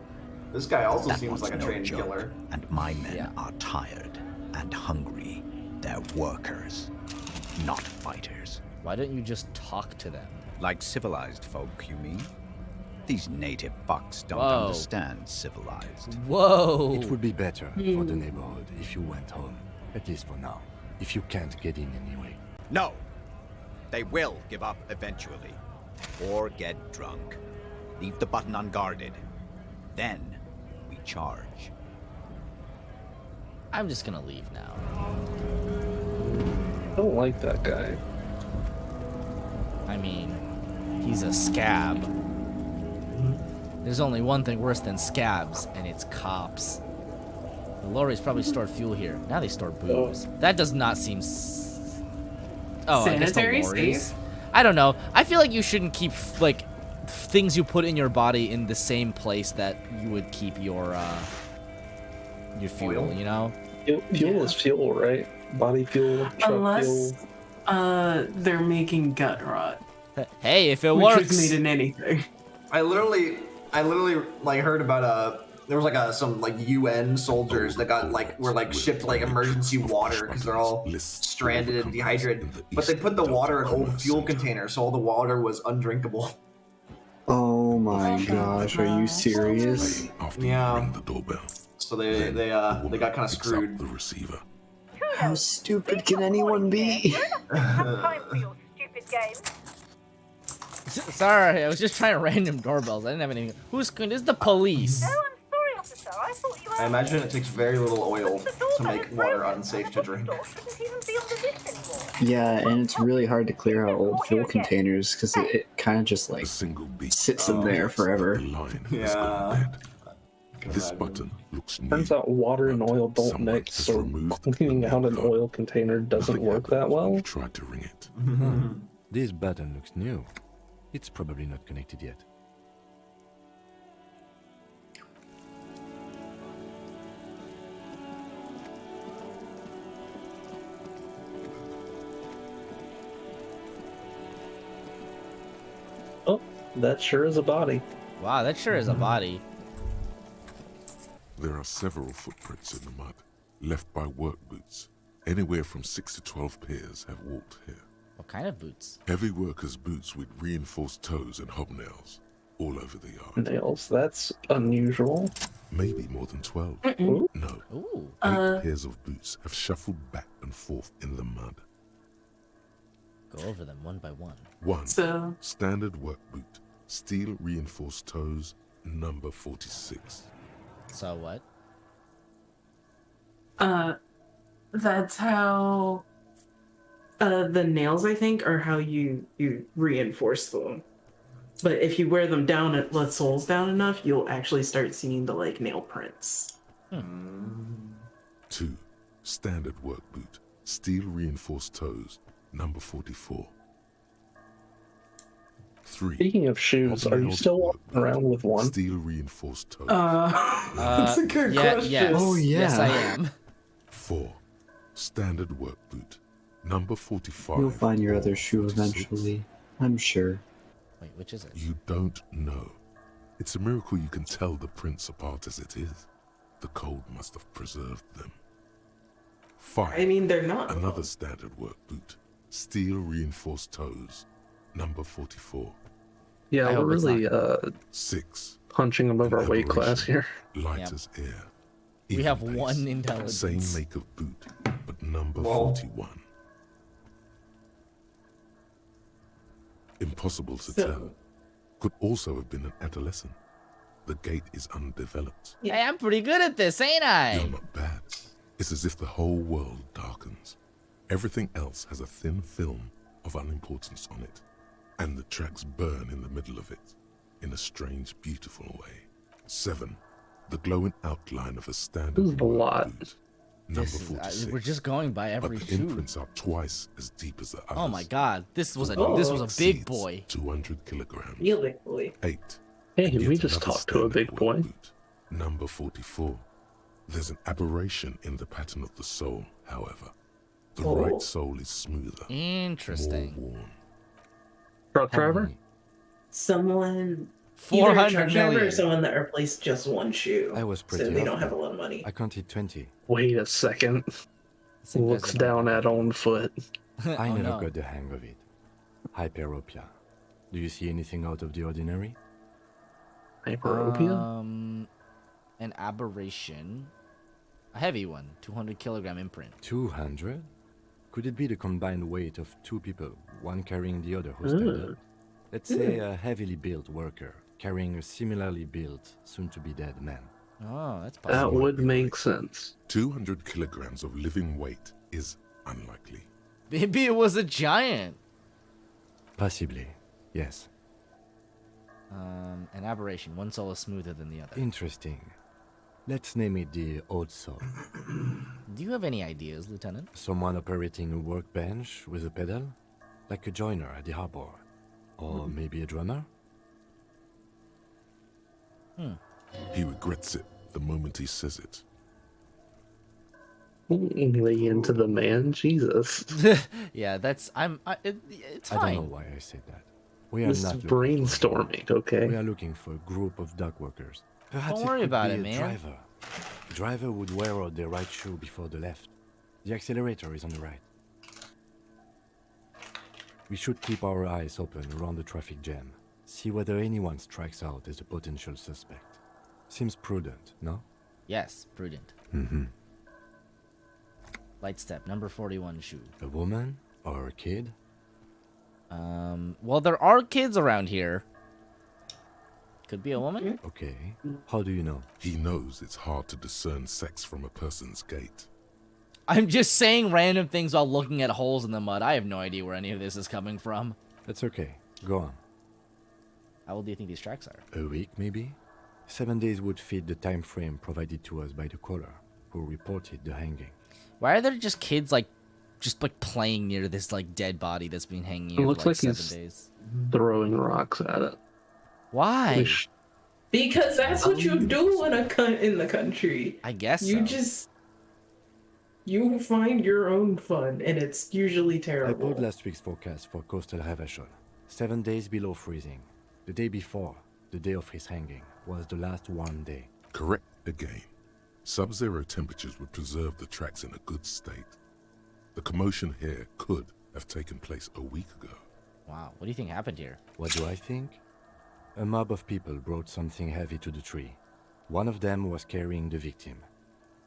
This guy also That seems one's like a no trained joke. killer. And my men are tired and hungry. They're workers, not fighters. Why don't you just talk to them? Like civilized folk, you mean? These native fucks don't Whoa. understand civilized. Whoa! It would be better for the neighborhood if you went home, at least for now. If you can't get in anyway. No! They will give up eventually. Or get drunk. Leave the button unguarded. Then we charge. I'm just gonna leave now. I don't like that guy. I mean, he's a scab. There's only one thing worse than scabs, and it's cops. The lorries probably stored fuel here. Now they store booze. That does not seem... Oh, I guess the Sanitary, lorries. safe? I don't know. I feel like you shouldn't keep, like, things you put in your body in the same place that you would keep your fuel, you know? Fuel is fuel, right? Body fuel, truck Unless fuel. they're making gut rot. Hey, if it which works. is made in anything. I literally like heard about there was like some like UN soldiers that got were shipped like emergency water because they're all stranded and dehydrated. But they put the water in old fuel containers, so all the water was undrinkable. Oh my gosh, are you serious? Yeah. The doorbell. So they got kind of screwed. The receiver. How stupid can anyone be? Sorry, I was just trying random doorbells. I didn't have anything. Who's going? This is the police. I imagine it takes very little oil to make water unsafe to drink. Yeah, and it's really hard to clear out old fuel containers because it kind of just like sits in there forever. Yeah. This button looks new. Turns out water and oil don't mix, so cleaning out an oil container doesn't work that well. Tried to ring it. This button looks new. It's probably not connected yet. Oh, that sure is a body. Wow, that sure is a body. There are several footprints in the mud, left by work boots. Anywhere from 6 to 12 pairs have walked here. What kind of boots? Heavy workers' boots with reinforced toes and hobnails, all over the yard. Nails, that's unusual. Maybe more than 12. Ooh. No. Ooh. 8 pairs of boots have shuffled back and forth in the mud. Go over them one by one. 1. So- Standard work boot, steel reinforced toes, number 46. So what? That's how the nails, I think, are how you reinforce them. But if you wear them down at the soles down enough, you'll actually start seeing the like nail prints. 2. Standard work boot, steel reinforced toes, number 44. 3. Speaking of shoes, are you still walking around with one? Steel reinforced toes. That's a good question. Yes. Oh, yeah. Yes, I am. 4. Standard work boot, number 45. You'll find your or other shoe 46. eventually, I'm sure. Wait, which is it? You don't know. It's a miracle you can tell the prints apart as it is. The cold must have preserved them. 5. I mean, they're not. Another standard work boot, steel reinforced toes, number 44. Yeah, we're really 6. punching above our weight class here. Light as air. We have even one pace, intelligence. Same make of boot, but number Whoa. 41. Impossible to So- tell. Could also have been an adolescent. The gate is undeveloped. Hey, I'm pretty good at this, ain't I? You're not bad. It's as if the whole world darkens. Everything else has a thin film of unimportance on it, and the tracks burn in the middle of it, in a strange, beautiful way. 7. The glowing outline of a standard boot. Number 46. We're just going by every but the shoe. imprints are twice as deep as the others. Oh my god, this was a big boy. 200 kilograms. Real big boy. 8. Hey, And we yet just another talked to a big standard boy. boot. Number 44. There's an aberration in the pattern of the sole, however. The right sole is smoother. Interesting. More worn. Truck driver? Someone. 400 either a truck driver million. or someone that replaced just one shoe. I was pretty so they don't off have a now. lot of money. I counted 20. Wait a second. Looks down at own foot. I Oh, never no. got the hang of it. Hyperopia. Do you see anything out of the ordinary? Hyperopia? An aberration. A heavy one, 200 kilogram imprint. 200? Could it be the combined weight of two people, one carrying the other who stand up? Let's say a heavily built worker carrying a similarly built, soon-to-be-dead man. Oh, that's That possible. would make sense. 200 kilograms of living weight is unlikely. Maybe it was a giant. Possibly, yes. An aberration. One sole is smoother than the other. Interesting. Let's name it the old soul. Do you have any ideas, Lieutenant? Someone operating a workbench with a pedal? Like a joiner at the harbor. Or maybe a drummer? He regrets it the moment he says it. Lay into the man, Jesus. Yeah, that's it's I fine. don't know why I said that. We are This is not looking for brainstorming, okay? We are looking for a group of dock workers. Perhaps Don't worry it could about be it, a man. driver. The driver would wear out their right shoe before the left. The accelerator is on the right. We should keep our eyes open around the traffic jam. See whether anyone strikes out as a potential suspect. Seems prudent, no? Yes, prudent. Mm-hmm. Light step, number 41 shoe. A woman or a kid? Well, there are kids around here. Could be a woman. Okay. How do you know? He knows it's hard to discern sex from a person's gait. I'm just saying random things while looking at holes in the mud. I have no idea where any of this is coming from. That's okay. Go on. How old do you think these tracks are? A week, maybe? 7 days would fit the time frame provided to us by the caller, who reported the hanging. Why are there just kids just playing near this dead body that's been hanging here It looks for like 7 he's days? throwing rocks at it. Why? Because that's what you do in the country. I guess you so. you find your own fun, and it's usually I terrible. pulled last week's forecast for coastal Havashon. 7 days below freezing. The day before, the day of his hanging, was the last warm day. Correct again. Sub-zero temperatures would preserve the tracks in a good state. The commotion here could have taken place a week ago. Wow, what do you think happened here? What do I think? A mob of people brought something heavy to the tree. One of them was carrying the victim.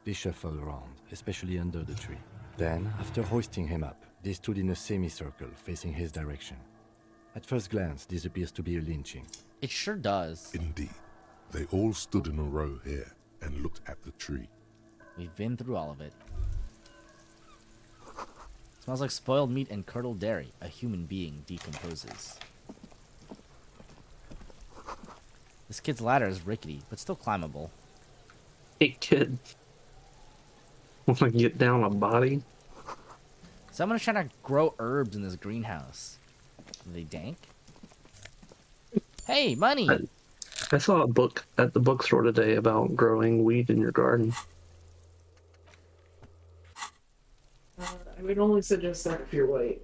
They shuffled around, especially under the tree. Then, after hoisting him up, they stood in a semicircle facing his direction. At first glance, this appears to be a lynching. It sure does. Indeed. They all stood in a row here and looked at the tree. We've been through all of it. Smells like spoiled meat and curdled dairy. A human being decomposes. This kid's ladder is rickety, but still climbable. Hey, kid. Wanna get down a body? Someone's trying to grow herbs in this greenhouse. Are they dank? Hey, money! I saw a book at the bookstore today about growing weed in your garden. I would only suggest that if you're white.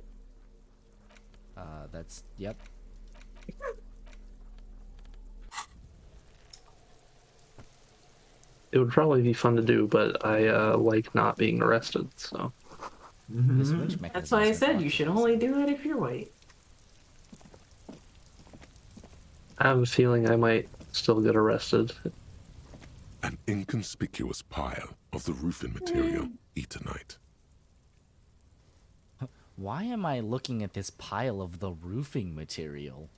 Yep. It would probably be fun to do, but I like not being arrested, so. That's why I said you should only do it if you're white. I have a feeling I might still get arrested. An inconspicuous pile of the roofing material, Eternite. Why am I looking at this pile of the roofing material?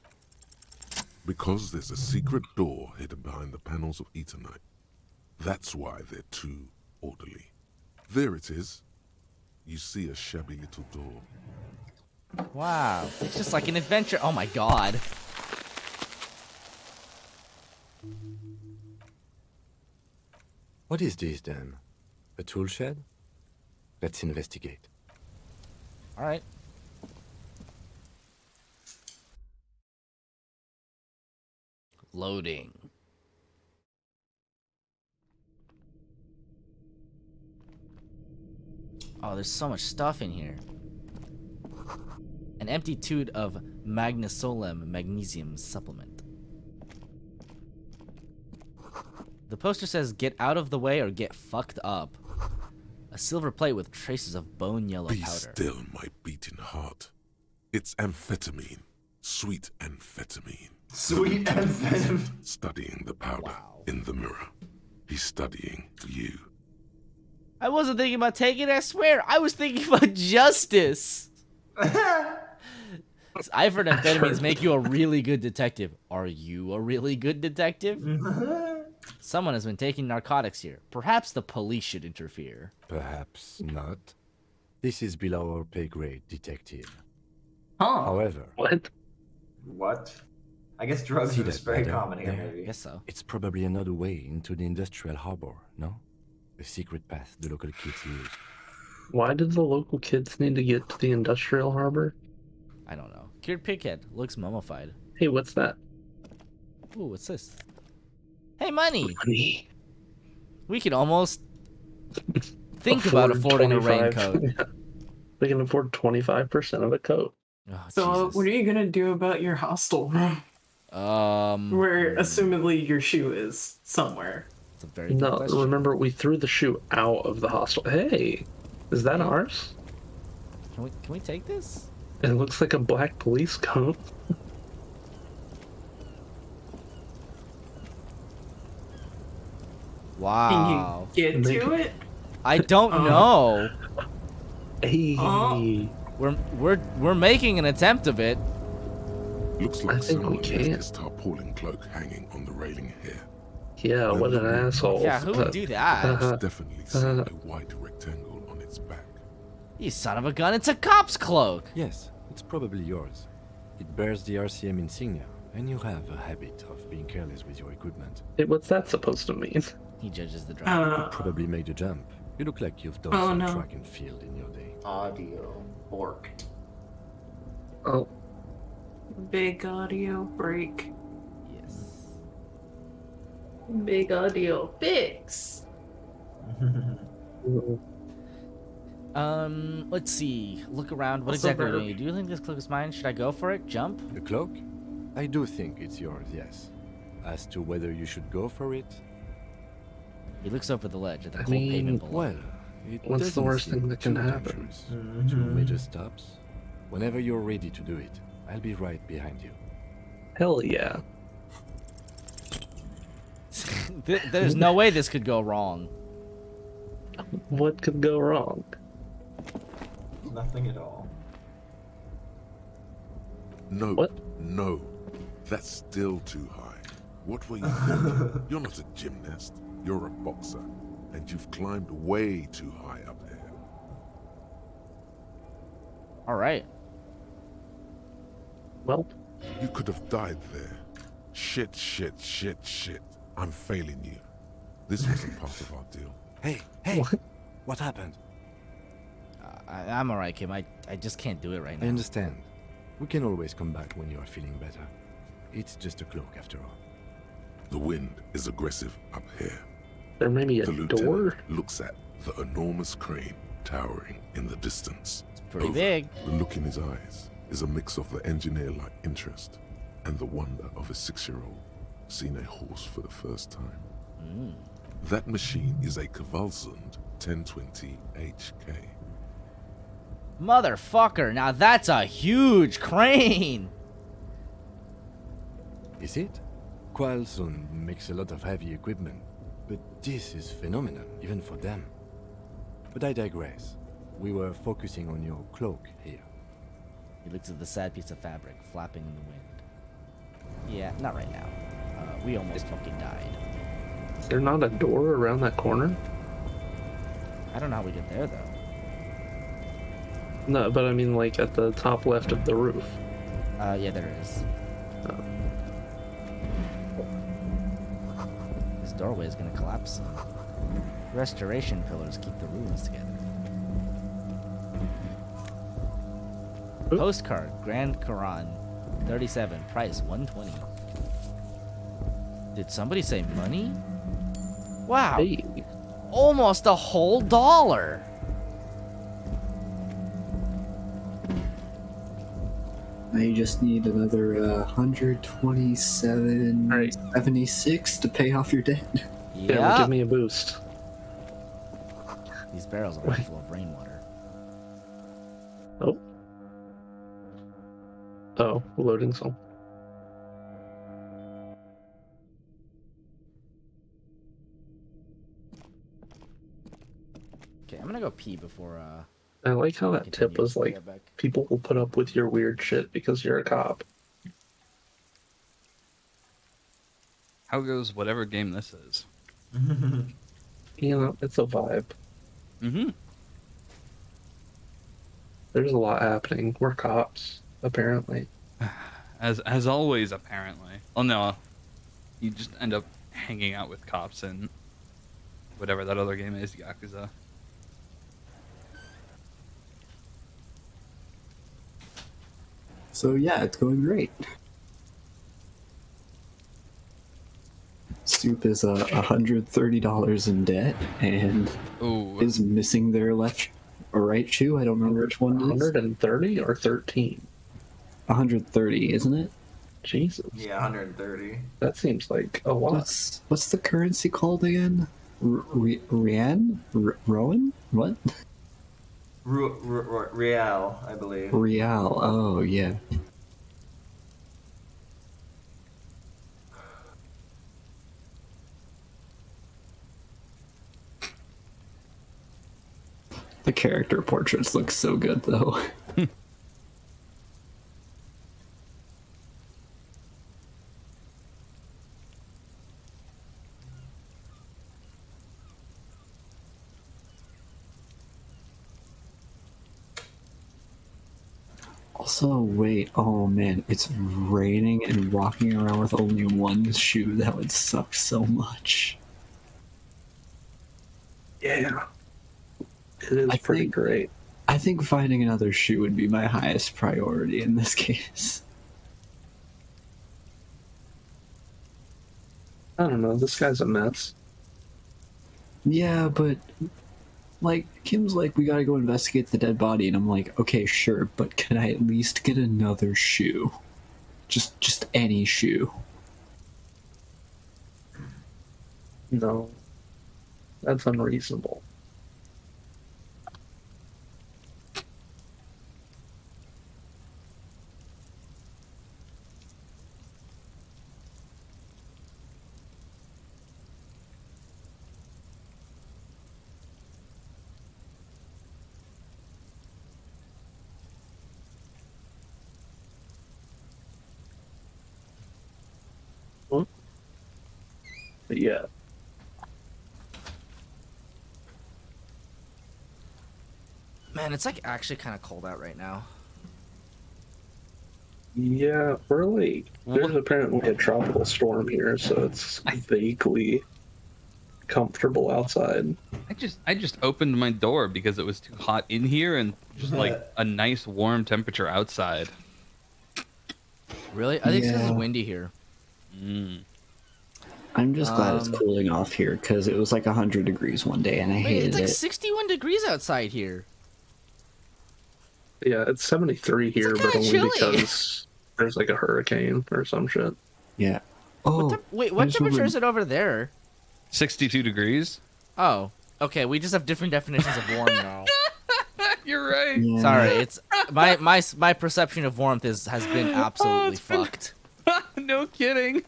Because there's a secret door hidden behind the panels of Eternite. That's why they're too orderly. There it is. You see a shabby little door. Wow, it's just like an adventure. Oh my god. What is this then? A tool shed? Let's investigate. All right. Loading. Oh, there's so much stuff in here. An empty tube of magnesolem magnesium supplement. The poster says, "Get out of the way or get fucked up." A silver plate with traces of bone yellow Be powder. still, my beating heart. It's amphetamine. Sweet amphetamine. Sweet amphetamine. Studying the powder in the mirror. He's studying you. I wasn't thinking about taking it, I swear. I was thinking about justice. I've heard amphetamines make you a really good detective. Are you a really good detective? Someone has been taking narcotics here. Perhaps the police should interfere. Perhaps not. This is below our pay grade, detective. Huh. However, What? I guess drugs see are that just very ladder common here, there? maybe. Guess so. It's probably another way into the industrial harbor, no? A secret path the local kids use. Why did the local kids need to get to the industrial harbor? I don't know. Cured pighead. Looks mummified. Hey, what's that? Ooh, what's this? Hey, money! Money. We can almost think about affording a 25. raincoat. They can afford 25% of a coat. Oh, So what are you gonna do about your hostel room? Where assumedly your shoe is somewhere. It's a very No, remember we threw the shoe out of the hostel. Hey, is that ours? Can we take this? It looks like a black police coat. Wow. Can you get to it? I don't know. Hey. We're making an attempt of it. Looks like I think someone we left can. his tarpaulin cloak hanging on the railing here. Yeah, what an asshole. Yeah, who would do that? It's definitely seen a white rectangle on its back. You son of a gun, it's a cop's cloak. Yes, it's probably yours. It bears the RCM insignia, and you have a habit of being careless with your equipment. Hey, what's that supposed to mean? He judges the You driver. could probably make the jump. You look like you've done Oh, some no. track and field in your day. Audio. Orc. Oh. Big audio break. Yes. Big audio fix. Let's see. Look around. What Also exactly do verb. we need? Do you think this cloak is mine? Should I go for it? Jump? The cloak? I do think it's yours, yes. As to whether you should go for it, He looks over the ledge at the I cold mean, pavement below. well, it What's the doesn't worst seem thing that can too happen? dangerous. 2 major stops. Whenever you're ready to do it, I'll be right behind you. Hell yeah. There's no way this could go wrong. What could go wrong? Nothing at all. No. What? No. That's still too high. What were you thinking? You're not a gymnast. You're a boxer. And you've climbed way too high up there. All right. Well, You could have died there. Shit, shit, shit, shit. I'm failing you. This wasn't part of our deal. Hey, what happened? I'm all right, Kim. I just can't do it right I now. understand. We can always come back when you are feeling better. It's just a cloak after all. The wind is aggressive up here. there may be a The door. lieutenant looks at the enormous crane towering in the distance. It's pretty big. The look in his eyes is a mix of the engineer-like interest and the wonder of a 6-year-old seeing a horse for the first time. That machine is a Kvalsund 1020 HK. Motherfucker, now that's a huge crane. Is it? Kvalsund makes a lot of heavy equipment, but this is phenomenal, even for them. But I digress. We were focusing on your cloak here. He looks at the sad piece of fabric flapping in the wind. Yeah, not right now. We almost fucking died. Is there not a door around that corner? I don't know how we get there though. No, but I mean like at the top left of the roof. Yeah, there is. Oh. This doorway is gonna collapse. Restoration pillars keep the ruins together. Postcard, Grand Quran, 37, price 120. Did somebody say money? Wow. Hey. Almost a whole $1. Now you just need another 127.76 to pay off your debt. Yeah, well, give me a boost. These barrels are full of rainwater. Oh. Oh, loading some. Okay, I'm gonna go pee before I like how that tip was like, people will put up with your weird shit because you're a cop. How goes whatever game this is? You know, it's a vibe. Mm-hmm. There's a lot happening. We're cops, apparently. As always, apparently. Oh no, you just end up hanging out with cops and whatever that other game is, Yakuza. So yeah, it's going great. Soup is $130 in debt and is missing their left or right shoe. I don't remember which one it is. 130 or 13? 130, isn't it? Jesus. Yeah, 130. That seems like a lot. What's the currency called again? Rian? Rowan? What? Real, I believe. Real. Oh yeah. The character portraits look so good, though. Also, wait, oh man, it's raining and walking around with only one shoe. That would suck so much. Yeah. It is pretty great. I think finding another shoe would be my highest priority in this case. I don't know, this guy's a mess. Yeah, but like Kim's like, we gotta go investigate the dead body, and I'm like, okay, sure, but can I at least get another shoe? Just any shoe. No. That's unreasonable. But yeah. Man, it's like actually kind of cold out right now. Yeah, we're like, there's apparently a tropical storm here, so it's vaguely comfortable outside. I just opened my door because it was too hot in here and just like a nice warm temperature outside. Really? I think it's 'cause it's windy here. I'm just glad it's cooling off here, because it was like 100 degrees one day, and I hated it's like it. 61 degrees outside here. Yeah, it's 73 here, but only chilly. because there's like a hurricane or some shit. Yeah. Oh, Wait, what temperature is it over there? 62 degrees. Oh, okay. We just have different definitions of warm now. You're right. Yeah. Sorry, it's my perception of warmth has been absolutely fucked. No kidding.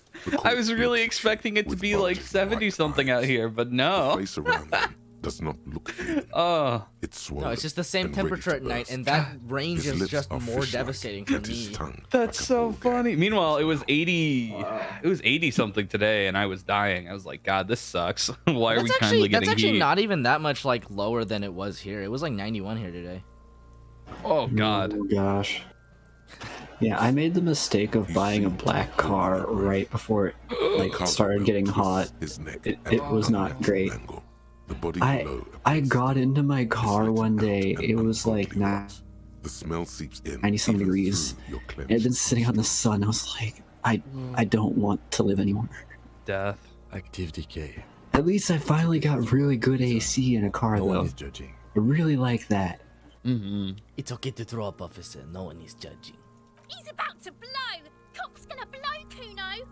I was really expecting it to be like 70 something out here, but no. Face around them, does not look human. It's swollen. No, it's just the same and ready temperature to at night, burst. and that range His is lips just are more fish-like, devastating for and his me. tongue That's so funny. Meanwhile, it was 80. It was 80 something today, and I was dying. I was like, God, this sucks. Why are we kindly getting That's actually heat? not even that much like lower than it was here. It was like 91 here today. Oh God. Oh gosh. Yeah, I made the mistake of buying a black car right before it like started getting hot. It was not great. I got into my car one day. It was like The smell seeps in 90-some degrees. It had been sitting on the sun. I was like, I don't want to live anymore. Death. Active decay. At least I finally got really good AC in a car, No though. one is judging. I really like that. It's okay to throw up, officer. No one is judging. He's about to blow! Cock's gonna blow, Kuno!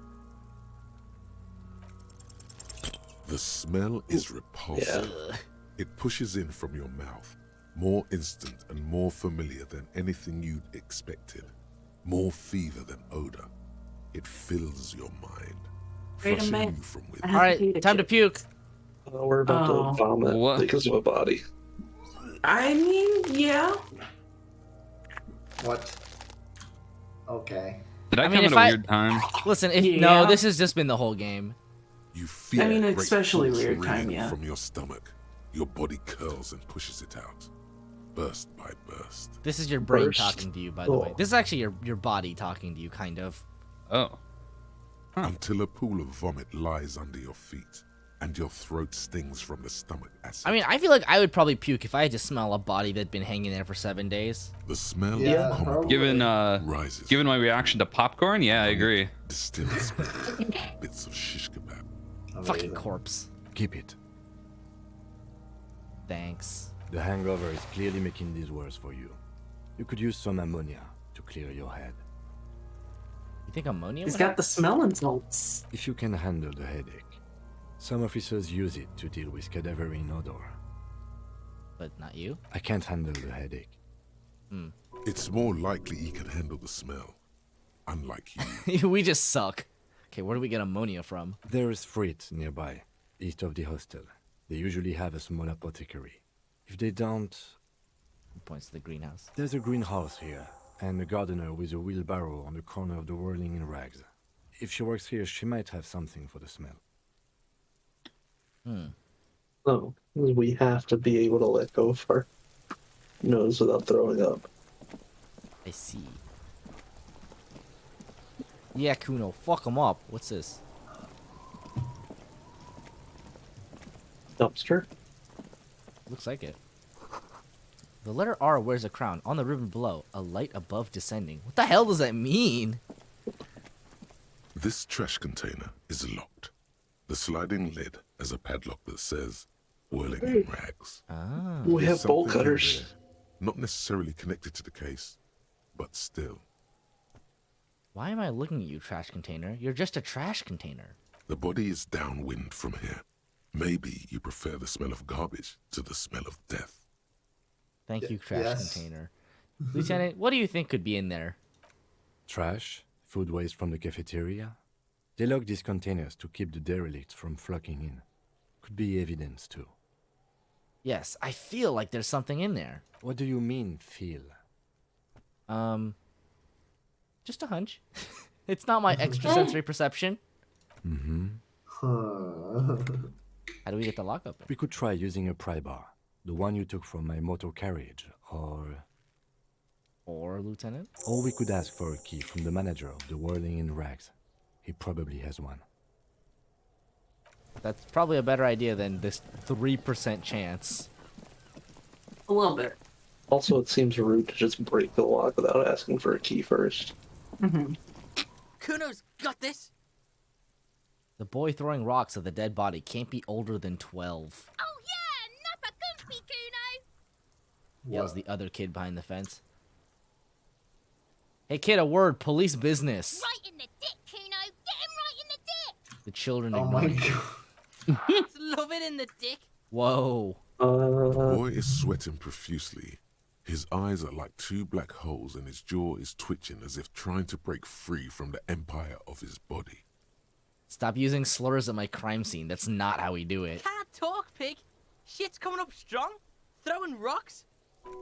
The smell is repulsive. It pushes in from your mouth, more instant and more familiar than anything you'd expected, more fever than odor. It fills your mind, Wait a flushing minute. you from I within. have All to right, pee to time to puke. We're about to vomit because of a body. I mean, yeah. What? Okay. Did I, I mean, come if at a I- weird time? Listen, if Yeah. no, this has just been the whole game. You feel I mean, great especially force weird time, reeling yeah. from your stomach. Your body curls and pushes it out, burst by burst. This is your brain Burst. talking to you, by the way. Oh. This is actually your body talking to you, kind of. Oh. Until a pool of vomit lies under your feet, and your throat stings from the stomach acid. I mean, I feel like I would probably puke if I had to smell a body that'd been hanging there for 7 days. The smell Yeah, of common Given rises. given my reaction to popcorn, yeah, I agree. Distilled spirits, bits of shish kebab. Fucking corpse. Keep it. Thanks. The hangover is clearly making this worse for you. You could use some ammonia to clear your head. You think ammonia? He's would got help? the smelling salts. If you can handle the headache. Some officers use it to deal with cadaverine odor. But not you? I can't handle the headache. It's more likely he can handle the smell, unlike you. We just suck. Okay, where do we get ammonia from? There is Frit nearby, east of the hostel. They usually have a small apothecary. If they don't... He points to the greenhouse. There's a greenhouse here, and a gardener with a wheelbarrow on the corner of the whirling in rags. If she works here, she might have something for the smell. No, we have to be able to let go of our nose without throwing up. I see. Yeah, Kuno, fuck him up. What's this? Dumpster? Looks like it. The letter R wears a crown. On the ribbon below, a light above descending. What the hell does that mean? This trash container is locked. The sliding lid has a padlock that says, whirling in rags. Ah. We There's have bolt something in cutters. there, not necessarily connected to the case, but still. Why am I looking at you, trash container? You're just a trash container. The body is downwind from here. Maybe you prefer the smell of garbage to the smell of death. Thank you, trash yes. container. Lieutenant, what do you think could be in there? Trash, food waste from the cafeteria. They lock these containers to keep the derelicts from flocking in. Could be evidence too. Yes, I feel like there's something in there. What do you mean, feel? Just a hunch. It's not my extrasensory perception. Mm-hmm. How do we get the lock open? We could try using a pry bar. The one you took from my motor carriage, or... Or, Lieutenant? Or we could ask for a key from the manager of the Whirling in Rags. He probably has one. That's probably a better idea than this 3% chance. A little bit. Also, it seems rude to just break the lock without asking for a key first. Kuno's got this. The boy throwing rocks at the dead body can't be older than 12. Oh yeah, Nappa Gumpy, Kuno. Yells the other kid behind the fence. Hey kid, a word, police business. Right in the dick, Kuno. Get him right in the dick. The children Oh my ignore. god. Let's love it in the dick. Whoa. The boy is sweating profusely. His eyes are like two black holes and his jaw is twitching as if trying to break free from the empire of his body. Stop using slurs at my crime scene. That's not how we do it. Can't talk, pig. Shit's coming up strong. Throwing rocks.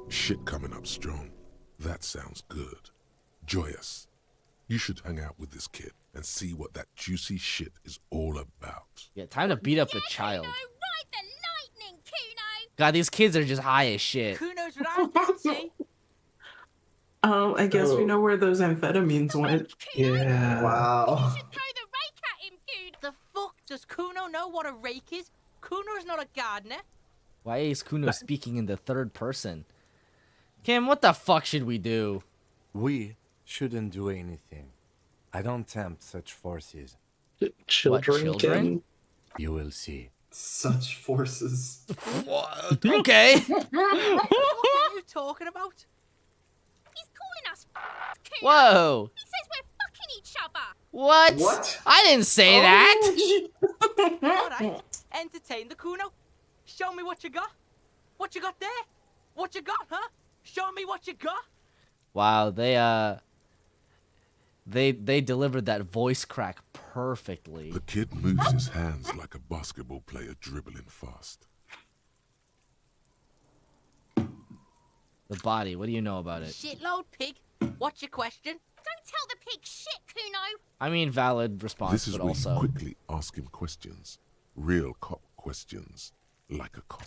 Shit coming up strong. That sounds good. Joyous, you should hang out with this kid and see what that juicy shit is all about. Yeah, time to beat up a child. Ride the lightning, Kuno! God, these kids are just high as shit. Kuno's right, see? I guess we know where those amphetamines went. Yeah. Wow. The fuck does Kuno know what a rake is? Kuno's not a gardener. Why is Kuno speaking in the third person? Kim, what the fuck should we do? We shouldn't do anything. I don't tempt such forces. Children, Kim? You will see. Such forces. What? Okay. What are you talking about? He's calling us Kuno. Whoa. He says we're fucking each other. What? What? I didn't say that. Alright, entertain the Kuno. Show me what you got. What you got there? What you got, huh? Show me what you got. Wow, they delivered that voice crack perfectly. The kid moves his hands like a basketball player dribbling fast. The body, what do you know about it? Shitload pig. What's your question? Don't tell the pig shit, Kuno. I mean, valid response, This is but where also... you quickly ask him questions. Real cop questions. Like a cop.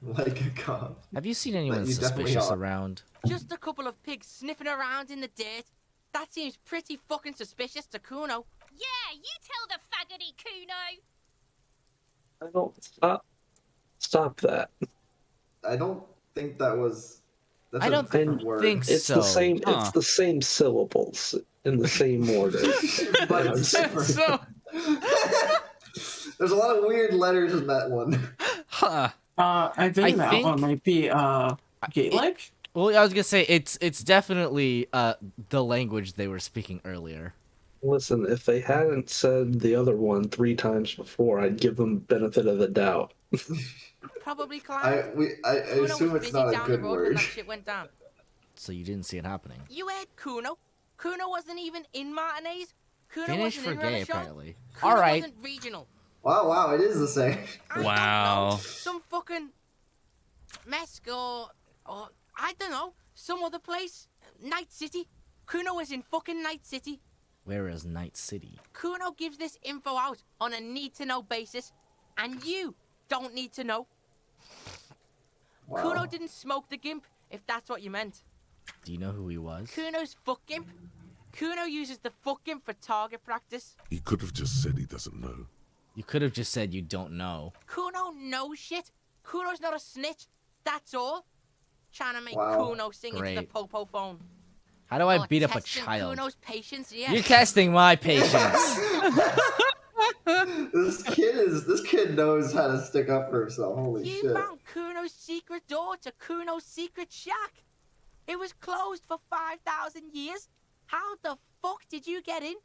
Like a cop. Have you seen anyone You definitely suspicious are. around? Just a couple of pigs sniffing around in the dirt. That seems pretty fucking suspicious to Kuno. Yeah, you tell the faggoty, Kuno. I don't stop that. I don't think that was. That's I a don't different word. think It's so. the same. Huh. It's the same syllables in the same order. But it's different. So, There's a lot of weird letters in that one. huh. I think that one might be Gaelic. Well, I was gonna say it's definitely the language they were speaking earlier. Listen, if they hadn't said the other one 3 times before, I'd give them benefit of the doubt. Probably I climbed. Kuno assume was it's busy not a down the good road when word. that shit went down. So you didn't see it happening. You heard Kuno. Kuno wasn't even in Martinez. Kuno Finish wasn't for in gay, Relishaw. apparently. Kuno All right. wasn't regional. Wow, it is the same. Wow. Some fucking Mesk or I don't know, some other place. Night City. Kuno was in fucking Night City. Where is Night City? Kuno gives this info out on a need-to-know basis, and you don't need to know. Wow. Kuno didn't smoke the gimp, if that's what you meant. Do you know who he was? Kuno's fuck gimp. Kuno uses the fuck gimp for target practice. He could have just said he doesn't know. You could have just said you don't know. Kuno knows shit. Kuno's not a snitch. That's all. Trying to make Wow. Kuno sing into the Great. popo phone. How do I Or beat up a testing child? Kuno's patience, yeah. You're testing my patience. This kid knows how to stick up for himself. Holy You shit. found Kuno's secret door to Kuno's secret shack. It was closed for 5,000 years. How the fuck did you get in?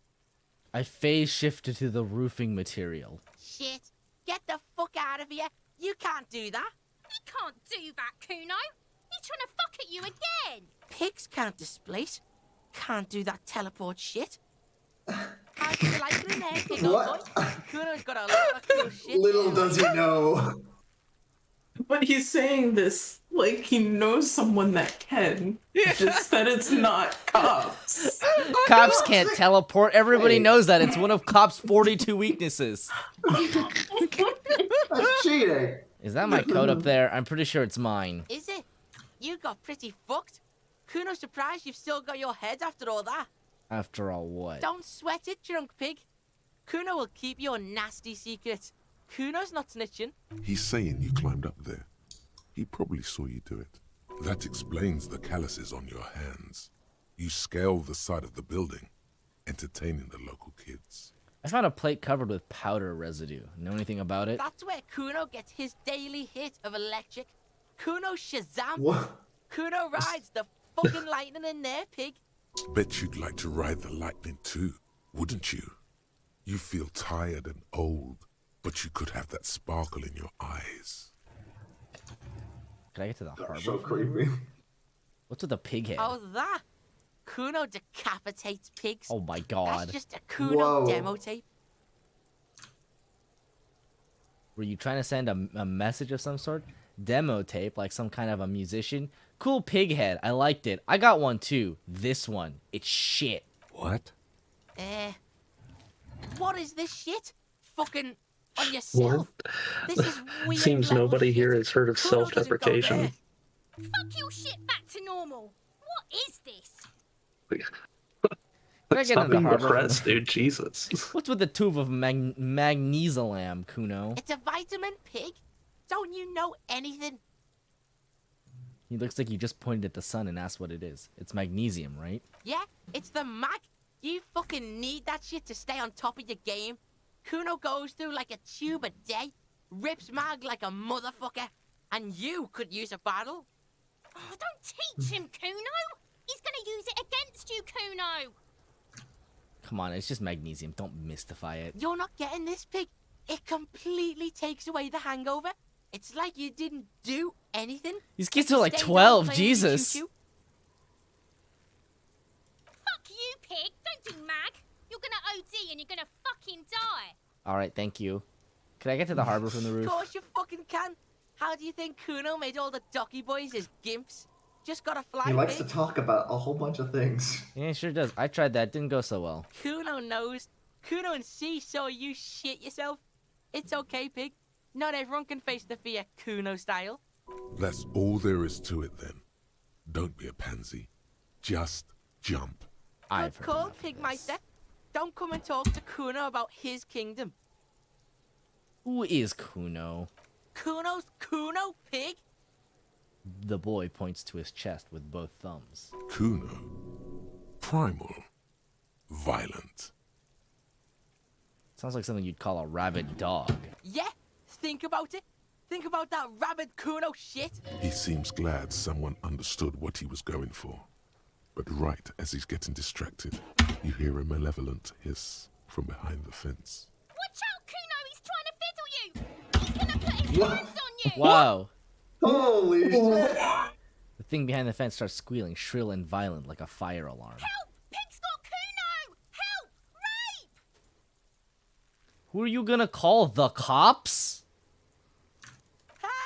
I phase shifted to the roofing material. Shit. Get the fuck out of here. You can't do that. He can't do that, Kuno. He's trying to fuck at you again. Pigs can't displace. Can't do that teleport shit. How's you like it in there, pig old boy? Kuno's got a lot of cool shit. Little does he know. But he's saying this like he knows someone that can. Just that it's not cops. Cops can't teleport. Everybody Hey. knows that. It's one of Cops' 42 weaknesses. That's cheating. Is that my code up there? I'm pretty sure it's mine. Is it? You got pretty fucked. Kuno's surprised you've still got your head after all that. After all, what? Don't sweat it, drunk pig. Kuno will keep your nasty secrets. Kuno's not snitching. He's saying you climbed up there. He probably saw you do it. That explains the calluses on your hands. You scaled the side of the building, entertaining the local kids. I found a plate covered with powder residue. Know anything about it? That's where Kuno gets his daily hit of electric. Kuno Shazam. What? Kuno rides the fucking lightning in there, pig. Bet you'd like to ride the lightning too, wouldn't you? You feel tired and old, but you could have that sparkle in your eyes. Can I get to the harbor? So from here? creepy. What's with the pig head? How's that? Kuno decapitates pigs. Oh my god. That's just a Kuno Whoa. demo tape. Were you trying to send a message of some sort? Demo tape, like some kind of a musician? Cool pig head. I liked it. I got one too. This one. It's shit. What? What is this shit? Fucking on yourself. This is weird. Seems level nobody shit. here has heard of Kuno doesn't go self-deprecation. there. Fuck your shit back to normal. What is this? Can I get Stop in the being harbor? depressed, dude. Jesus. What's with the tube of magnesium, Kuno? It's a vitamin pig. Don't you know anything? He looks like you just pointed at the sun and asked what it is. It's magnesium, right? Yeah, it's the mag. You fucking need that shit to stay on top of your game. Kuno goes through like a tube a day, rips mag like a motherfucker, and you could use a battle. Oh, don't teach him, Kuno. He's gonna use it against you, Kuno. Come on, it's just magnesium. Don't mystify it. You're not getting this, pig. It completely takes away the hangover. It's like you didn't do anything. These kids You are like stayed 12, home playing Jesus. choo-choo. Fuck you, pig. Don't do mag. You're gonna OD and you're gonna fucking die. Alright, thank you. Can I get to the harbor from the Of roof? course you fucking can. How do you think Kuno made all the Ducky boys his gimps? Just gotta fly. He likes to pig. talk about a whole bunch of things. Yeah, it sure does. I tried that. Didn't go so well. Kuno knows. Kuno and C saw you shit yourself. It's okay, pig. Not everyone can face the fear Kuno style. That's all there is to it then. Don't be a pansy. Just jump. I've Good call, Pigmeister. Don't come and talk to Kuno about his kingdom. Who is Kuno? Kuno's Kuno, pig. The boy points to his chest with both thumbs. Kuno. Primal. Violent. Sounds like something you'd call a rabid dog. Yeah, think about it. Think about that rabid Kuno shit. He seems glad someone understood what he was going for. But right as he's getting distracted, you hear a malevolent hiss from behind the fence. Watch out, Kuno. He's trying to fiddle you. He's gonna put his hands on you. Wow. Holy shit. The thing behind the fence starts squealing, shrill and violent like a fire alarm. Help! Pig's got Kuno. Help! Rape! Who are you gonna call? The cops?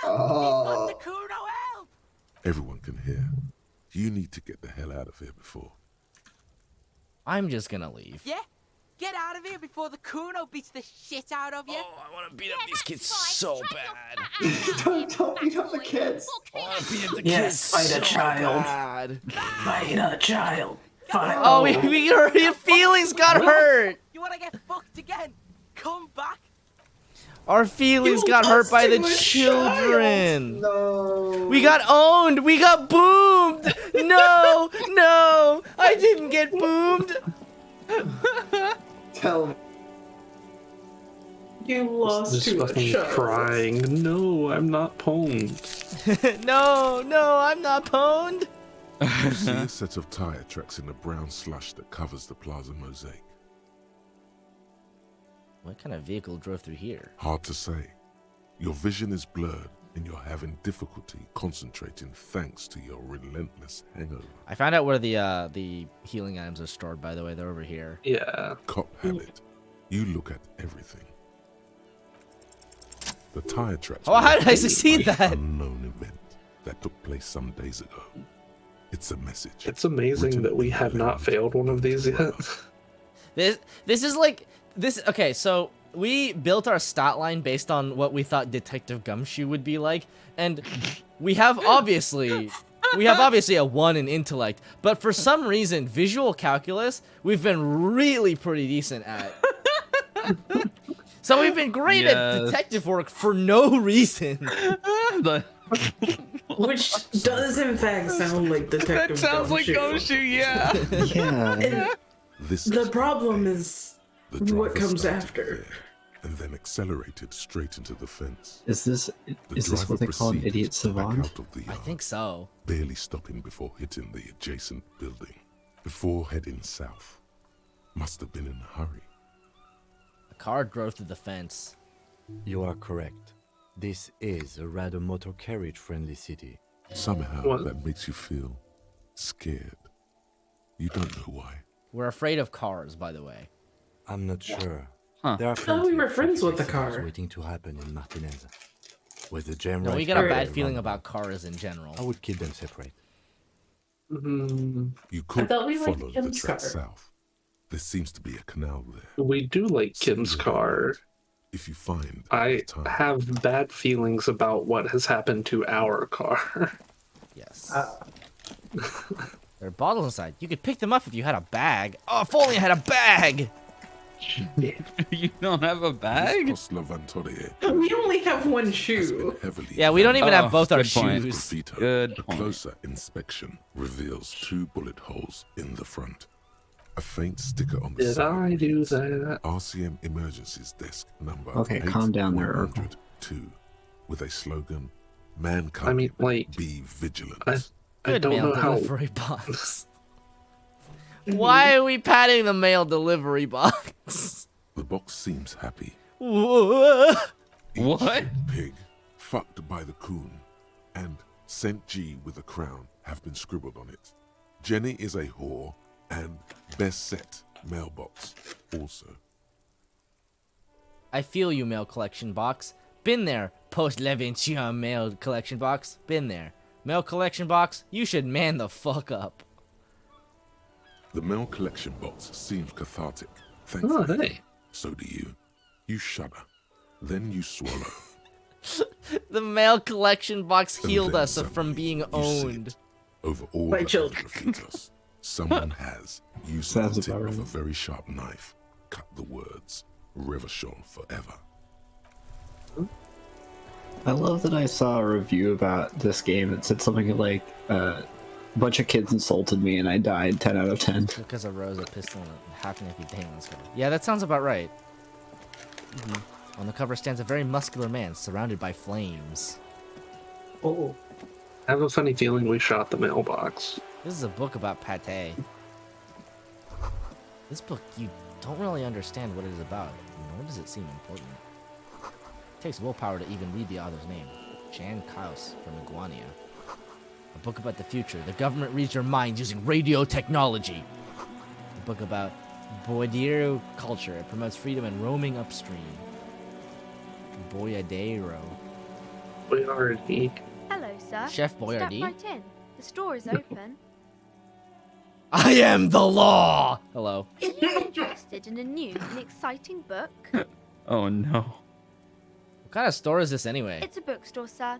Oh. The Kuno help! Everyone can hear. You need to get the hell out of here before. I'm just gonna leave. Yeah, get out of here before the Kuno beats the shit out of you. Oh, I want to beat up these kids so bad. Don't beat up the kids. I want to beat up the Yes, kids fight so a child. bad. Fight a child. Fight. Oh, your feelings got hurt. You wanna get fucked again? Come back. Our feelings got hurt by the children. No. We got owned. We got boomed. No, no, I didn't get boomed. Tell me. You lost Just to a fucking child. crying. No, I'm not pwned. No, no, I'm not pwned. You see a set of tire tracks in the brown slush that covers the plaza mosaic. What kind of vehicle drove through here? Hard to say. Your vision is blurred and you're having difficulty concentrating thanks to your relentless hangover. I found out where the healing items are stored, by the way. They're over here. Yeah. Cop habit. You look at everything. The tire tracks. Oh, how were did I a succeed brief, that? Unknown event that took place some days ago. It's a message. It's amazing written that we in have not language failed one of these yet. This is like this. Okay, so we built our stat line based on what we thought Detective Gumshoe would be like, and we have obviously a 1 in intellect, but for some reason, visual calculus we've been really pretty decent at. So we've been great at detective work for no reason. Which does in fact sound like Detective That sounds like Gumshoe. Gumshoe, yeah. And This the is problem is the what driver comes started after. there and then accelerated straight into the fence. Is this what they call an proceeded idiot to back savant? out of the I yard, think so. barely stopping before hitting the adjacent building, before heading south. Must have been in a hurry. A car drove through the fence. You are correct. This is a rather motor carriage friendly city. Somehow What? that makes you feel scared. You don't know why. We're afraid of cars, by the way. I'm not sure. There are Oh, plenty we were of friends with the traffic accidents car. waiting to happen in Martinez. With the jam No, right we got a here, bad around feeling the about cars in general. I would keep them separate. You could thought we liked follow the Kim's track car. south. There seems to be a canal there. We do like Kim's car. If you find I have bad feelings about what has happened to our car. Yes. There are bottles inside. You could pick them up if you had a bag. Oh, if only I had a bag! You don't have a bag? We only have one shoe. Yeah, we don't even have both our good point. shoes. Good A point. closer inspection reveals 2 bullet holes in the front. A faint sticker on the Did side. I do that? RCM Emergencies Desk number. Okay, calm down there, Urkel. 8102, with a slogan, "Mankind, I mean, like, be vigilant." I Good don't mail know how. delivery box. Why are we patting the mail delivery box? The box seems happy. What? What? Pig, fucked by the coon, and St. G with a crown have been scribbled on it. Jenny is a whore, and best set mailbox also. I feel you, mail collection box. Been there. Post Levention mail collection box. Been there. Mail collection box, you should man the fuck up. The mail collection box seems cathartic. Oh, Thankfully. hey. So do you. You shudder. Then you swallow. The mail collection box And healed then us from being you see owned. it. Over all By the children. graffiti, someone has, using Sounds the tip about of a right. very sharp knife, cut the words, Revachon forever. I love that I saw a review about this game that said something like, a bunch of kids insulted me and I died 10 out of 10. Because I rose a pistol and half an empty Damon's cover. Yeah, that sounds about right. On the cover stands a very muscular man surrounded by flames. Oh. I have a funny feeling we shot the mailbox. This is a book about pate. This book, you don't really understand what it is about, nor does it seem important. It takes willpower to even read the author's name. Jan Kaus from Iguania. A book about the future. The government reads your mind using radio technology. A book about Boyadero culture. It promotes freedom and roaming upstream. Boyadero. Boyardee. Hello, sir. Chef Boyardee? Step right in. The store is open. I am the law! Hello. Are you interested in a new and exciting book? Oh no. What kind of store is this anyway? It's a bookstore, sir.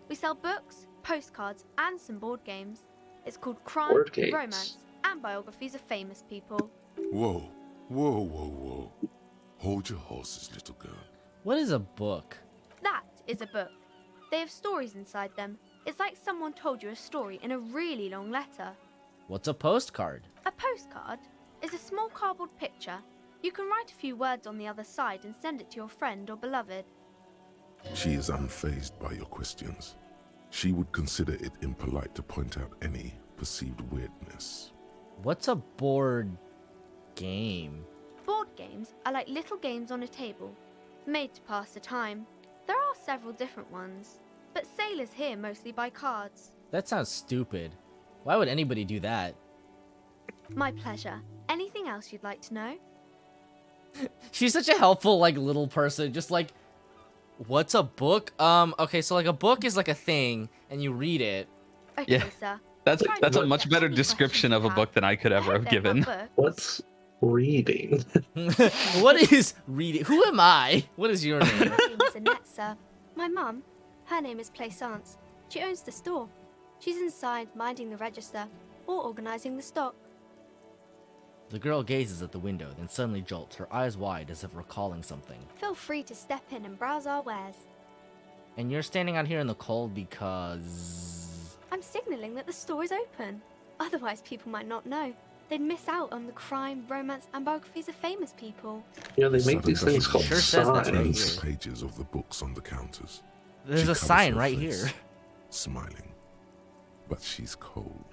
We sell books, postcards, and some board games. It's called Crime, Board games. Romance, and biographies of famous people. Whoa, whoa, whoa, whoa. Hold your horses, little girl. What is a book? That is a book. They have stories inside them. It's like someone told you a story in a really long letter. What's a postcard? A postcard is a small cardboard picture. You can write a few words on the other side and send it to your friend or beloved. She is unfazed by your questions. She would consider it impolite to point out any perceived weirdness. What's a board game? Board games are like little games on a table, made to pass the time. There are several different ones, but sailors here mostly buy cards. That sounds stupid. Why would anybody do that? My pleasure. Anything else you'd like to know? She's such a helpful, like, little person. Just like, what's a book? Okay, so like a book is like a thing, and you read it. Okay, Yeah. sir. That's a much better description of a book than I could ever have given. What's reading? What is reading? Who am I? What is your name? My name is Annette, sir. My mum, her name is Plaisance. She owns the store. She's inside minding the register or organizing the stock. The girl gazes at the window, then suddenly jolts, her eyes wide as if recalling something. Feel free to step in and browse our wares. And you're standing out here in the cold because... I'm signaling that the store is open. Otherwise, people might not know. They'd miss out on the crime, romance, and biographies of famous people. Yeah, they make these things called Sure says that's right signs. here. The pages of the books on the counters. There's She a covers sign her right face, here. Smiling. But she's cold.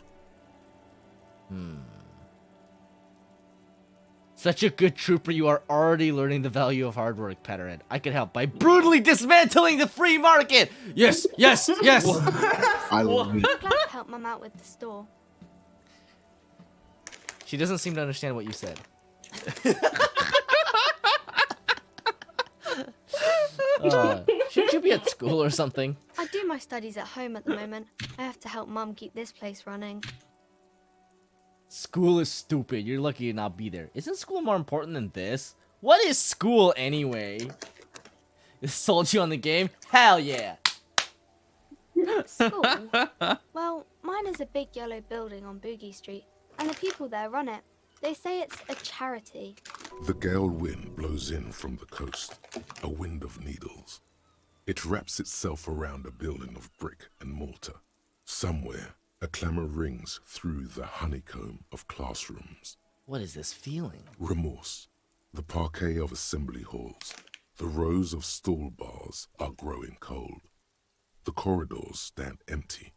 Such a good trooper, you are already learning the value of hard work, Patterhead. I could help by brutally dismantling the free market! Yes, yes, yes! I love it. I'm glad to help Mum out with the store. She doesn't seem to understand what you said. Shouldn't you be at school or something? I do my studies at home at the moment. I have to help Mum keep this place running. School is stupid. You're lucky to not be there. Isn't school more important than this? What is school anyway? It sold you on the game? Hell yeah! School? Well, mine is a big yellow building on Boogie Street, and the people there run it. They say it's a charity. The gale wind blows in from the coast, a wind of needles. It wraps itself around a building of brick and mortar. Somewhere, a clamor rings through the honeycomb of classrooms. What is this feeling? Remorse. The parquet of assembly halls. The rows of stall bars are growing cold. The corridors stand empty.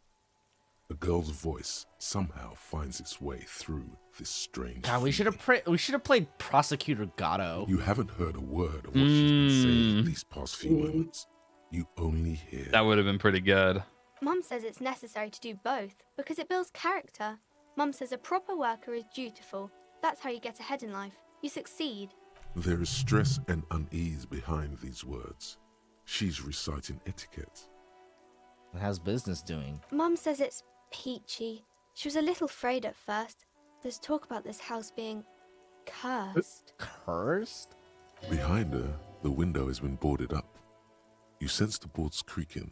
A girl's voice somehow finds its way through this strange. God, we should have played Prosecutor Gatto. You haven't heard a word of what she's been saying these past few moments. You only hear. That would have been pretty good. Mum says it's necessary to do both because it builds character. Mum says a proper worker is dutiful. That's how you get ahead in life. You succeed. There is stress and unease behind these words. She's reciting etiquette. How's business doing? Mum says it's peachy. She was a little afraid at first. There's talk about this house being cursed. Cursed? Behind her, the window has been boarded up. You sense the boards creaking,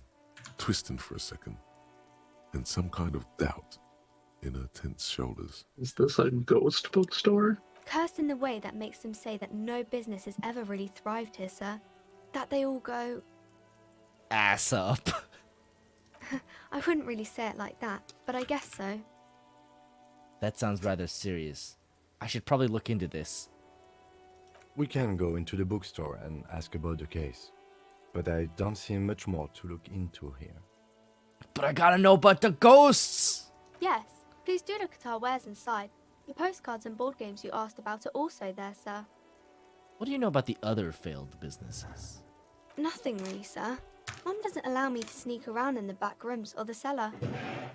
twisting for a second, and some kind of doubt in her tense shoulders. Is this a ghost bookstore? Cursed in the way that makes them say that no business has ever really thrived here, sir. That they all go... ass up. I wouldn't really say it like that, but I guess so. That sounds rather serious. I should probably look into this. We can go into the bookstore and ask about the case, but I don't see much more to look into here. But I gotta know about the ghosts! Yes, please do look at our wares inside. The postcards and board games you asked about are also there, sir. What do you know about the other failed businesses? Nothing really, sir. Mum doesn't allow me to sneak around in the back rooms or the cellar. I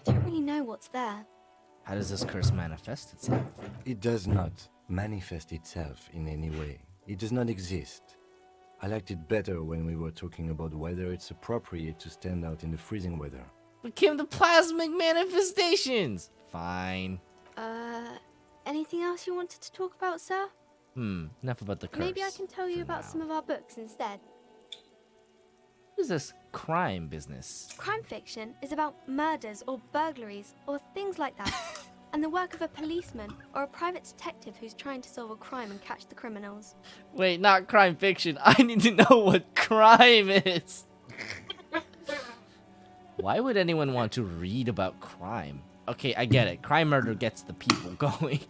don't really know what's there. How does this curse manifest itself? It does not manifest itself in any way. It does not exist. I liked it better when we were talking about whether it's appropriate to stand out in the freezing weather. But Kim, the plasmic manifestations! Fine. Anything else you wanted to talk about, sir? Enough about the curse. Maybe I can tell you about some of our books instead. What is this crime business? Crime fiction is about murders or burglaries or things like that, and the work of a policeman or a private detective who's trying to solve a crime and catch the criminals. Wait, not crime fiction. I need to know what crime is. Why would anyone want to read about crime? Okay, I get it. Crime murder gets the people going.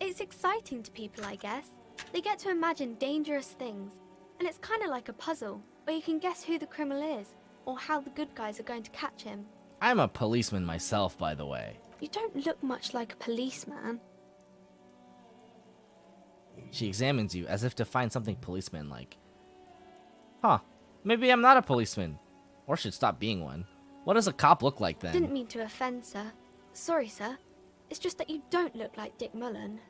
It's exciting to people, I guess. They get to imagine dangerous things. And it's kind of like a puzzle, where you can guess who the criminal is, or how the good guys are going to catch him. I'm a policeman myself, by the way. You don't look much like a policeman. She examines you as if to find something policeman-like. Huh, maybe I'm not a policeman. Or should stop being one. What does a cop look like then? Didn't mean to offend, sir. Sorry, sir. It's just that you don't look like Dick Mullen.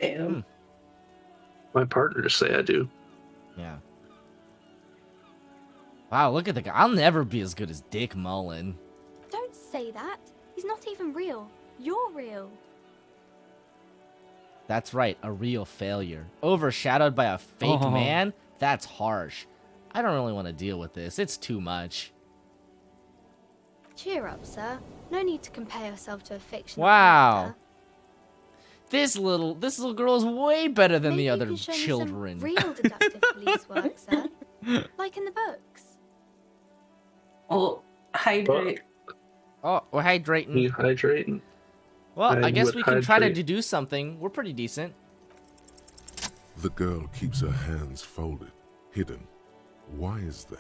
Damn. My partners say I do. Yeah. Wow, look at the guy. I'll never be as good as Dick Mullen. Don't say that. He's not even real. You're real. That's right, a real failure. Overshadowed by a fake man? That's harsh. I don't really want to deal with this. It's too much. Cheer up, sir. No need to compare yourself to a fictional Wow. character. This little girl is way better than Maybe the you other can show me some children. real deductive police work, sir. Like in the books. Well, hydrate. Oh, we're hydrating. You hydrating? Well, I I guess would we can try to hydrate. deduce something. We're pretty decent. The girl keeps her hands folded, hidden. Why is that?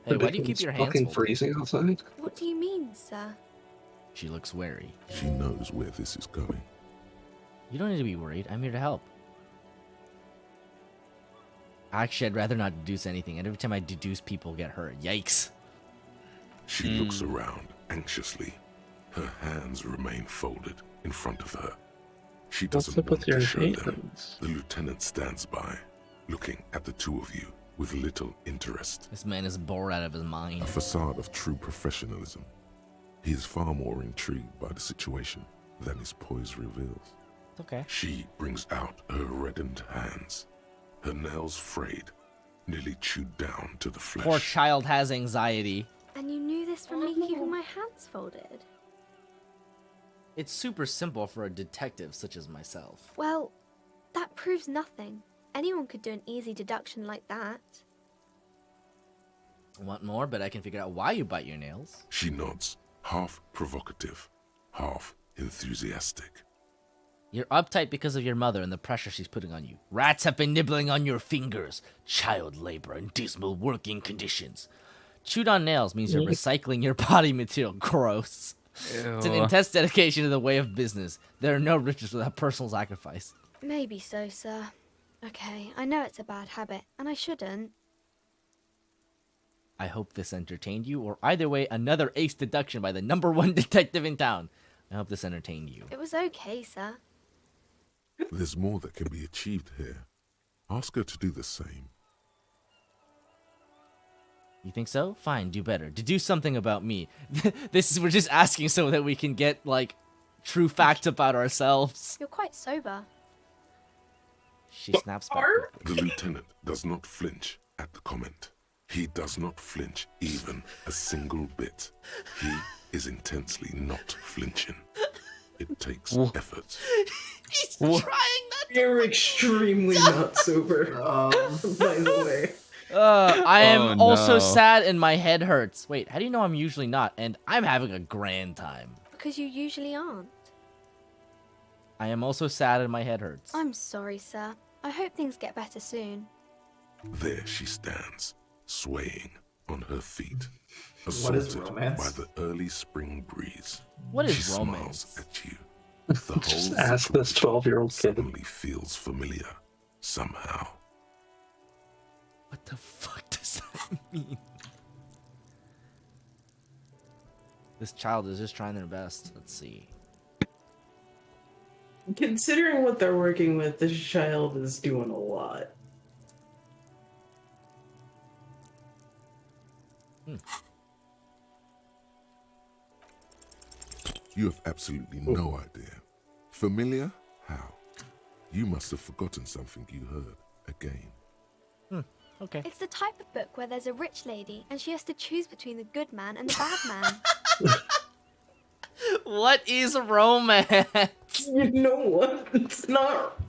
Hey, why do you keep your hands fucking folded? freezing outside? What do you mean, sir? She looks wary. She knows where this is going. You don't need to be worried. I'm here to help. Actually, I'd rather not deduce anything. And every time I deduce, people get hurt. Yikes. She looks around anxiously. Her hands remain folded in front of her. She What's doesn't up with want your to show them. hands? The lieutenant stands by. looking at the two of you with little interest. This man is bored out of his mind. A facade of true professionalism. He is far more intrigued by the situation than his poise reveals. Okay. She brings out her reddened hands, her nails frayed, nearly chewed down to the flesh. Poor child has anxiety. And you knew this from me keeping my hands folded? It's super simple for a detective such as myself. Well, that proves nothing. Anyone could do an easy deduction like that. Want more, but I can figure out why you bite your nails. She nods, half provocative, half enthusiastic. You're uptight because of your mother and the pressure she's putting on you. Rats have been nibbling on your fingers. Child labor and dismal working conditions. Chewed on nails means you're recycling your body material. Gross. It's an intense dedication to the way of business. There are no riches without personal sacrifice. Maybe so, sir. Okay, I know it's a bad habit, and I shouldn't. I hope this entertained you, or either way, another ace deduction by the #1 detective in town. I hope this entertained you. It was okay, sir. There's more that can be achieved here. Ask her to do the same. You think so? Fine, do better. To do something about me. We're just asking so that we can get, like, true facts about ourselves. You're quite sober. She snaps back. The lieutenant does not flinch at the comment. He does not flinch even a single bit. He is intensely not flinching. It takes effort. He's trying not to. You're extremely not sober, by the way. I am also sad and my head hurts. Wait, how do you know I'm usually not? And I'm having a grand time. Because you usually aren't. I am also sad and my head hurts. I'm sorry, sir. I hope things get better soon. There she stands, swaying on her feet, What is assaulted romance? by the early spring breeze. What is she romance? Smiles at you. The whole Just ask this 12-year-old kid. suddenly feels familiar, somehow. What the fuck does that mean? This child is just trying their best. Let's see. Considering what they're working with, this child is doing a lot. You have absolutely no idea. Familiar? How? You must have forgotten something you heard again. Okay. It's the type of book where there's a rich lady and she has to choose between the good man and the bad man. What is romance? You know what? It's not.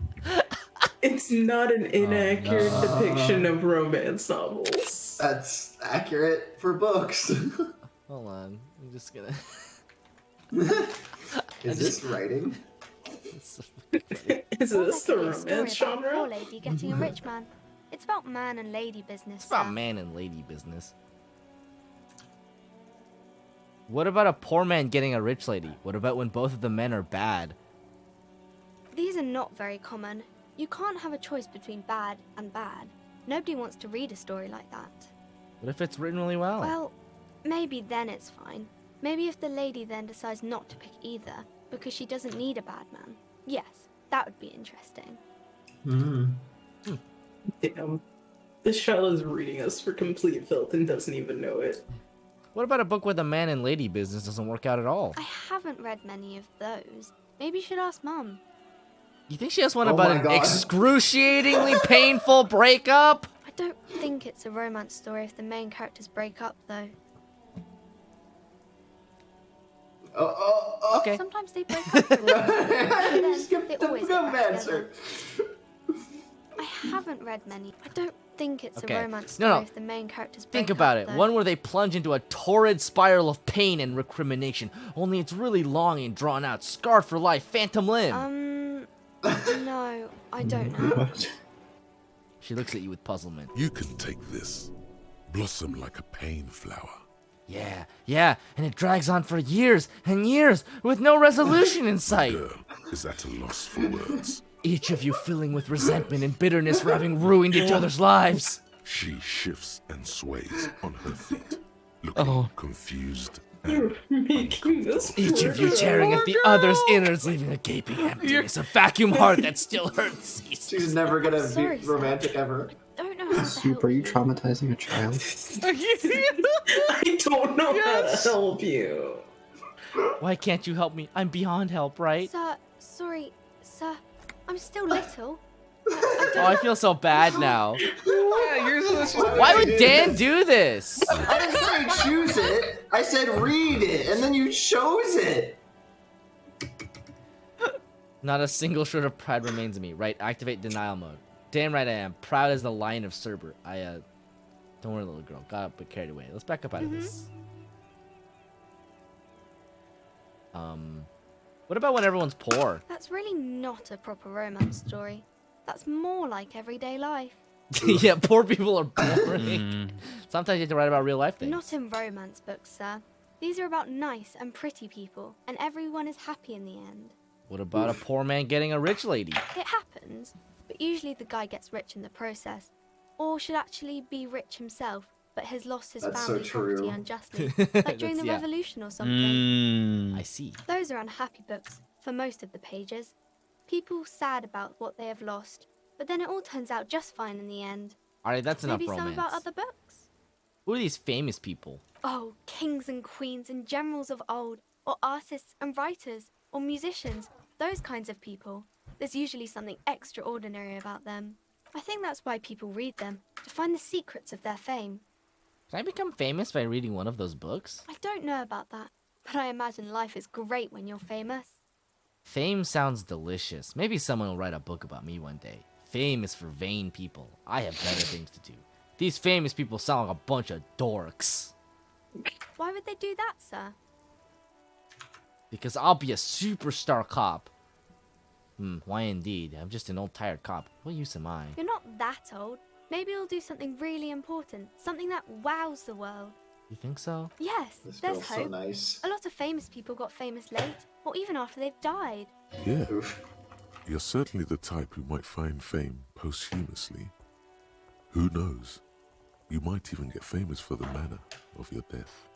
It's not an inaccurate depiction of romance novels. That's accurate for books. Hold on. I'm just gonna. Is this writing? Is this the Basically, a story romance about a genre? poor lady getting a rich man. It's about man and lady business. It's about sir. man and lady business. What about a poor man getting a rich lady? What about when both of the men are bad? These are not very common. You can't have a choice between bad and bad. Nobody wants to read a story like that. What if it's written really well? Well, maybe then it's fine. Maybe if the lady then decides not to pick either because she doesn't need a bad man. Yes, that would be interesting. Damn. This child is reading us for complete filth and doesn't even know it. What about a book where the man and lady business doesn't work out at all? I haven't read many of those. Maybe you should ask Mum. You think she has one Oh about my an God. excruciatingly painful breakup? I don't think it's a romance story if the main characters break up, though. Oh. Okay. Sometimes they break up. For a while, but You then skipped they the always film get back answer. together. I haven't read many. I don't think it's Okay. a romance No, story no. if the main characters break Think about up, it. though. One where they plunge into a torrid spiral of pain and recrimination. Only it's really long and drawn out. Scarred for life. Phantom limb. No, I don't know. She looks at you with puzzlement. You can take this. Blossom like a pain flower. Yeah, and it drags on for years and years with no resolution in sight. Girl is at a loss for words. Each of you filling with resentment and bitterness for having ruined each other's lives. She shifts and sways on her feet, looking confused You're making this Each of you poor tearing girl. at the other's innards, leaving a gaping emptiness, a vacuum heart that still hurts. She's never gonna sorry, be sir. romantic ever. Don't know how to Soup, help are you you. traumatizing a child? I don't know how to help you. Why can't you help me? I'm beyond help, right? Sir, sorry, sir. I'm still little. Oh, I feel so bad now. Yeah, you're supposed to Why would Dan do this? I didn't say choose it. I said read it, and then you chose it. Not a single shred of pride remains in me. Right, activate denial mode. Damn right I am. Proud as the lion of Cerber. Don't worry, little girl. Got a bit carried away. Let's back up out of this. What about when everyone's poor? That's really not a proper romance story. That's more like everyday life. Yeah, poor people are boring. Sometimes you have to write about real life things. Not in romance books, sir. These are about nice and pretty people, and everyone is happy in the end. What about a poor man getting a rich lady? It happens, but usually the guy gets rich in the process. Or should actually be rich himself, but has lost his That's family so property true. unjustly, like during the Yeah. revolution or something. I see. Those are unhappy books, for most of the pages. People sad about what they have lost, but then it all turns out just fine in the end. Alright, that's enough Maybe romance. some about other books. Who are these famous people? Oh, kings and queens and generals of old, or artists and writers, or musicians, those kinds of people. There's usually something extraordinary about them. I think that's why people read them, to find the secrets of their fame. Can I become famous by reading one of those books? I don't know about that, but I imagine life is great when you're famous. Fame sounds delicious. Maybe someone will write a book about me one day. Fame is for vain people. I have better things to do. These famous people sound like a bunch of dorks. Why would they do that, sir? Because I'll be a superstar cop. Why indeed? I'm just an old tired cop. What use am I? You're not that old. Maybe you'll do something really important, something that wows the world. You think so? Yes, This there's girl's hope. so nice. A lot of famous people got famous late, or even after they've died. Yeah. You're certainly the type who might find fame posthumously. Who knows? You might even get famous for the manner of your death.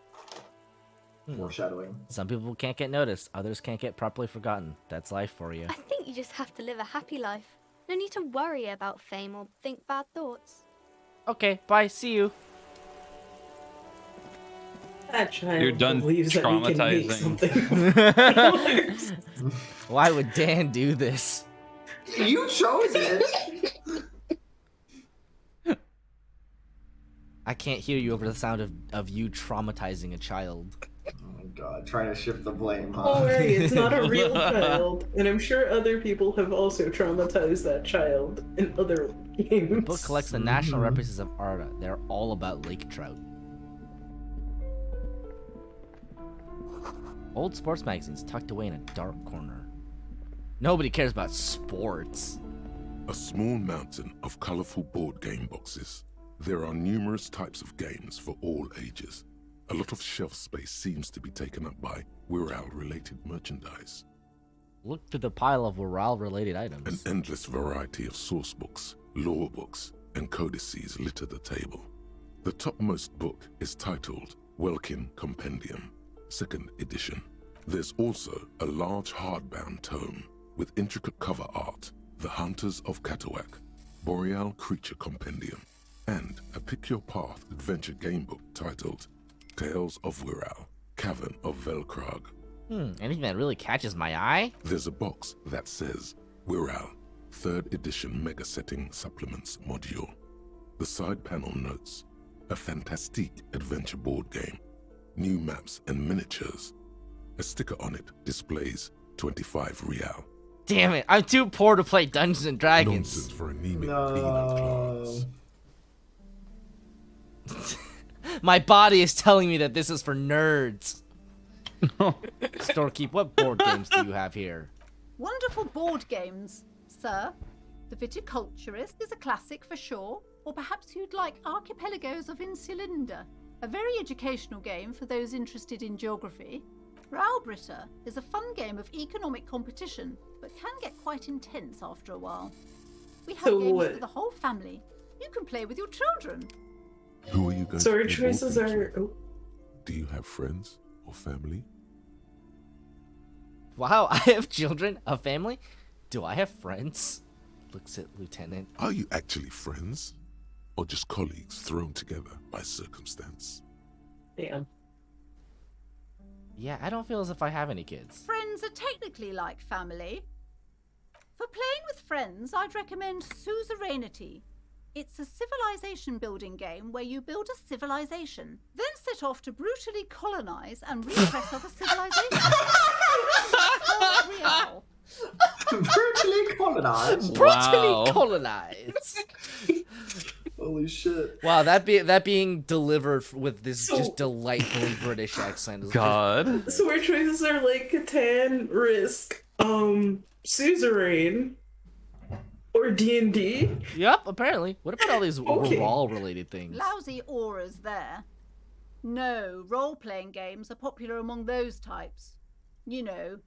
Foreshadowing. Some people can't get noticed, others can't get properly forgotten. That's life for you. I think you just have to live a happy life. No need to worry about fame or think bad thoughts. Okay, bye, see you. That child You're done believes that we can make traumatizing. something. Why would Dan do this? You chose it. I can't hear you over the sound of you traumatizing a child. Oh god, trying to shift the blame, huh? Don't worry, it's not a real child. And I'm sure other people have also traumatized that child in other games. The book collects the national references of Arda. They're all about lake trout. Old sports magazines tucked away in a dark corner. Nobody cares about sports. A small mountain of colorful board game boxes. There are numerous types of games for all ages. A lot of shelf space seems to be taken up by Wirral-related merchandise. Look through the pile of Wirral-related An items. endless variety of source books, lore books, and codices litter the table. The topmost book is titled Welkin Compendium, 2nd edition. There's also a large hardbound tome with intricate cover art, The Hunters of Katawak, Boreal Creature Compendium, and a Pick Your Path adventure game book titled Tales of Wirral, Cavern of Velkrag. Anything that really catches my eye? There's a box that says Wirral, 3rd edition Mega Setting Supplements Module. The side panel notes, a fantastique adventure board game, new maps and miniatures. A sticker on it displays 25 real. Damn it, I'm too poor to play Dungeons and Dragons. Nonsense for anemic peanut class. My body is telling me that this is for nerds. Storekeep, what board games do you have here? Wonderful board games, sir. The Viticulturist is a classic for sure, or perhaps you'd like Archipelagos of Insulinda, a very educational game for those interested in geography. Raubritter is a fun game of economic competition, but can get quite intense after a while. We have So games what? for the whole family. You can play with your children. Who are you going So our to play board choices games are. with? Do you have friends? or family? Wow, I have children, a family? Do I have friends? Looks at Lieutenant. Are you actually friends? Or just colleagues thrown together by circumstance? Damn. Yeah, I don't feel as if I have any kids. Friends are technically like family. For playing with friends, I'd recommend Suzerainty. It's a civilization building game where you build a civilization, then set off to brutally colonize and repress other civilizations. Real. Brutally colonized. Brutally colonized. Holy shit! Wow, that being delivered with this just delightfully British accent. Is God. So our choices are like Catan, Risk, Suzerain, or D&D. Yep, apparently. What about all these role-related things? Lousy auras there. No, role-playing games are popular among those types. You know,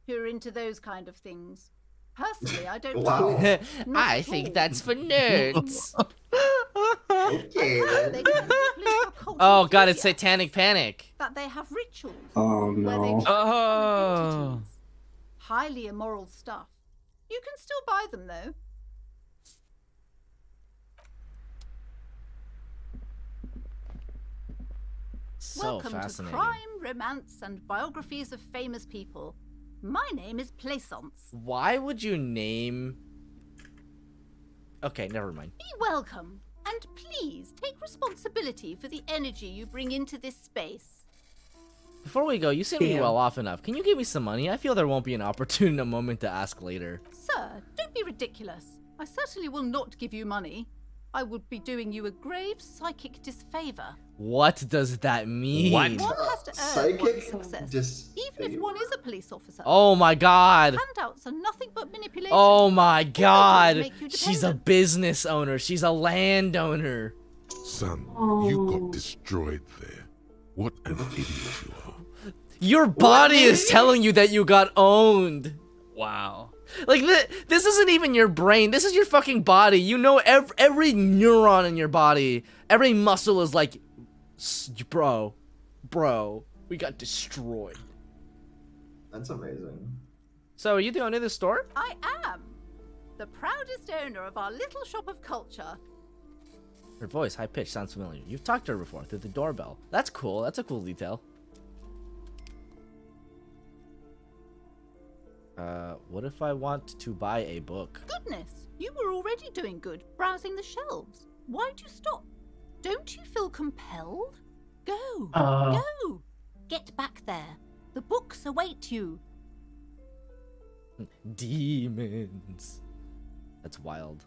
who are into those kind of things. Personally, I don't. Wow. I think that's for nerds. Okay, then. Oh god, it's Satanic Panic. That they have rituals. Oh where they no. Oh. Highly immoral stuff. You can still buy them though. So Welcome fascinating. to Crime, Romance, and Biographies of Famous People. My name is Plaisance. Why would you name... Okay, never mind. Be welcome, and please take responsibility for the energy you bring into this space. Before we go, you seem to be well off enough. Can you give me some money? I feel there won't be an opportune moment to ask later. Sir, don't be ridiculous. I certainly will not give you money. I would be doing you a grave psychic disfavor. What does that mean? One has to earn one's Psychic success, even if one is a police officer. Oh my god. Handouts are nothing but manipulation. Oh my god. make you She's a business owner. She's a landowner. Son, you got destroyed there. What an idiot you are. Your body is telling you that you got owned. Wow. Like, this isn't even your brain. This is your fucking body. You know every neuron in your body. Every muscle is like, bro, we got destroyed. That's amazing. So, are you the owner of the store? I am. The proudest owner of our little shop of culture. Her voice, high-pitched, sounds familiar. You've talked to her before, through the doorbell. That's cool. That's a cool detail. What if I want to buy a book? Goodness, you were already doing good, browsing the shelves. Why'd you stop? Don't you feel compelled? Go, go. Get back there. The books await you. Demons. That's wild.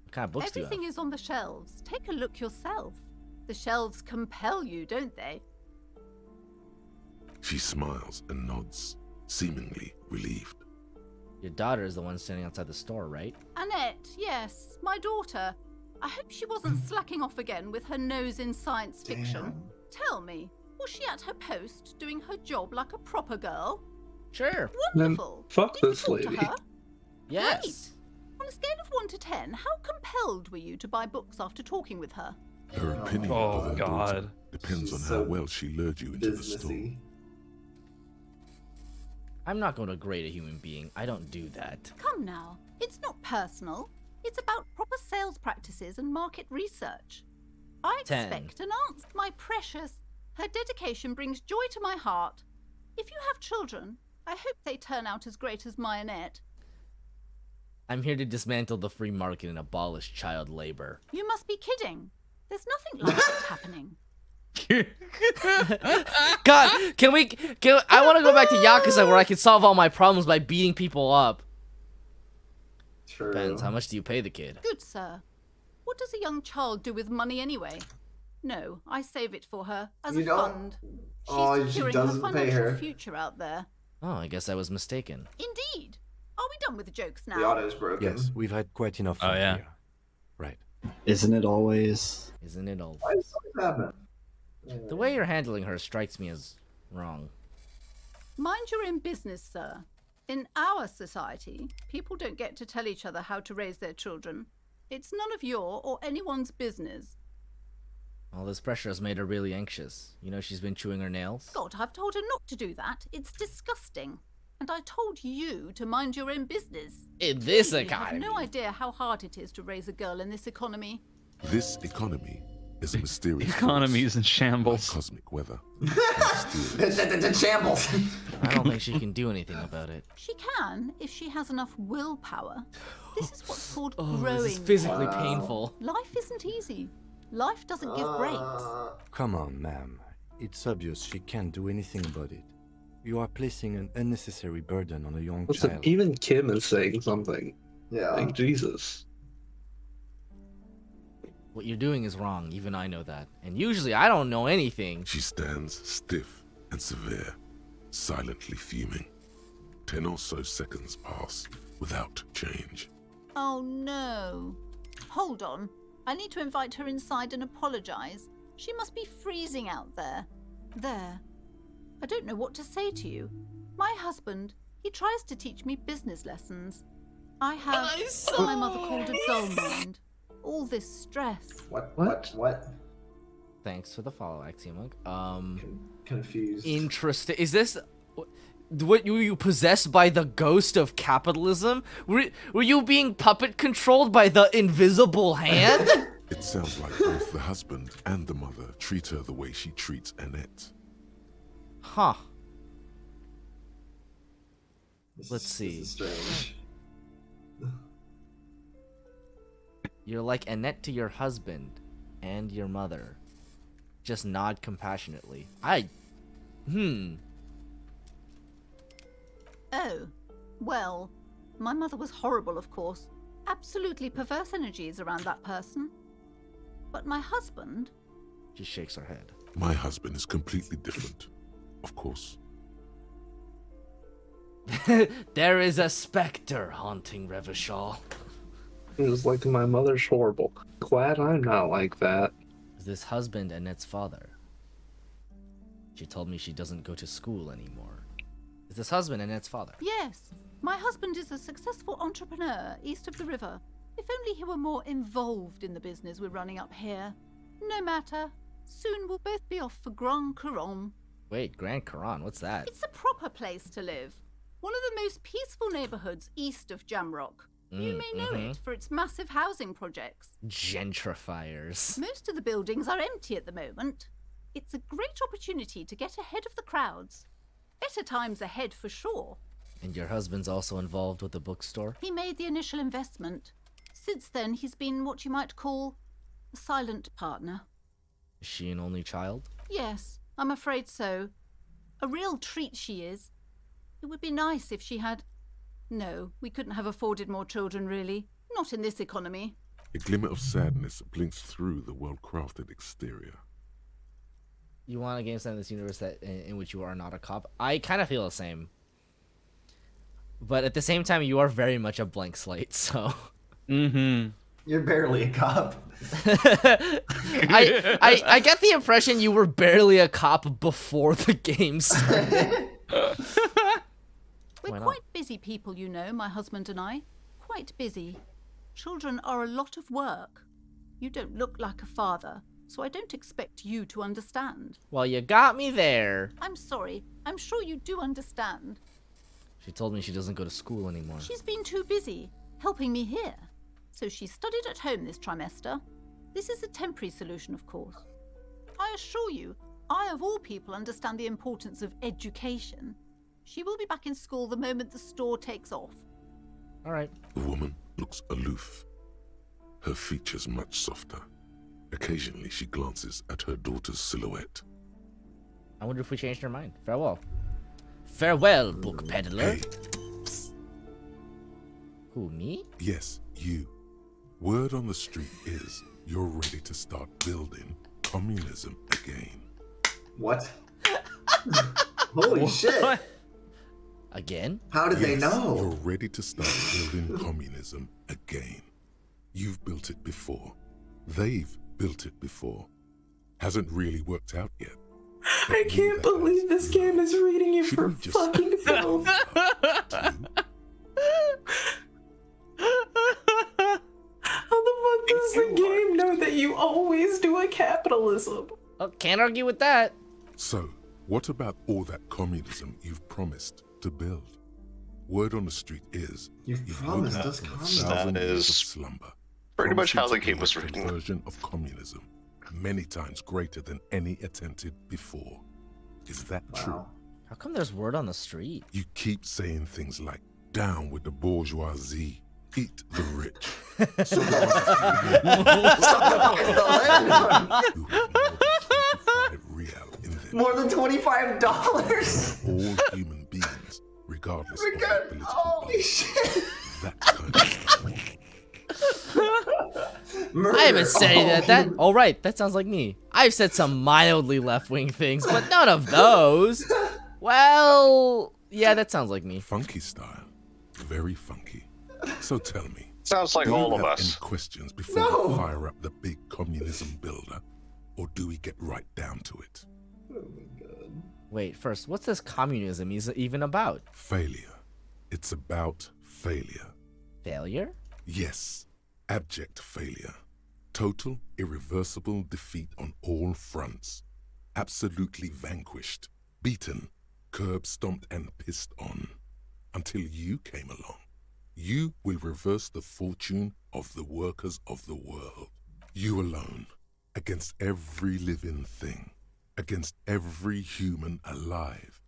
What kind of books do you have? Everything is on the shelves. Take a look yourself. The shelves compel you, don't they? She smiles and nods, seemingly relieved. Your daughter is the one standing outside the store, right? Annette, yes, my daughter. I hope she wasn't slacking off again with her nose in science fiction. Tell me, was she at her post doing her job like a proper girl? Sure. Wonderful. Fuck Did you this talk to lady. her? Yes. Great. On a scale of 1 to 10, how compelled were you to buy books after talking with her? Her opinion of her daughter depends on how well she lured you into the store. I'm not going to grade a human being. I don't do that. Come now, it's not personal. It's about proper sales practices and market research. I 10. expect an answer. My precious, her dedication brings joy to my heart. If you have children, I hope they turn out as great as my Annette. I'm here to dismantle the free market and abolish child labor. You must be kidding. There's nothing like that happening. God, I want to go back to Yakuza where I can solve all my problems by beating people up. True. Depends, how much do you pay the kid? Good, sir. What does a young child do with money anyway? No, I save it for her as You a don't? fund. She's Oh, she securing doesn't her pay financial her. future out there. Oh, I guess I was mistaken. Indeed. Are we done with the jokes now? The auto's broken. Yes, we've had quite enough fun yeah. here. Right. Isn't it always? Isn't it all? Why does this happen? The way you're handling her strikes me as wrong. Mind your own business, sir. In our society, people don't get to tell each other how to raise their children. It's none of your or anyone's business. All this pressure has made her really anxious. You know, she's been chewing her nails. God, I've told her not to do that. It's disgusting. And I told you to mind your own business. In this Clearly, economy. I have no idea how hard it is to raise a girl in this economy. This economy is a mysterious Economy is in shambles. like cosmic weather. The shambles. I don't think she can do anything about it. She can, if she has enough willpower. This is what's called Oh, growing. this is physically painful. Life isn't easy. Life doesn't give breaks. Come on, ma'am. It's obvious she can't do anything about it. You are placing an unnecessary burden on a young Listen, child. even Kim is saying something. Yeah. Like, Jesus. What you're doing is wrong, even I know that. And usually I don't know anything. She stands stiff and severe, silently fuming. 10 or so seconds pass without change. Oh no. Hold on. I need to invite her inside and apologize. She must be freezing out there. There. I don't know what to say to you. My husband, he tries to teach me business lessons. I have what my mother called a dull mind. All this stress. What? Thanks for the follow, Axiomog. Confused. Interesting. Is this what were you possessed by the ghost of capitalism? Were you being puppet controlled by the invisible hand? It sounds like both the husband and the mother treat her the way she treats Annette. Huh. Let's see. This is strange. You're like Annette to your husband and your mother. Just nod compassionately. Oh, well, my mother was horrible, of course. Absolutely perverse energies around that person. But my husband... She shakes her head. My husband is completely different, of course. There is a specter haunting Revachol. It was like my mother's horrible. Glad I'm not like that. Is this husband Annette's father? She told me she doesn't go to school anymore. Is this husband Annette's father? Yes, my husband is a successful entrepreneur east of the river. If only he were more involved in the business we're running up here. No matter. Soon we'll both be off for Grand Couronne. Wait, Grand Couronne, what's that? It's a proper place to live. One of the most peaceful neighborhoods east of Jamrock. You may know it for its massive housing projects. Gentrifiers. Most of the buildings are empty at the moment. It's a great opportunity to get ahead of the crowds. Better times ahead for sure. And your husband's also involved with the bookstore? He made the initial investment. Since then, he's been what you might call a silent partner. Is she an only child? Yes, I'm afraid so. A real treat she is. It would be nice if she had... No, we couldn't have afforded more children, really. Not in this economy. A glimmer of sadness blinks through the well-crafted exterior. You want a game set in this universe that in which you are not a cop? I kind of feel the same. But at the same time, you are very much a blank slate, so... You're barely a cop. I get the impression you were barely a cop before the game started. We're quite busy people, you know, my husband and I. Quite busy. Children are a lot of work. You don't look like a father, so I don't expect you to understand. Well, you got me there. I'm sorry. I'm sure you do understand. She told me she doesn't go to school anymore. She's been too busy, helping me here. So she studied at home this trimester. This is a temporary solution, of course. I assure you, I of all people understand the importance of education. She will be back in school the moment the store takes off. All right. The woman looks aloof, her features much softer. Occasionally she glances at her daughter's silhouette. I wonder if we changed her mind. Farewell. Farewell, book peddler. Hey. Who, me? Yes, you. Word on the street is you're ready to start building communism again. What? Holy shit. Again? How did they know? You're ready to start building communism again. You've built it before. They've built it before. Hasn't really worked out yet. I can't believe this game is reading you for fucking filth. How the fuck does does the game know that you always do a capitalism? Oh, can't argue with that. So, what about all that communism you've promised to build? Word on the street is you've promised woken up us from a communism. That Years of is slumber. pretty much how the Promising to game was create written. a version of communism, many times greater than any attempted before. Is that true? How come there's word on the street? You keep saying things like, down with the bourgeoisie, eat the rich. So More than $25. All human beings, regardless of their political Holy beliefs. shit. That kind of Murder. I haven't said any of that. Oh, right, that sounds like me. I've said some mildly left-wing things, but none of those. Well, yeah, that sounds like me. funky style. Very funky. So tell me. Sounds like do all you of have us. any questions before we fire up the big communism builder? Or do we get right down to it? Wait, first, what's this communism even about? Failure. It's about failure. Failure? Yes. Abject failure. Total, irreversible defeat on all fronts. Absolutely vanquished. Beaten. Curb stomped and pissed on. Until you came along. You will reverse the fortune of the workers of the world. You alone. Against every living thing. Against every human alive.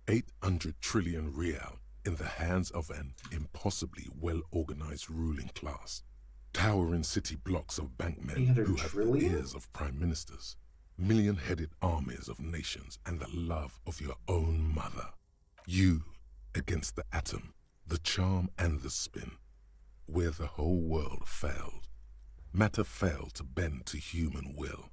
800 trillion real in the hands of an impossibly well-organized ruling class. Towering city blocks of bankmen who have the ears of prime ministers. Million-headed armies of nations and the love of your own mother. You against the atom, the charm and the spin. Where the whole world failed. Matter failed to bend to human will.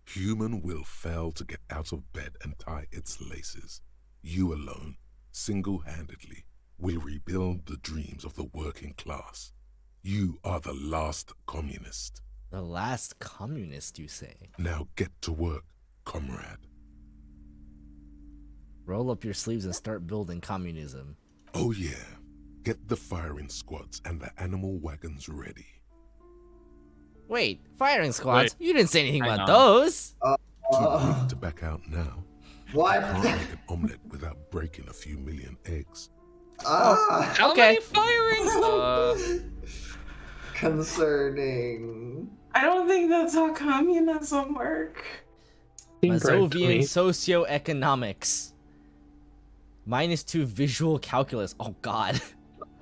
Human will failed to get out of bed and tie its laces. You alone, single-handedly, will rebuild the dreams of the working class. You are the last communist. The last communist, you say? Now get to work, comrade. Roll up your sleeves and start building communism. Oh yeah. Get the firing squads and the animal wagons ready. Wait, firing squads? Wait, You didn't say anything hang about on. those. Too late to back out now. What? You can't make an omelette without breaking a few million eggs. How many firings? Concerning. I don't think that's how communism work. Mazovian socioeconomics. -2 visual calculus. Oh god.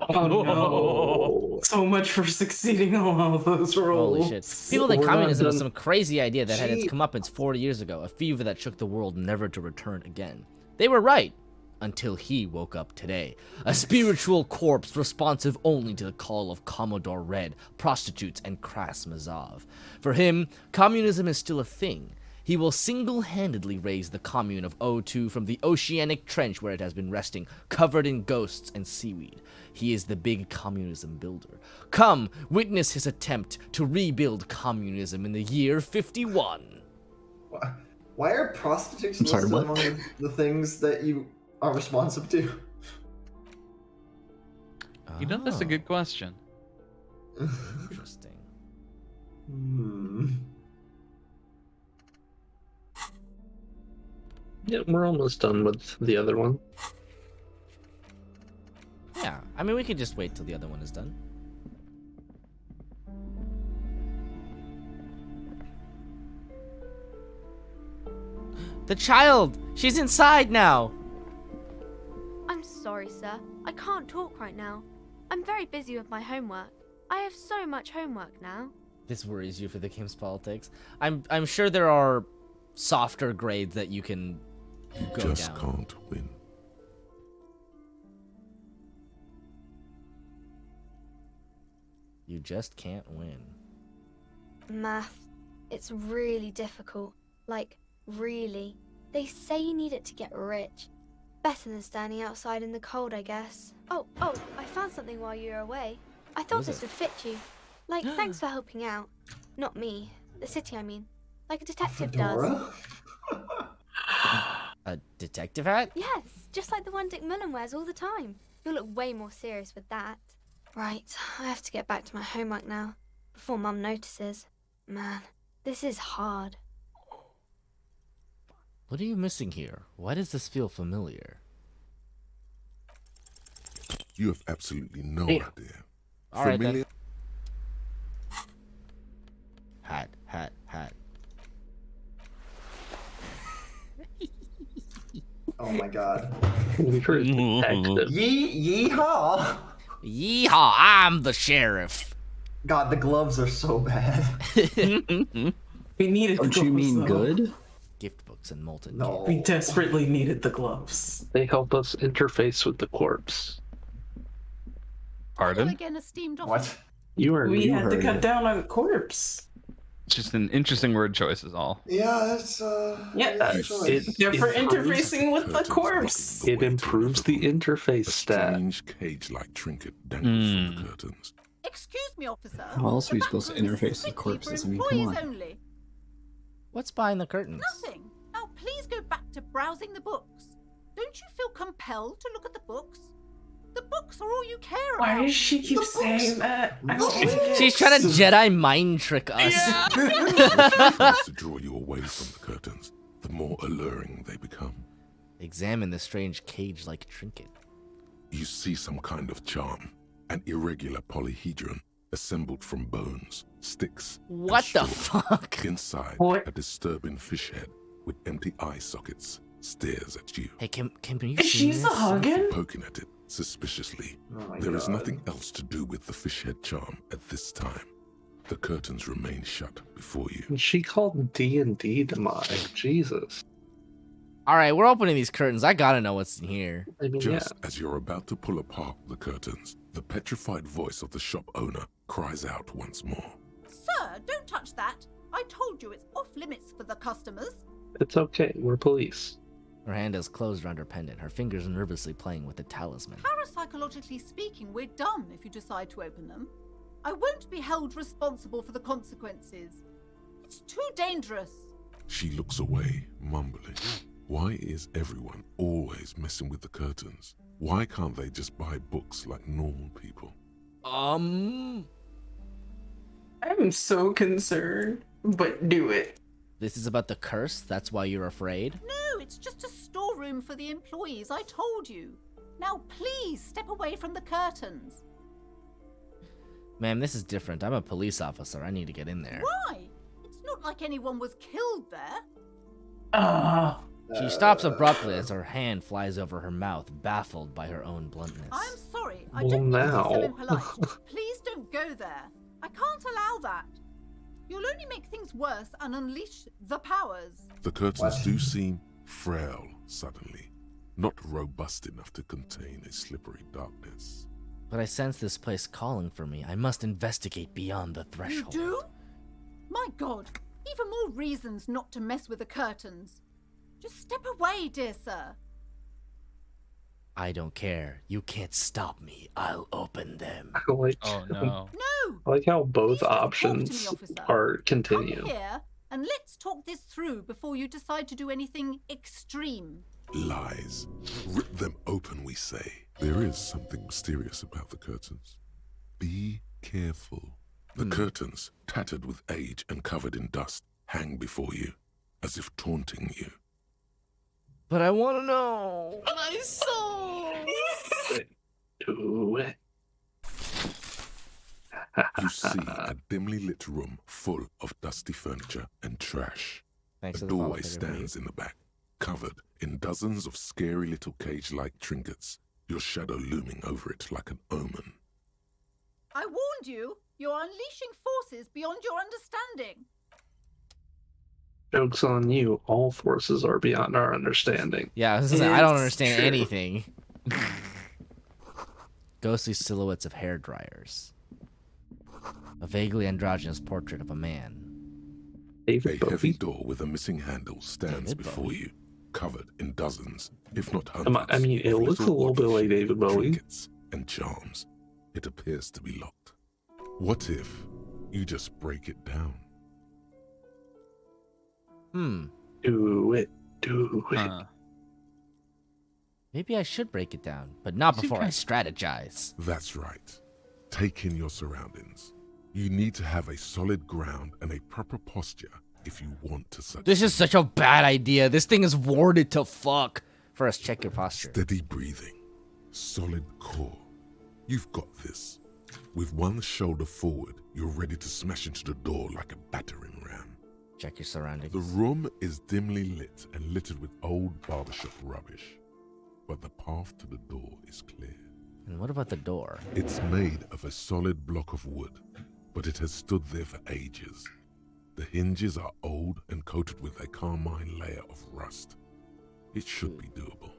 Oh no. So much for succeeding on all those roles. Holy shit. People think We're not communism is done. some crazy idea that had its Gee. comeuppance 40 years ago, a fever that shook the world never to return again. They were right. Until he woke up today. A spiritual corpse responsive only to the call of Commodore Red, prostitutes, and crass Mazov. For him, communism is still a thing. He will single-handedly raise the commune of O2 from the oceanic trench where it has been resting, covered in ghosts and seaweed. He is the big communism builder. Come, witness his attempt to rebuild communism in the year 51. Why are prostitutes I'm sorry, listed what? among the things that you are responsive to? You know, that's a good question. Interesting. Yeah, we're almost done with the other one. Yeah, I mean, we could just wait till the other one is done. The child! She's inside now! I'm sorry, sir. I can't talk right now. I'm very busy with my homework. I have so much homework now. This worries you for the game's politics. I'm sure there are softer grades that you can go Just down. can't win. You just can't win. Math. It's really difficult. Like, really. They say you need it to get rich. Better than standing outside in the cold, I guess. Oh, I found something while you were away. I thought is this it? would fit you. Like, thanks for helping out. Not me. The city, I mean. Like a detective does. A detective hat? Yes, just like the one Dick Mullen wears all the time. You'll look way more serious with that. Right, I have to get back to my homework now. before Mum notices. Man, this is hard. What are you missing here? Why does this feel familiar? You have absolutely no Yeah. idea. All right, then. Familiar? Hat. Oh my god. Detective. Yeehaw! Yeehaw! I'm the sheriff. God, the gloves are so bad. We needed Don't the you gloves, mean though. good? Gift books and molten. No. We desperately needed the gloves. They help us interface with the corpse. Hello again, esteemed officer. What? We had to cut down on corpse. It's just an interesting word choice is all. Yeah, that's Yeah, they're for interfacing with the corpse. It improves the interface stat. Strange cage-like trinket dangles from the curtains. Excuse me, officer. How else are you supposed to interface with corpses? I mean, come Employees on. only. What's behind the curtains? Nothing. Now please go back to browsing the books. Don't you feel compelled to look at the books? The books are all you care about. Why does she keep saying that? I don't like it. She's trying to Jedi mind trick us. The tries to draw you away from the curtains, the more alluring they become. Examine the strange cage-like trinket. You see some kind of charm, an irregular polyhedron assembled from bones, sticks, and What the straw. fuck? Inside, a disturbing fish head with empty eye sockets stares at you. Hey, Kim, can you Is see she this? hugging? Poking at it suspiciously. Oh my There is God. nothing else to do with the fish head charm at this time. The curtains remain shut before you. And she called D&D to Mike. Jesus. All right, we're opening these curtains. I gotta know what's in here. I mean, Just as you're about to pull apart the curtains, the petrified voice of the shop owner cries out once more. Sir, don't touch that. I told you it's off limits for the customers. It's okay. We're police. Her hand is closed around her pendant, her fingers nervously playing with the talisman. Parapsychologically speaking, we're dumb if you decide to open them. I won't be held responsible for the consequences. It's too dangerous. She looks away, mumbling. Why is everyone always messing with the curtains? Why can't they just buy books like normal people? I'm so concerned, but do it. This is about the curse? That's why you're afraid? No, it's just a storeroom for the employees, I told you. Now please step away from the curtains. Ma'am, this is different. I'm a police officer. I need to get in there. Why? It's not like anyone was killed there. She stops abruptly as her hand flies over her mouth, baffled by her own bluntness. I'm sorry, I Well, don't mean to be so now. impolite. Please don't go there. I can't allow that. You'll only make things worse and unleash the powers. The curtains do seem frail suddenly, not robust enough to contain a slippery darkness. But I sense this place calling for me. I must investigate beyond the You threshold. do? My God, even more reasons not to mess with the curtains. Just step away, dear sir. I don't care. You can't stop me. I'll open them. I like, Oh no. No! I like how both Talk to me, options officer. are Come continue. here and let's talk this through before you decide to do anything extreme. Lies. Rip them open, we say. There is something mysterious about the curtains. Be careful. The curtains, tattered with age and covered in dust, hang before you, as if taunting you. But I want to know. My soul. Do it. You see a dimly lit room full of dusty furniture and trash. Thanks A to the follow doorway figure, stands in the back, covered in dozens of scary little cage-like trinkets, your shadow looming over it like an omen. I warned you. You're unleashing forces beyond your understanding. Joke's on you. All forces are beyond our understanding. Yeah, I was gonna say, I don't It's understand true. anything. Ghostly silhouettes of hair dryers. A vaguely androgynous portrait of a man. A heavy door with a missing handle stands David before Bowie. you, covered in dozens, if not hundreds. I mean, it of looks a little bit like David Bowie. Trinkets and charms. It appears to be locked. What if you just break it down? Do it. Do it. Maybe I should break it down, but not before I strategize. That's right. Take in your surroundings. You need to have a solid ground and a proper posture if you want to succeed. This is such a bad idea. This thing is warded to fuck. First, check your posture. Steady breathing. Solid core. You've got this. With one shoulder forward, you're ready to smash into the door like a battering ram. Check your surroundings. The room is dimly lit and littered with old barbershop rubbish. But the path to the door is clear. And what about the door? It's made of a solid block of wood, but it has stood there for ages. The hinges are old and coated with a carmine layer of rust. It should be doable.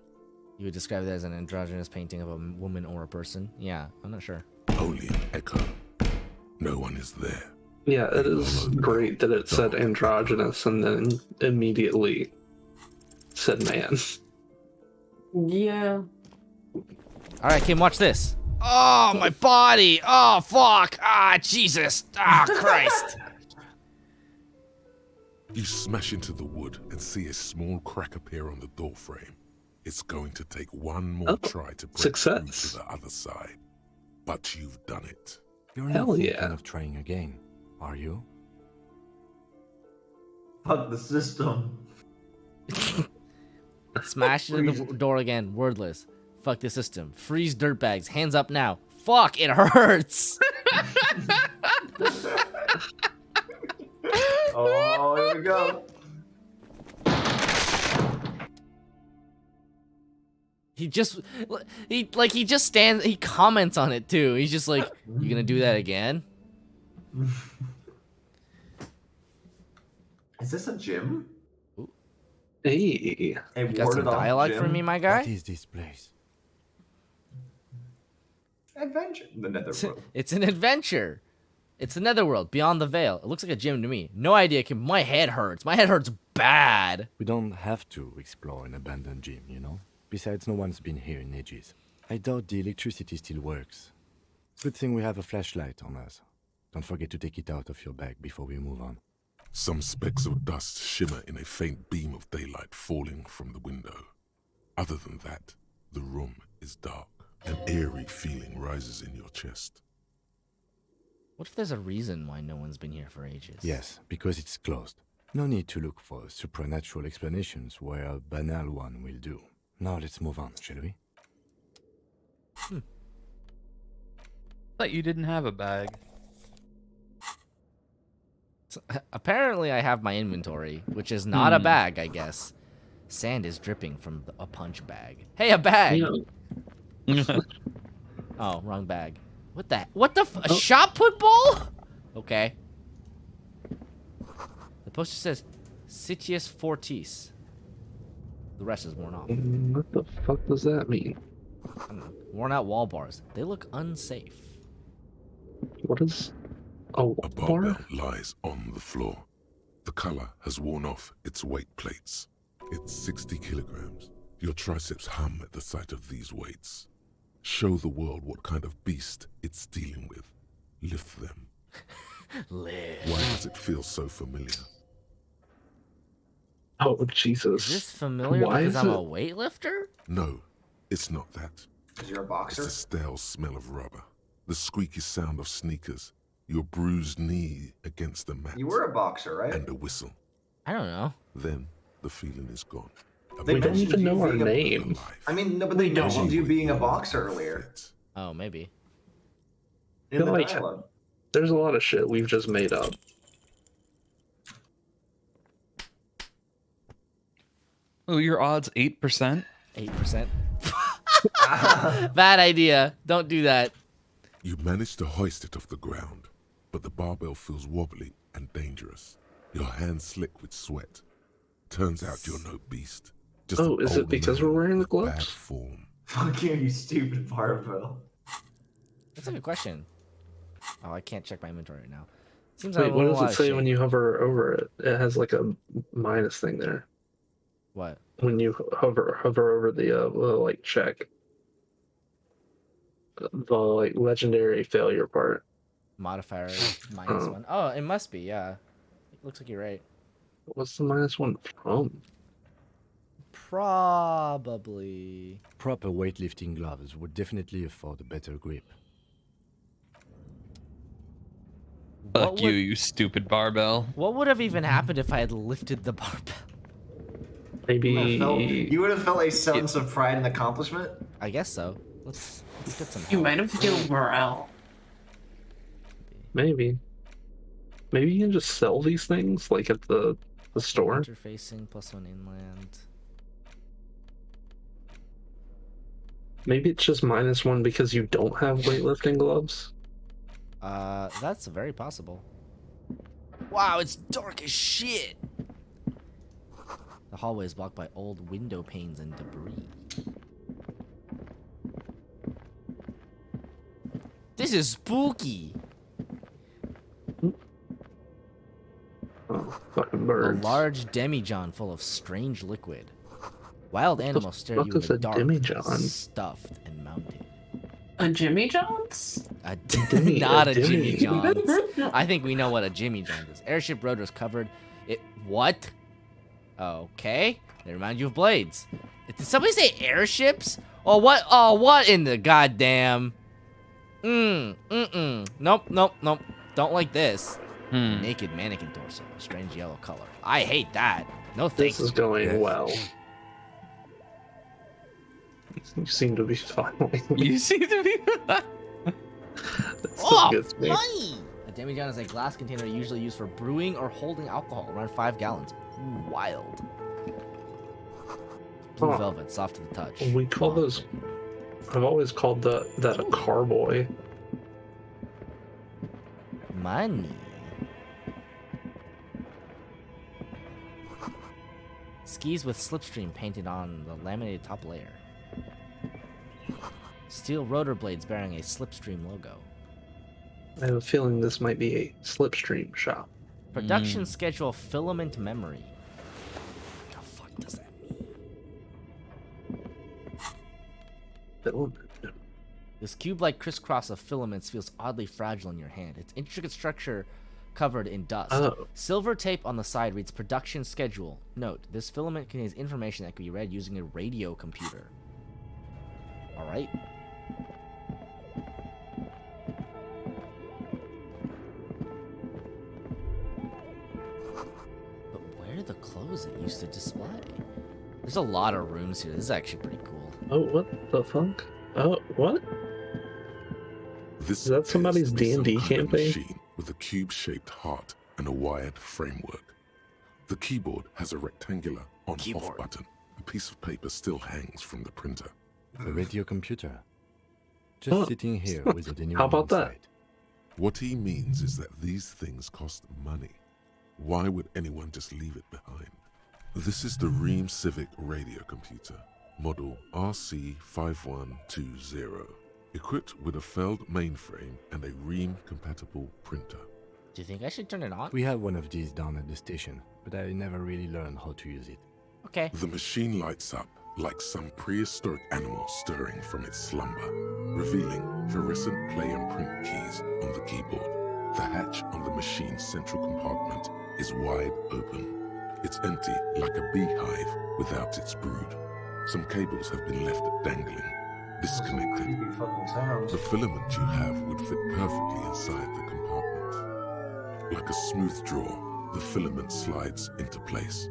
You would describe that as an androgynous painting of a woman or a person? Yeah, I'm not sure. Only an echo. No one is there. Yeah, it is great that it said androgynous and then immediately said man. Yeah. All right, Kim, watch this. Oh, my body. Oh, fuck. Ah, Jesus. Ah, Christ. You smash into the wood and see a small crack appear on the door frame. It's going to take one more try to break through to the other side. But you've done it. You're not thinking of trying again, are you? Fuck the system. Smash into the door again. Wordless. Fuck the system. Freeze dirtbags. Hands up now. Fuck, it hurts. Oh, here we go. He just stands, he comments on it too. He's just like, you gonna do that again? Is this a gym? Hey. A You got some warded off dialogue gym? for me, my guy? What is this place? Adventure. The Netherworld. It's an adventure. It's the Netherworld, beyond the veil. It looks like a gym to me. No idea, Kim. My head hurts. My head hurts bad. We don't have to explore an abandoned gym, you know? Besides, no one's been here in ages. I doubt the electricity still works. Good thing we have a flashlight on us. Don't forget to take it out of your bag before we move on. Some specks of dust shimmer in a faint beam of daylight falling from the window. Other than that, the room is dark. An eerie feeling rises in your chest. What if there's a reason why no one's been here for ages? Yes, because it's closed. No need to look for supernatural explanations where a banal one will do. Now let's move on, shall we? Thought you didn't have a bag. Apparently, I have my inventory, which is not a bag, I guess. Sand is dripping from a punch bag. Hey, a bag! Oh, wrong bag. What the a shot put ball? Okay. The poster says Sitius Fortis. The rest is worn off. What the fuck does that mean? I don't know. Worn out wall bars. They look unsafe. What is a wall A bar? barbell lies on the floor. The color has worn off its weight plates. It's 60 kilograms. Your triceps hum at the sight of these weights. Show the world what kind of beast it's dealing with. Lift them. Lift. Why does it feel so familiar? Oh, Jesus. Is this familiar Why because is I'm it- a weightlifter? No, it's not that. Because you're a It's boxer? the stale smell of rubber, the squeaky sound of sneakers, your bruised knee against the mat, You were a boxer, right? and a whistle. I don't know. Then the feeling is gone. We don't even know our being a- name. I mean, no, but they mentioned you being a boxer earlier. Oh, maybe. In the Like, dialogue. there's a lot of shit we've just made up. Oh, your odds 8%? 8%. Bad idea. Don't do that. You manage to hoist it off the ground, but the barbell feels wobbly and dangerous. Your hands slick with sweat. Turns out you're no beast. Just Oh, an is it old because man we're wearing the with bad gloves? form. Fuck you, you stupid barbell. That's a good question. Oh, I can't check my inventory right now. Seems Wait, like what a does lot it of say shit. when you hover over it? It has like a minus thing there. What? When you hover over the like check. The like legendary failure part. Modifier minus Oh. 1. Oh, it must be, yeah. It looks like you're right. What's the minus one from? Probably. Proper weightlifting gloves would definitely afford a better grip. Fuck you, you stupid barbell. What would have even happened if I had lifted the barbell? Maybe You would have felt a sense of pride and accomplishment. I guess so. Let's get some. You help. might have killed morale. Maybe you can just sell these things like at the store. Interfacing +1 inland. Maybe it's just -1 because you don't have weightlifting gloves. That's very possible. Wow, it's dark as shit. The hallway is blocked by old window panes and debris. This is spooky. Oh, fucking birds. A large demijohn full of strange liquid. Wild animals stare at you in is the a dark, demijohn? stuffed and mounted. A Jimmy John's? Not a Jimmy John's. I think we know what a Jimmy John's is. Airship road was covered. What? Okay. They remind you of blades. Did somebody say airships? Oh, what? Oh, what in the goddamn? Nope. Don't like this. Naked mannequin torso, a strange yellow color. I hate that. No thanks. This is going well. You seem to be fine. You seem to be. Oh, money! A demijohn is a glass container usually used for brewing or holding alcohol, around 5 gallons. Ooh, wild. Blue velvet, soft to the touch. We call those. I've always called that a carboy. Money. Skis with slipstream painted on the laminated top layer. Steel rotor blades bearing a slipstream logo. I have a feeling this might be a slipstream shop. Production schedule filament memory. What the fuck does that mean? Filament. This cube-like crisscross of filaments feels oddly fragile in your hand. Its intricate structure covered in dust. Oh. Silver tape on the side reads production schedule. Note, this filament contains information that can be read using a radio computer. Alright. But where are the clothes it used to display? There's a lot of rooms here. This is actually pretty cool. Oh, what the fuck? Oh, what? This is that somebody's D&D campaign? Machine with a cube-shaped heart and a wired framework. The keyboard has a rectangular on-off button. A piece of paper still hangs from the printer. A radio computer. Just sitting here without anyone How about that? inside. What he means is that these things cost money. Why would anyone just leave it behind? This is the Ream Civic radio computer, model RC5120, equipped with a Feld mainframe and a Ream-compatible printer. Do you think I should turn it on? We have one of these down at the station, but I never really learned how to use it. Okay. The machine lights up like some prehistoric animal stirring from its slumber, revealing fluorescent play and print keys on the keyboard. The hatch on the machine's central compartment is wide open. It's empty like a beehive without its brood. Some cables have been left dangling, disconnected. The filament you have would fit perfectly inside the compartment. Like a smooth drawer, the filament slides into place.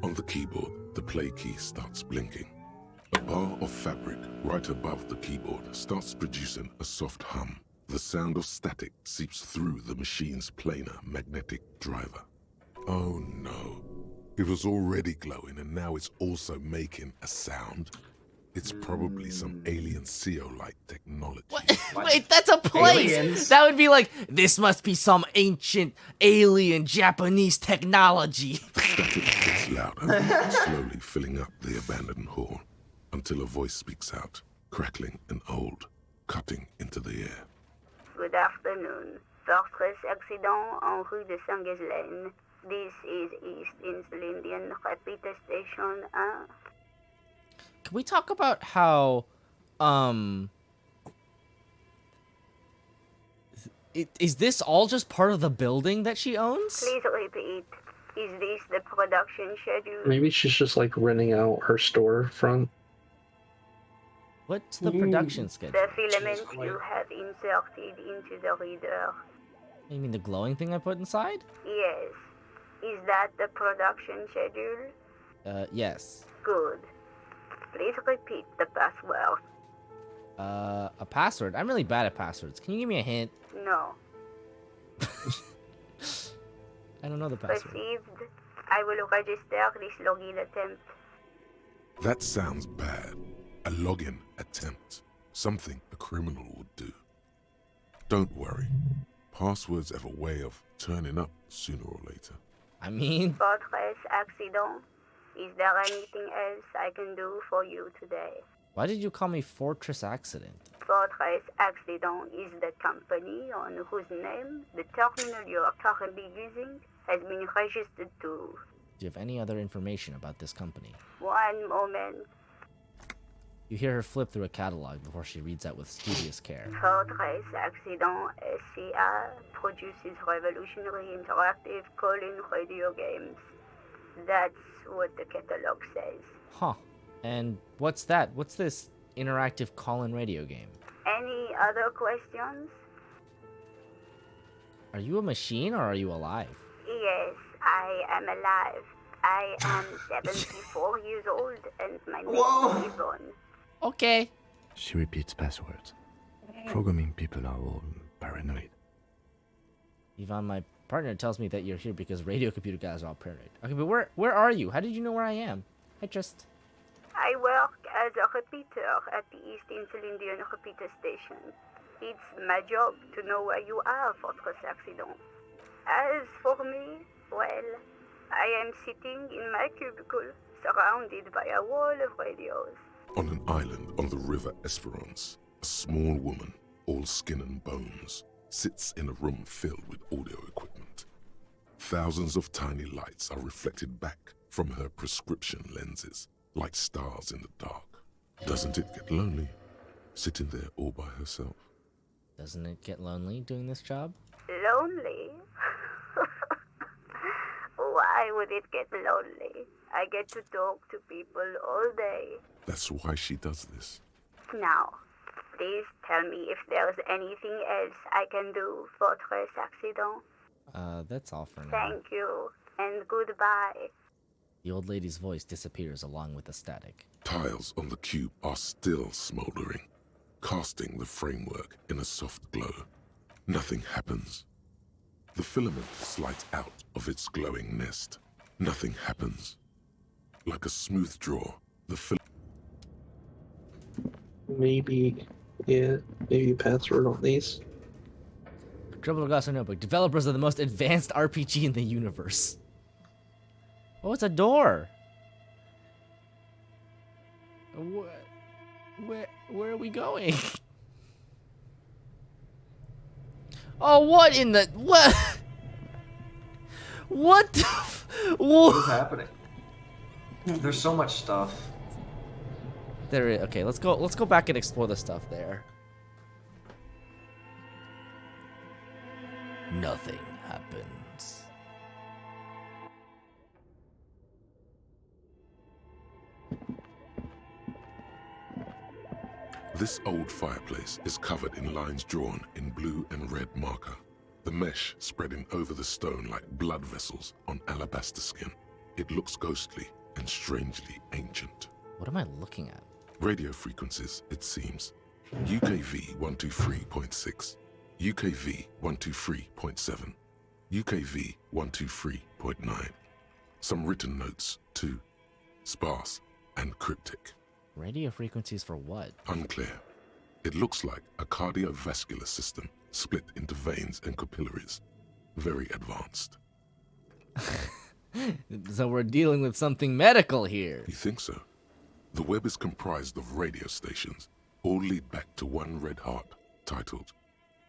On the keyboard, the play key starts blinking. A bar of fabric right above the keyboard starts producing a soft hum. The sound of static seeps through the machine's planar magnetic driver. Oh no. It was already glowing and now it's also making a sound. It's probably some alien CO-like technology. Wait, that's a place! Aliens. That would be like, this must be some ancient alien Japanese technology. It's louder, slowly filling up the abandoned hall, until a voice speaks out, crackling and old, cutting into the air. Good afternoon. Fortress accident en rue de Saint-Ghislaine. This is East Insulindian Repeater Station 1. Can we talk about how, is this all just part of the building that she owns? Please repeat. Is this the production schedule? Maybe she's just like renting out her storefront. What's the production schedule? The filament you have inserted into the reader. You mean the glowing thing I put inside? Yes. Is that the production schedule? Yes. Good. Please repeat the password. A password? I'm really bad at passwords. Can you give me a hint? No. I don't know the password. Received. I will register this login attempt. That sounds bad. A login attempt. Something a criminal would do. Don't worry. Passwords have a way of turning up sooner or later. I mean... Fortress accident. Is there anything else I can do for you today? Why did you call me Fortress Accident? Fortress Accident is the company on whose name the terminal you are currently using has been registered to. Do you have any other information about this company? One moment. You hear her flip through a catalog before she reads out with studious care. Fortress Accident SCA produces revolutionary interactive call-in radio games. That's what the catalog says. Huh. And what's that? What's this interactive call-in radio game? Any other questions? Are you a machine or are you alive? Yes, I am alive. I am 74 years old and my name is Yvonne. Okay. She repeats passwords. Programming people are all paranoid. Yvonne, my partner tells me that you're here because radio computer guys are all paranoid. Okay, but where are you? How did you know where I am? I work as a repeater at the East Insulindian repeater station. It's my job to know where you are, Fortress Accident. As for me, well, I am sitting in my cubicle, surrounded by a wall of radios. On an island on the river Esperance, a small woman, all skin and bones, sits in a room filled with audio equipment. Thousands of tiny lights are reflected back from her prescription lenses, like stars in the dark. Doesn't it get lonely, sitting there all by herself? Doesn't it get lonely doing this job? Lonely? Why would it get lonely? I get to talk to people all day. That's why she does this. Now, please tell me if there's anything else I can do, Fortress Accident. That's all for now. Thank you, and goodbye. The old lady's voice disappears along with the static. Tiles on the cube are still smoldering, casting the framework in a soft glow. Nothing happens. The filament slides out of its glowing nest. Nothing happens. Like a smooth draw, the filament... Maybe password on these. Dribble Gossip Notebook. Developers of the most advanced RPG in the universe. Oh, it's a door. Where are we going? Oh, what in the what? What the What is happening? There's so much stuff. There is. Okay, let's go back and explore the stuff there. Nothing happens. This old fireplace is covered in lines drawn in blue and red marker, the mesh spreading over the stone like blood vessels on alabaster skin. It looks ghostly and strangely ancient. What am I looking at? Radio frequencies, it seems. UKV 123.6, UKV 123.7, UKV 123.9. Some written notes, too. Sparse and cryptic. Radio frequencies for what? Unclear. It looks like a cardiovascular system split into veins and capillaries. Very advanced. So we're dealing with something medical here. You think so? The web is comprised of radio stations, all lead back to one red heart, titled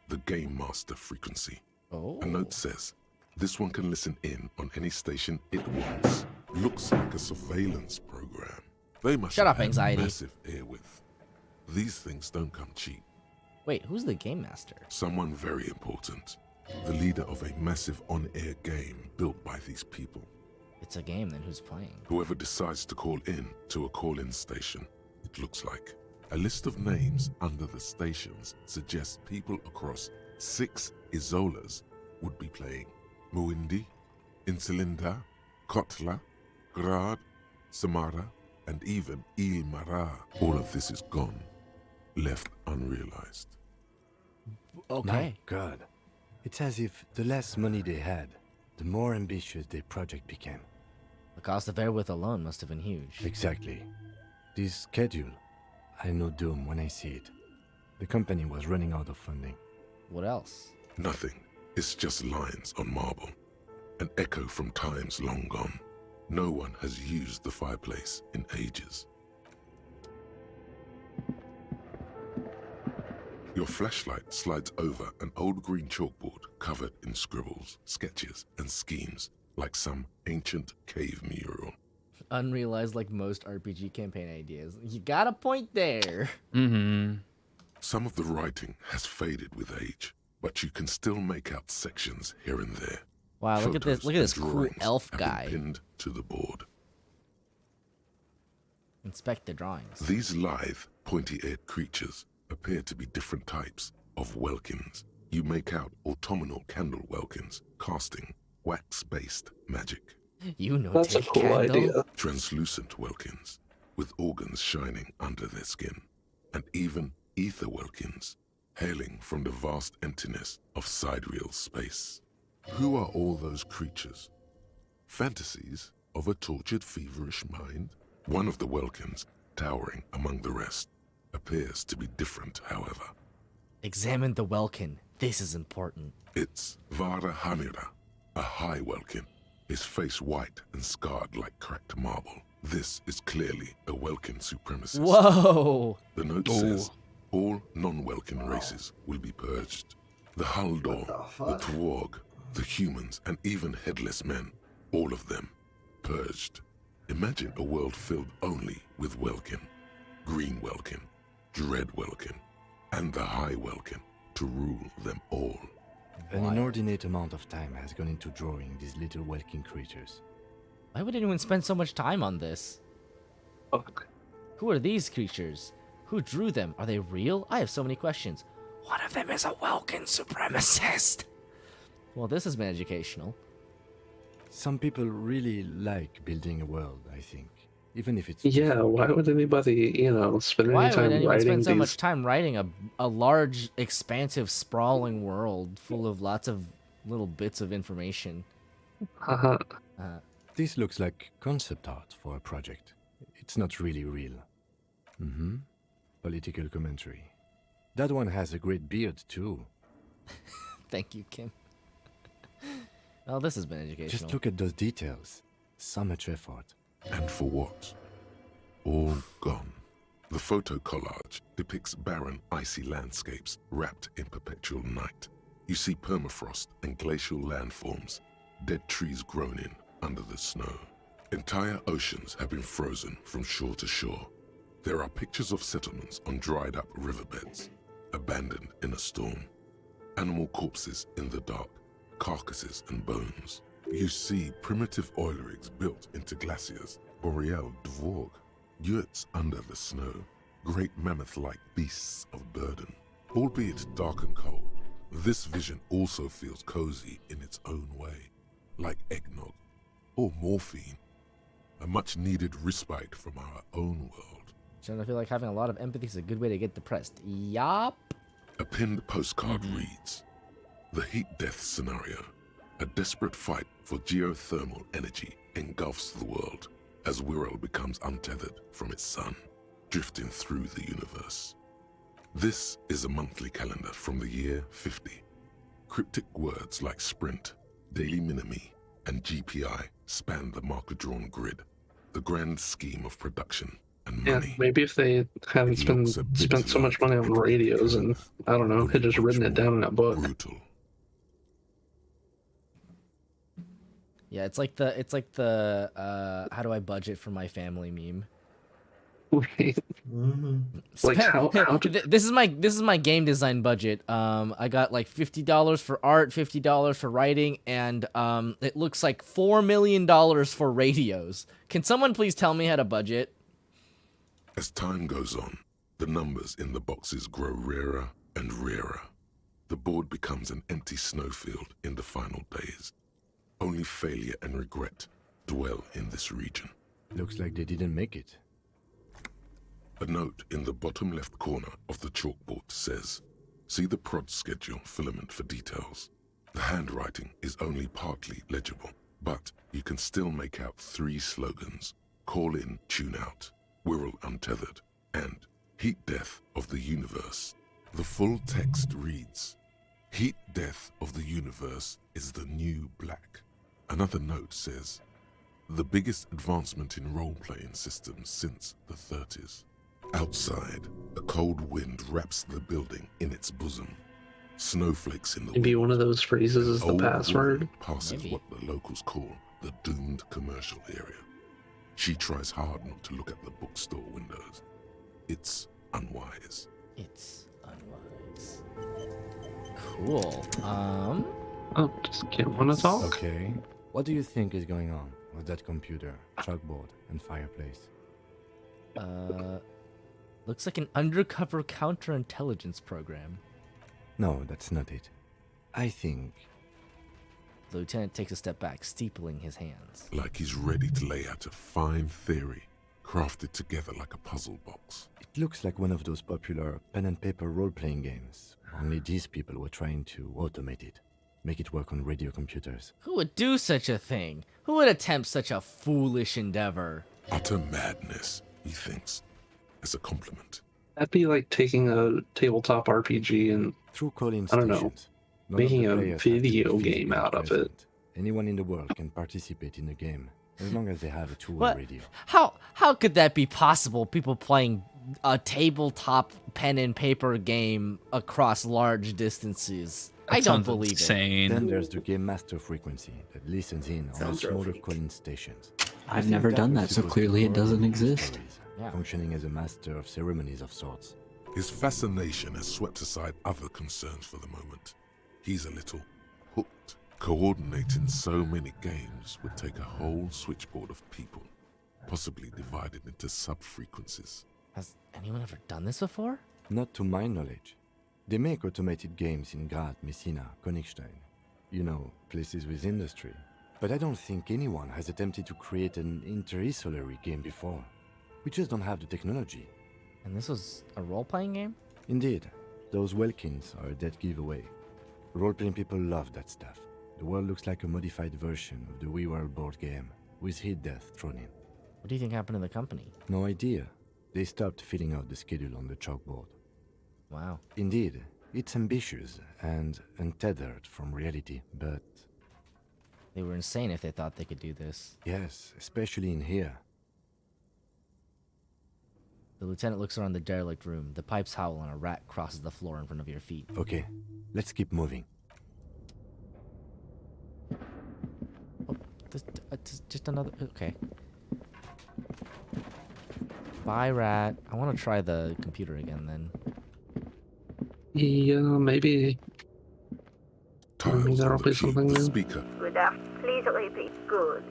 the Game Master Frequency. Oh. A note says, this one can listen in on any station it wants. Looks like a surveillance program. They must Shut up, have anxiety. Massive airwidth. These things don't come cheap. Wait, who's the game master? Someone very important. The leader of a massive on-air game built by these people. It's a game, then who's playing? Whoever decides to call in to a call-in station, it looks like. A list of names under the stations suggests people across 6 Isolas would be playing. Muindi, Insulinda, Kotla, Grad, Samara, and even Il Mara. All of this is gone, left unrealized. Okay. My God. It's as if the less money they had, the more ambitious their project became. The cost of Airwith alone must have been huge. Exactly. This schedule, I know doom when I see it. The company was running out of funding. What else? Nothing. It's just lines on marble. An echo from times long gone. No one has used the fireplace in ages. Your flashlight slides over an old green chalkboard covered in scribbles, sketches, and schemes, like some ancient cave mural. Unrealized like most RPG campaign ideas. You got a point there. Mm-hmm. Some of the writing has faded with age, but you can still make out sections here and there. Wow, look at this! Look at this cool drawings elf have been guy. pinned to the board. Inspect the drawings. These lithe, pointy-eared creatures appear to be different types of welkins. You make out autumnal candle welkins, casting wax-based magic. You know, That's a take cool candle. idea. Translucent welkins, with organs shining under their skin, and even ether welkins, hailing from the vast emptiness of sidereal space. Who are all those creatures? Fantasies of a tortured, feverish mind? One of the welkins, towering among the rest, appears to be different, however. Examine the Welkin. This is important. It's Vara Hamira, a high welkin, his face white and scarred like cracked marble. This is clearly a Welkin supremacist. Whoa! The note says all non-Welkin races will be purged. The Haldor, the Twarg, the humans, and even headless men, all of them, purged. Imagine a world filled only with Welkin, Green Welkin, Dread Welkin, and the High Welkin to rule them all. An inordinate amount of time has gone into drawing these little welkin creatures. Why would anyone spend so much time on this? Fuck. Who are these creatures? Who drew them? Are they real? I have so many questions. One of them is a Welkin supremacist. Well, this has been educational. Some people really like building a world, I think. Even if it's... Yeah, why would anybody, spend Why any would time anyone writing spend so these? much time writing a large, expansive, sprawling world full of lots of little bits of information? Haha. This looks like concept art for a project. It's not really real. Mm-hmm. Political commentary. That one has a great beard, too. Thank you, Kim. Well, this has been educational. Just look at those details. So much effort. And for what? All gone. The photo collage depicts barren, icy landscapes wrapped in perpetual night. You see permafrost and glacial landforms, dead trees grown in under the snow. Entire oceans have been frozen from shore to shore. There are pictures of settlements on dried up riverbeds, abandoned in a storm. Animal corpses in the dark, carcasses and bones. You see primitive oil rigs built into glaciers, boreal dvorg, yurts under the snow, great mammoth-like beasts of burden. Albeit dark and cold, this vision also feels cozy in its own way, like eggnog or morphine, a much-needed respite from our own world. Don't I feel like having a lot of empathy is a good way to get depressed? Yup. A pinned postcard reads, "The heat death scenario. A desperate fight for geothermal energy engulfs the world as Wirral becomes untethered from its sun, drifting through the universe." This is a monthly calendar from the year 50. Cryptic words like sprint, daily minimi, and GPI span the marker-drawn grid, the grand scheme of production and Yeah, money. maybe if they hadn't spent so much money on radios and, I don't know, had just written it down in a book. Brutal. Yeah, it's like the how do I budget for my family meme. Like how this is my game design budget. I got like $50 for art, $50 for writing, and it looks like $4 million for radios. Can someone please tell me how to budget? As time goes on, the numbers in the boxes grow rarer and rarer. The The board becomes an empty snowfield in the final days. Only failure and regret dwell in this region. Looks like they didn't make it. A note in the bottom left corner of the chalkboard says, "See the prod schedule filament for details." The handwriting is only partly legible, but you can still make out 3 slogans: "Call in, tune out," "Wirral untethered," and "Heat death of the universe." The full text reads, "Heat death of the universe is the new black." Another note says, "The biggest advancement in role-playing systems since the 30s. Outside, a cold wind wraps the building in its bosom. Snowflakes in the Maybe one of those phrases is the old password. woman passes what the locals call the doomed commercial area. She tries hard not to look at the bookstore windows. It's unwise. It's unwise. Cool. Oh, just get one to talk. Okay. What do you think is going on with that computer, chalkboard, and fireplace? Looks like an undercover counterintelligence program. No, that's not it. I think... The lieutenant takes a step back, steepling his hands. Like he's ready to lay out a fine theory, crafted together like a puzzle box. It looks like one of those popular pen and paper role-playing games. Only these people were trying to automate it. Make it work on radio computers. Who would do such a thing? Who would attempt such a foolish endeavor? Utter madness, he thinks, as a compliment. That'd be like taking a tabletop RPG and, through calling I don't know, stations, making a video game out of it. Anyone in the world can participate in the game, as long as they have a two-way What? radio. How could that be possible? People playing a tabletop pen and paper game across large distances. I don't believe it. Then there's the game master frequency that listens in on Sounds smaller rough. calling stations. I I've think never that done was that, so supposed to clearly it cover doesn't news exist. stories, Yeah. Functioning as a master of ceremonies of sorts. His fascination has swept aside other concerns for the moment. He's a little hooked. Coordinating so many games would take a whole switchboard of people, possibly divided into sub-frequencies. Has anyone ever done this before? Not to my knowledge. They make automated games in Graz, Messina, Königstein. You know, places with industry. But I don't think anyone has attempted to create an interinsulary game before. We just don't have the technology. And this was a role-playing game? Indeed. Those Welkins are a dead giveaway. Role-playing people love that stuff. The world looks like a modified version of the WeWorld board game, with heat death thrown in. What do you think happened to the company? No idea. They stopped filling out the schedule on the chalkboard. Wow. Indeed, it's ambitious and untethered from reality, but... They were insane if they thought they could do this. Yes, especially in here. The lieutenant looks around the derelict room. The pipes howl and a rat crosses the floor in front of your feet. Okay, let's keep moving. Oh, just another... Okay. Bye, rat. I want to try the computer again, then. Yeah, maybe. Tiles There'll on the be something key, new. speaker. Good afternoon. Please repeat. Good.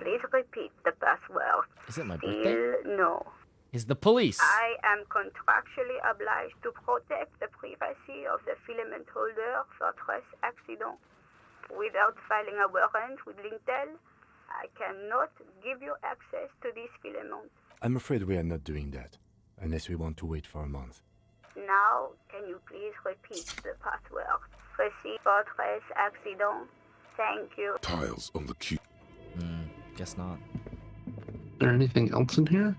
Please repeat the password. Is it my birthday? Still no. Is the police? I am contractually obliged to protect the privacy of the filament holder for stress accident. Without filing a warrant with Lintel, I cannot give you access to this filament. I'm afraid we are not doing that, unless we want to wait for a month. Now, can you please repeat the password? Proceed for stress accident. Thank you. Tiles on the cube. Guess not. Is there anything else in here?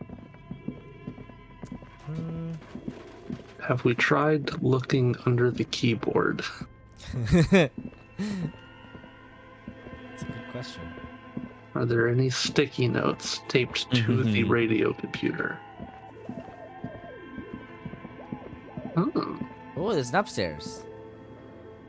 Have we tried looking under the keyboard? That's a good question. Are there any sticky notes taped to the radio computer? Oh. Oh, there's an upstairs.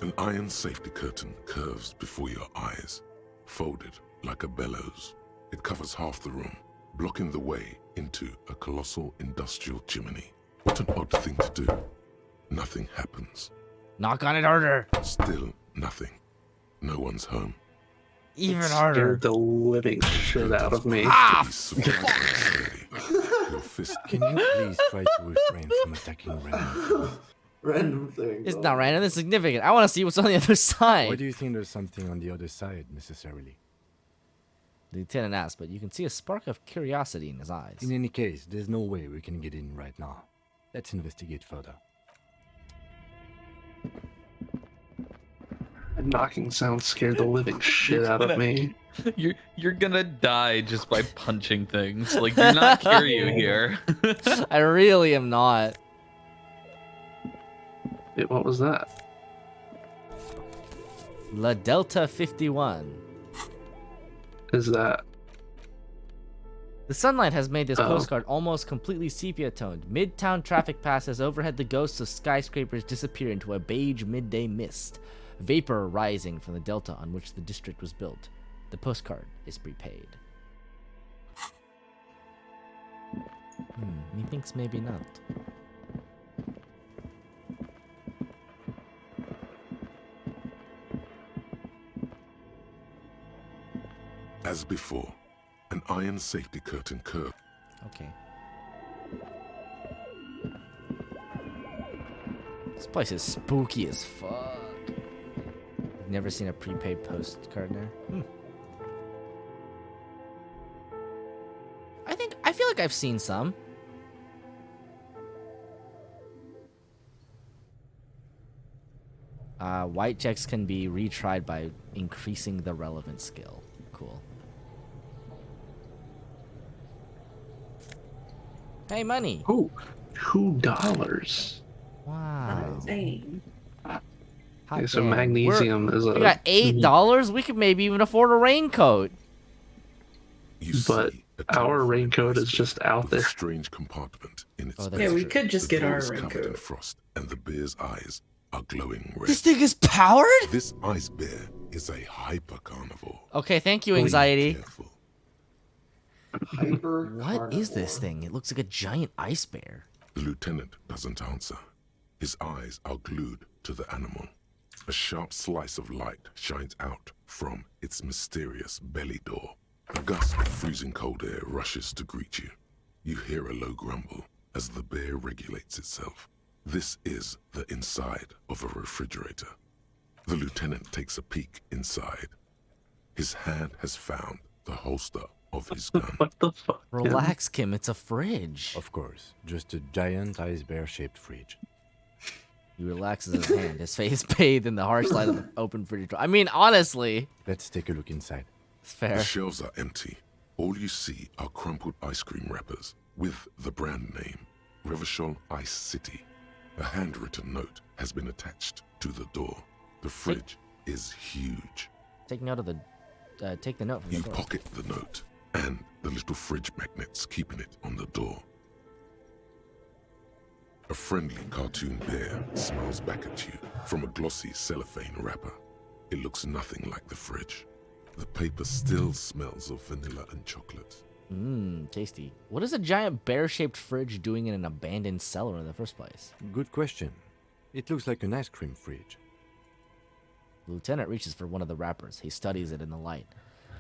An iron safety curtain curves before your eyes, folded like a bellows. It covers half the room, blocking the way into a colossal industrial chimney. What an odd thing to do. Nothing happens. Knock on it harder. Still nothing. No one's home. Even It harder. scared the living shit out of me. Ah! Your fist. Can you please try to refrain from attacking randomly? Random thing. It's not random, it's significant. I want to see what's on the other side. Why do you think there's something on the other side, necessarily? The lieutenant asked, but you can see a spark of curiosity in his eyes. In any case, there's no way we can get in right now. Let's investigate further. A knocking sound scared the living shit out of me. You're gonna die just by punching things. Like, do not Kiryu here. I really am not. Wait, what was that? La Delta 51. Is that? The sunlight has made this postcard almost completely sepia-toned. Midtown traffic passes overhead. The ghosts of skyscrapers disappear into a beige midday mist. Vapor rising from the delta on which the district was built. The postcard is prepaid. Methinks maybe not. As before, an iron safety curtain curved. Okay. This place is spooky as fuck. I've never seen a prepaid postcard there. I feel like I've seen some. White checks can be retried by increasing the relevant skill. Cool. Hey, money. Oh, $2. Wow. Okay, so magnesium is a. We got $8. We could maybe even afford a raincoat. But our raincoat is just out there. Strange compartment in its Yeah, we could just get our covered in raincoat. frost, and the bear's eyes are glowing red. This thing is powered? This ice bear is a hyper carnivore. Okay, thank you, anxiety. Hyper. What is this thing? It looks like a giant ice bear. The lieutenant doesn't answer. His eyes are glued to the animal. A sharp slice of light shines out from its mysterious belly door. A gust of freezing cold air rushes to greet you. You hear a low grumble as the bear regulates itself. This is the inside of a refrigerator. The lieutenant takes a peek inside. His hand has found the holster of his gun. What the fuck? Relax, Kim. It's a fridge. Of course, just a giant ice bear-shaped fridge. He relaxes his hand, his face bathed in the harsh light of the open fridge door. I mean, honestly. Let's take a look inside. It's fair. The shelves are empty. All you see are crumpled ice cream wrappers with the brand name, Revachol Ice City. A handwritten note has been attached to the door. The fridge is huge. Take note of the. Take the note from the You door. pocket the note and the little fridge magnets keeping it on the door. A friendly cartoon bear smiles back at you from a glossy cellophane wrapper. It looks nothing like the fridge. The paper still smells of vanilla and chocolate. Tasty. What is a giant bear-shaped fridge doing in an abandoned cellar in the first place? Good question. It looks like an ice cream fridge. The lieutenant reaches for one of the wrappers. He studies it in the light.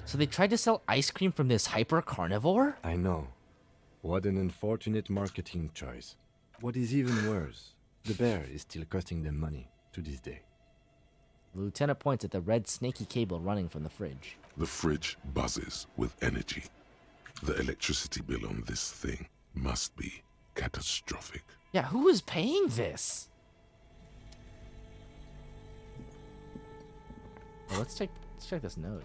So they tried to sell ice cream from this hyper carnivore? I know. What an unfortunate marketing choice. What is even worse, the bear is still costing them money to this day. The lieutenant points at the red snaky cable running from the fridge. The fridge buzzes with energy. The electricity bill on this thing must be catastrophic. Yeah, who is paying this? Well, let's check this note.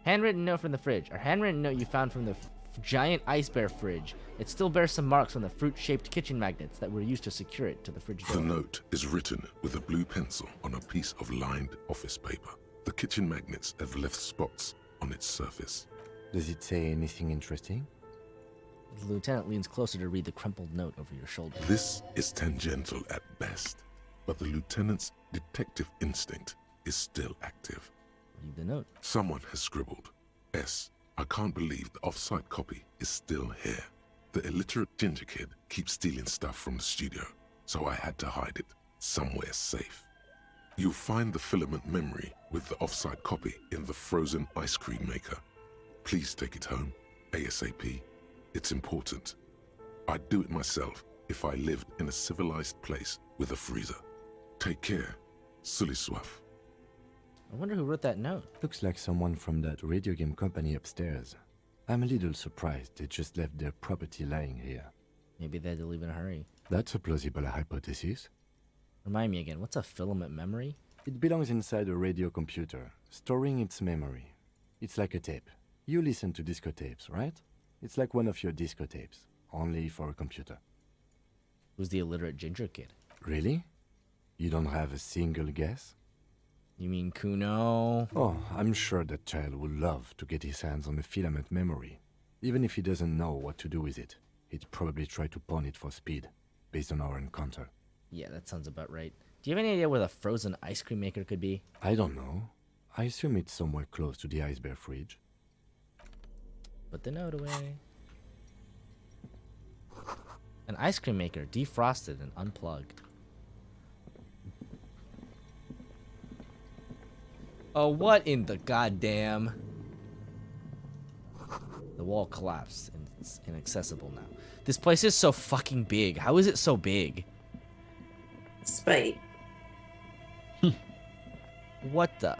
Handwritten note from the fridge. A handwritten note you found from the giant ice bear fridge. It still bears some marks from the fruit-shaped kitchen magnets that were used to secure it to the fridge door. The note is written with a blue pencil on a piece of lined office paper. The kitchen magnets have left spots on its surface. Does it say anything interesting? The lieutenant leans closer to read the crumpled note over your shoulder. This is tangential at best, but the lieutenant's detective instinct is still active. Read the note. Someone has scribbled, S. I can't believe the off-site copy is still here. The illiterate ginger kid keeps stealing stuff from the studio, so I had to hide it somewhere safe. You'll find the filament memory with the off-site copy in the frozen ice cream maker. Please take it home, ASAP. It's important. I'd do it myself if I lived in a civilized place with a freezer. Take care, Elyisum. I wonder who wrote that note. Looks like someone from that radio game company upstairs. I'm a little surprised they just left their property lying here. Maybe they had to leave in a hurry. That's a plausible hypothesis. Remind me again, what's a filament memory? It belongs inside a radio computer, storing its memory. It's like a tape. You listen to disco tapes, right? It's like one of your disco tapes, only for a computer. Who's the illiterate ginger kid? Really? You don't have a single guess? You mean Kuno? Oh, I'm sure that child would love to get his hands on a filament memory. Even if he doesn't know what to do with it, he'd probably try to pawn it for speed, based on our encounter. Yeah, that sounds about right. Do you have any idea where the frozen ice cream maker could be? I don't know. I assume it's somewhere close to the ice bear fridge. Put the note away. An ice cream maker, defrosted and unplugged. Oh, what in the goddamn? The wall collapsed and it's inaccessible now. This place is so fucking big. How is it so big? Spite. What the?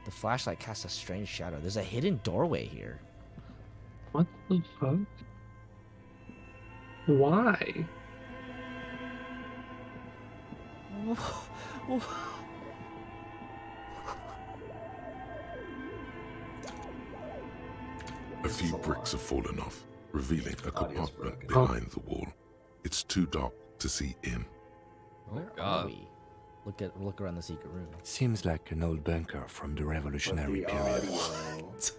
The flashlight casts a strange shadow. There's a hidden doorway here. What the fuck? Why? A few bricks have fallen off, revealing a compartment behind the wall. It's too dark to see in. Where are we? Look around the secret room. Seems like an old bunker from the Revolutionary period.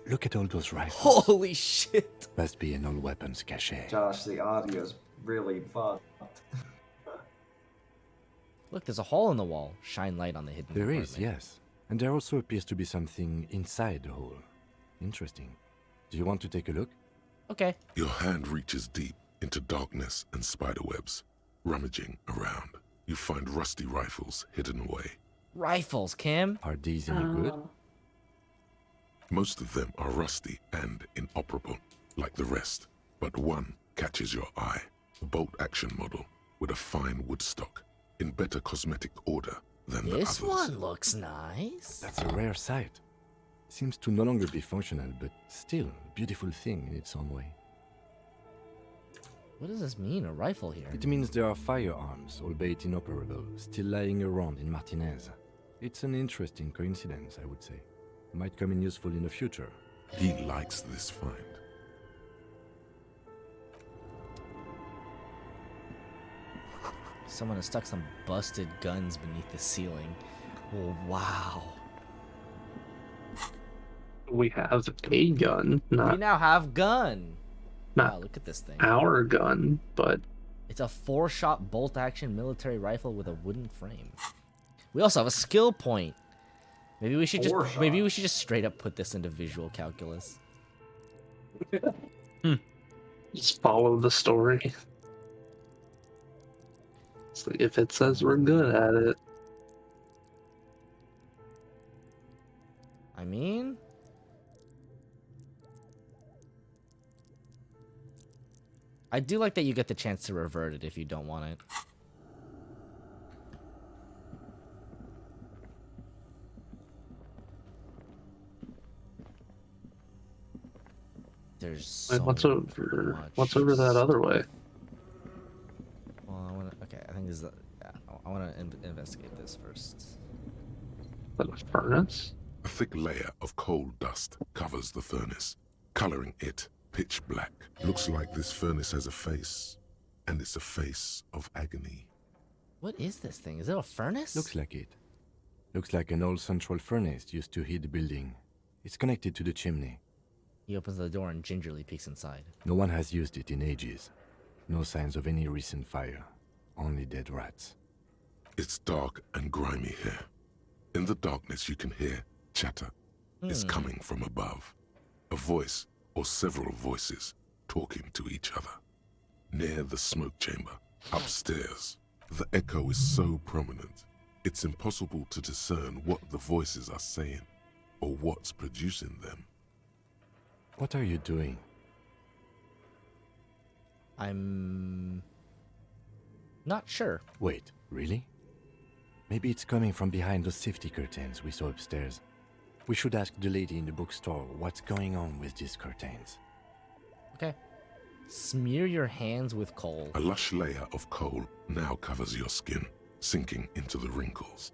Look at all those rifles. Holy shit! Must be an old weapons cache. Josh, the audio's really fucked. Look, there's a hole in the wall. Shine light on the hidden There is, compartment. yes. And there also appears to be something inside the hole. Interesting. Do you want to take a look? Okay. Your hand reaches deep into darkness and spiderwebs. Rummaging around, you find rusty rifles hidden away. Rifles, Kim? Are these any good? Most of them are rusty and inoperable, like the rest. But one catches your eye. A bolt-action model with a fine wood stock, in better cosmetic order than the This others. one looks nice. That's a rare sight. Seems to no longer be functional, but still a beautiful thing in its own way. What does this mean, a rifle here? It means there are firearms, albeit inoperable, still lying around in Martinez. It's an interesting coincidence, I would say. Might come in useful in the future. He likes this find. Someone has stuck some busted guns beneath the ceiling. Oh, wow. We have a gun, We not now have gun. Not Wow, look at this thing. our gun, but It's a 4-shot bolt-action military rifle with a wooden frame. We also have a skill point. Maybe we should just straight up put this into visual calculus. just follow the story. So if it says we're good at it, I mean, I do like that you get the chance to revert it if you don't want it. There's so what's over that other way? Well, I want to. Okay, I think this is. Yeah, I want to investigate this first. The furnace? A thick layer of coal dust covers the furnace, coloring it pitch black. Looks like this furnace has a face, and it's a face of agony. What is this thing? Is it a furnace? Looks like it. Looks like an old central furnace used to heat the building. It's connected to the chimney. He opens the door and gingerly peeks inside. No one has used it in ages. No signs of any recent fire. Only dead rats. It's dark and grimy here. In the darkness you can hear chatter. It's coming from above. A voice or several voices talking to each other. Near the smoke chamber, upstairs. The echo is so prominent, it's impossible to discern what the voices are saying or what's producing them. What are you doing? I'm not sure. Wait, really? Maybe it's coming from behind those safety curtains we saw upstairs. We should ask the lady in the bookstore what's going on with these curtains. Okay. Smear your hands with coal. A lush layer of coal now covers your skin, sinking into the wrinkles.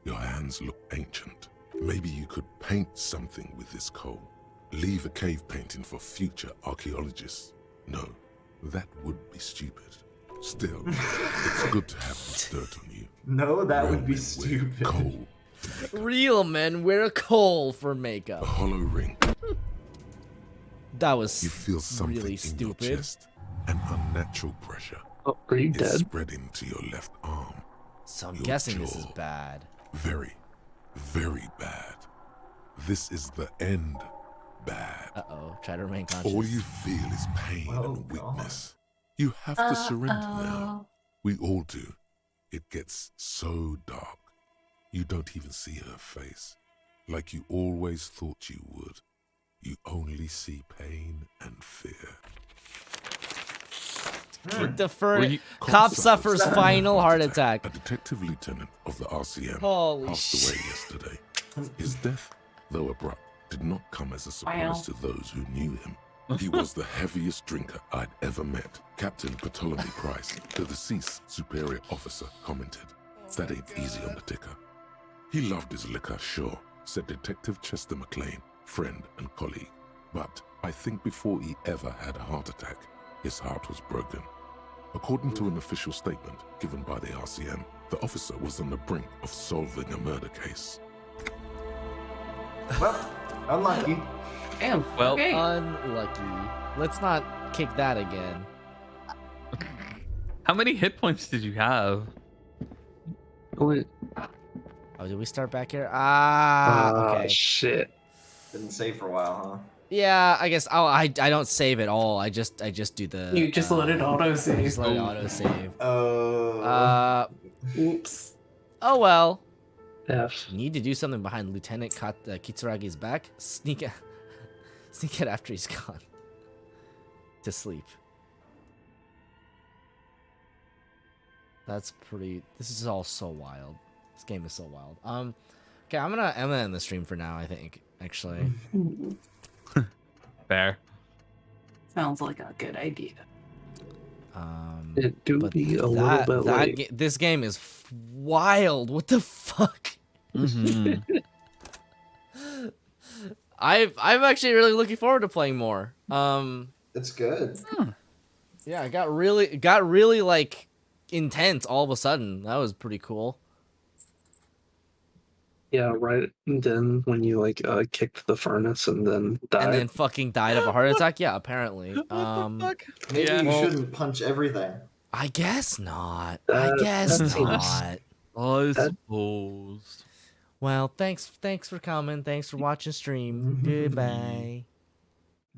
Your hands look ancient. Maybe you could paint something with this coal. Leave a cave painting for future archaeologists. No, that would be stupid. Still, it's good to have this dirt on you. No, that Real would be men wear stupid. Coal. Real men wear a coal for makeup. A hollow ring. That was You feel something really in stupid. your chest. An unnatural pressure. Oh, are you It's dead? spreading to your left arm. So I'm Your guessing this is jaw. bad. Very, very bad. This is the end. Bad. Uh-oh. Try to remain conscious. All you feel is pain and weakness. You have to surrender now. We all do. It gets so dark. You don't even see her face. Like you always thought you would. You only see pain and fear. Cop suffers final heart attack. A detective lieutenant of the RCM Holy passed away yesterday. His death, though abrupt, did not come as a surprise to those who knew him. He was the heaviest drinker I'd ever met. Captain Ptolemy Price, the deceased superior officer, commented, "That ain't easy on the ticker." He loved his liquor, sure, said Detective Chester McLean, friend and colleague. But I think before he ever had a heart attack, his heart was broken. According to an official statement given by the RCM, the officer was on the brink of solving a murder case. Well, unlucky. Damn. Well, okay. Unlucky. Let's not kick that again. How many hit points did you have? Wait. Oh, did we start back here? Okay. Shit. Didn't save for a while, huh? Yeah, I guess I don't save at all. I just do the. You just let it auto save. Just let it auto save. Oh. Oops. Oh well. F. You need to do something behind Lieutenant Kitsuragi's back. Sneak it after he's gone. To sleep. That's pretty. This is all so wild. This game is so wild. Okay, I'm gonna end the stream for now. I think actually. Fair. Sounds like a good idea. It do But be a little bit late. this game is wild. What the fuck? Mm-hmm. I'm actually really looking forward to playing more. It's good. Yeah, it got really like intense all of a sudden. That was pretty cool. Yeah, right then when you like kicked the furnace and then died. And then fucking died of a heart attack. Yeah, apparently. Maybe you shouldn't punch everything. I guess not. That I guess seems- not. I suppose. Well, thanks for coming. Thanks for watching stream. Goodbye.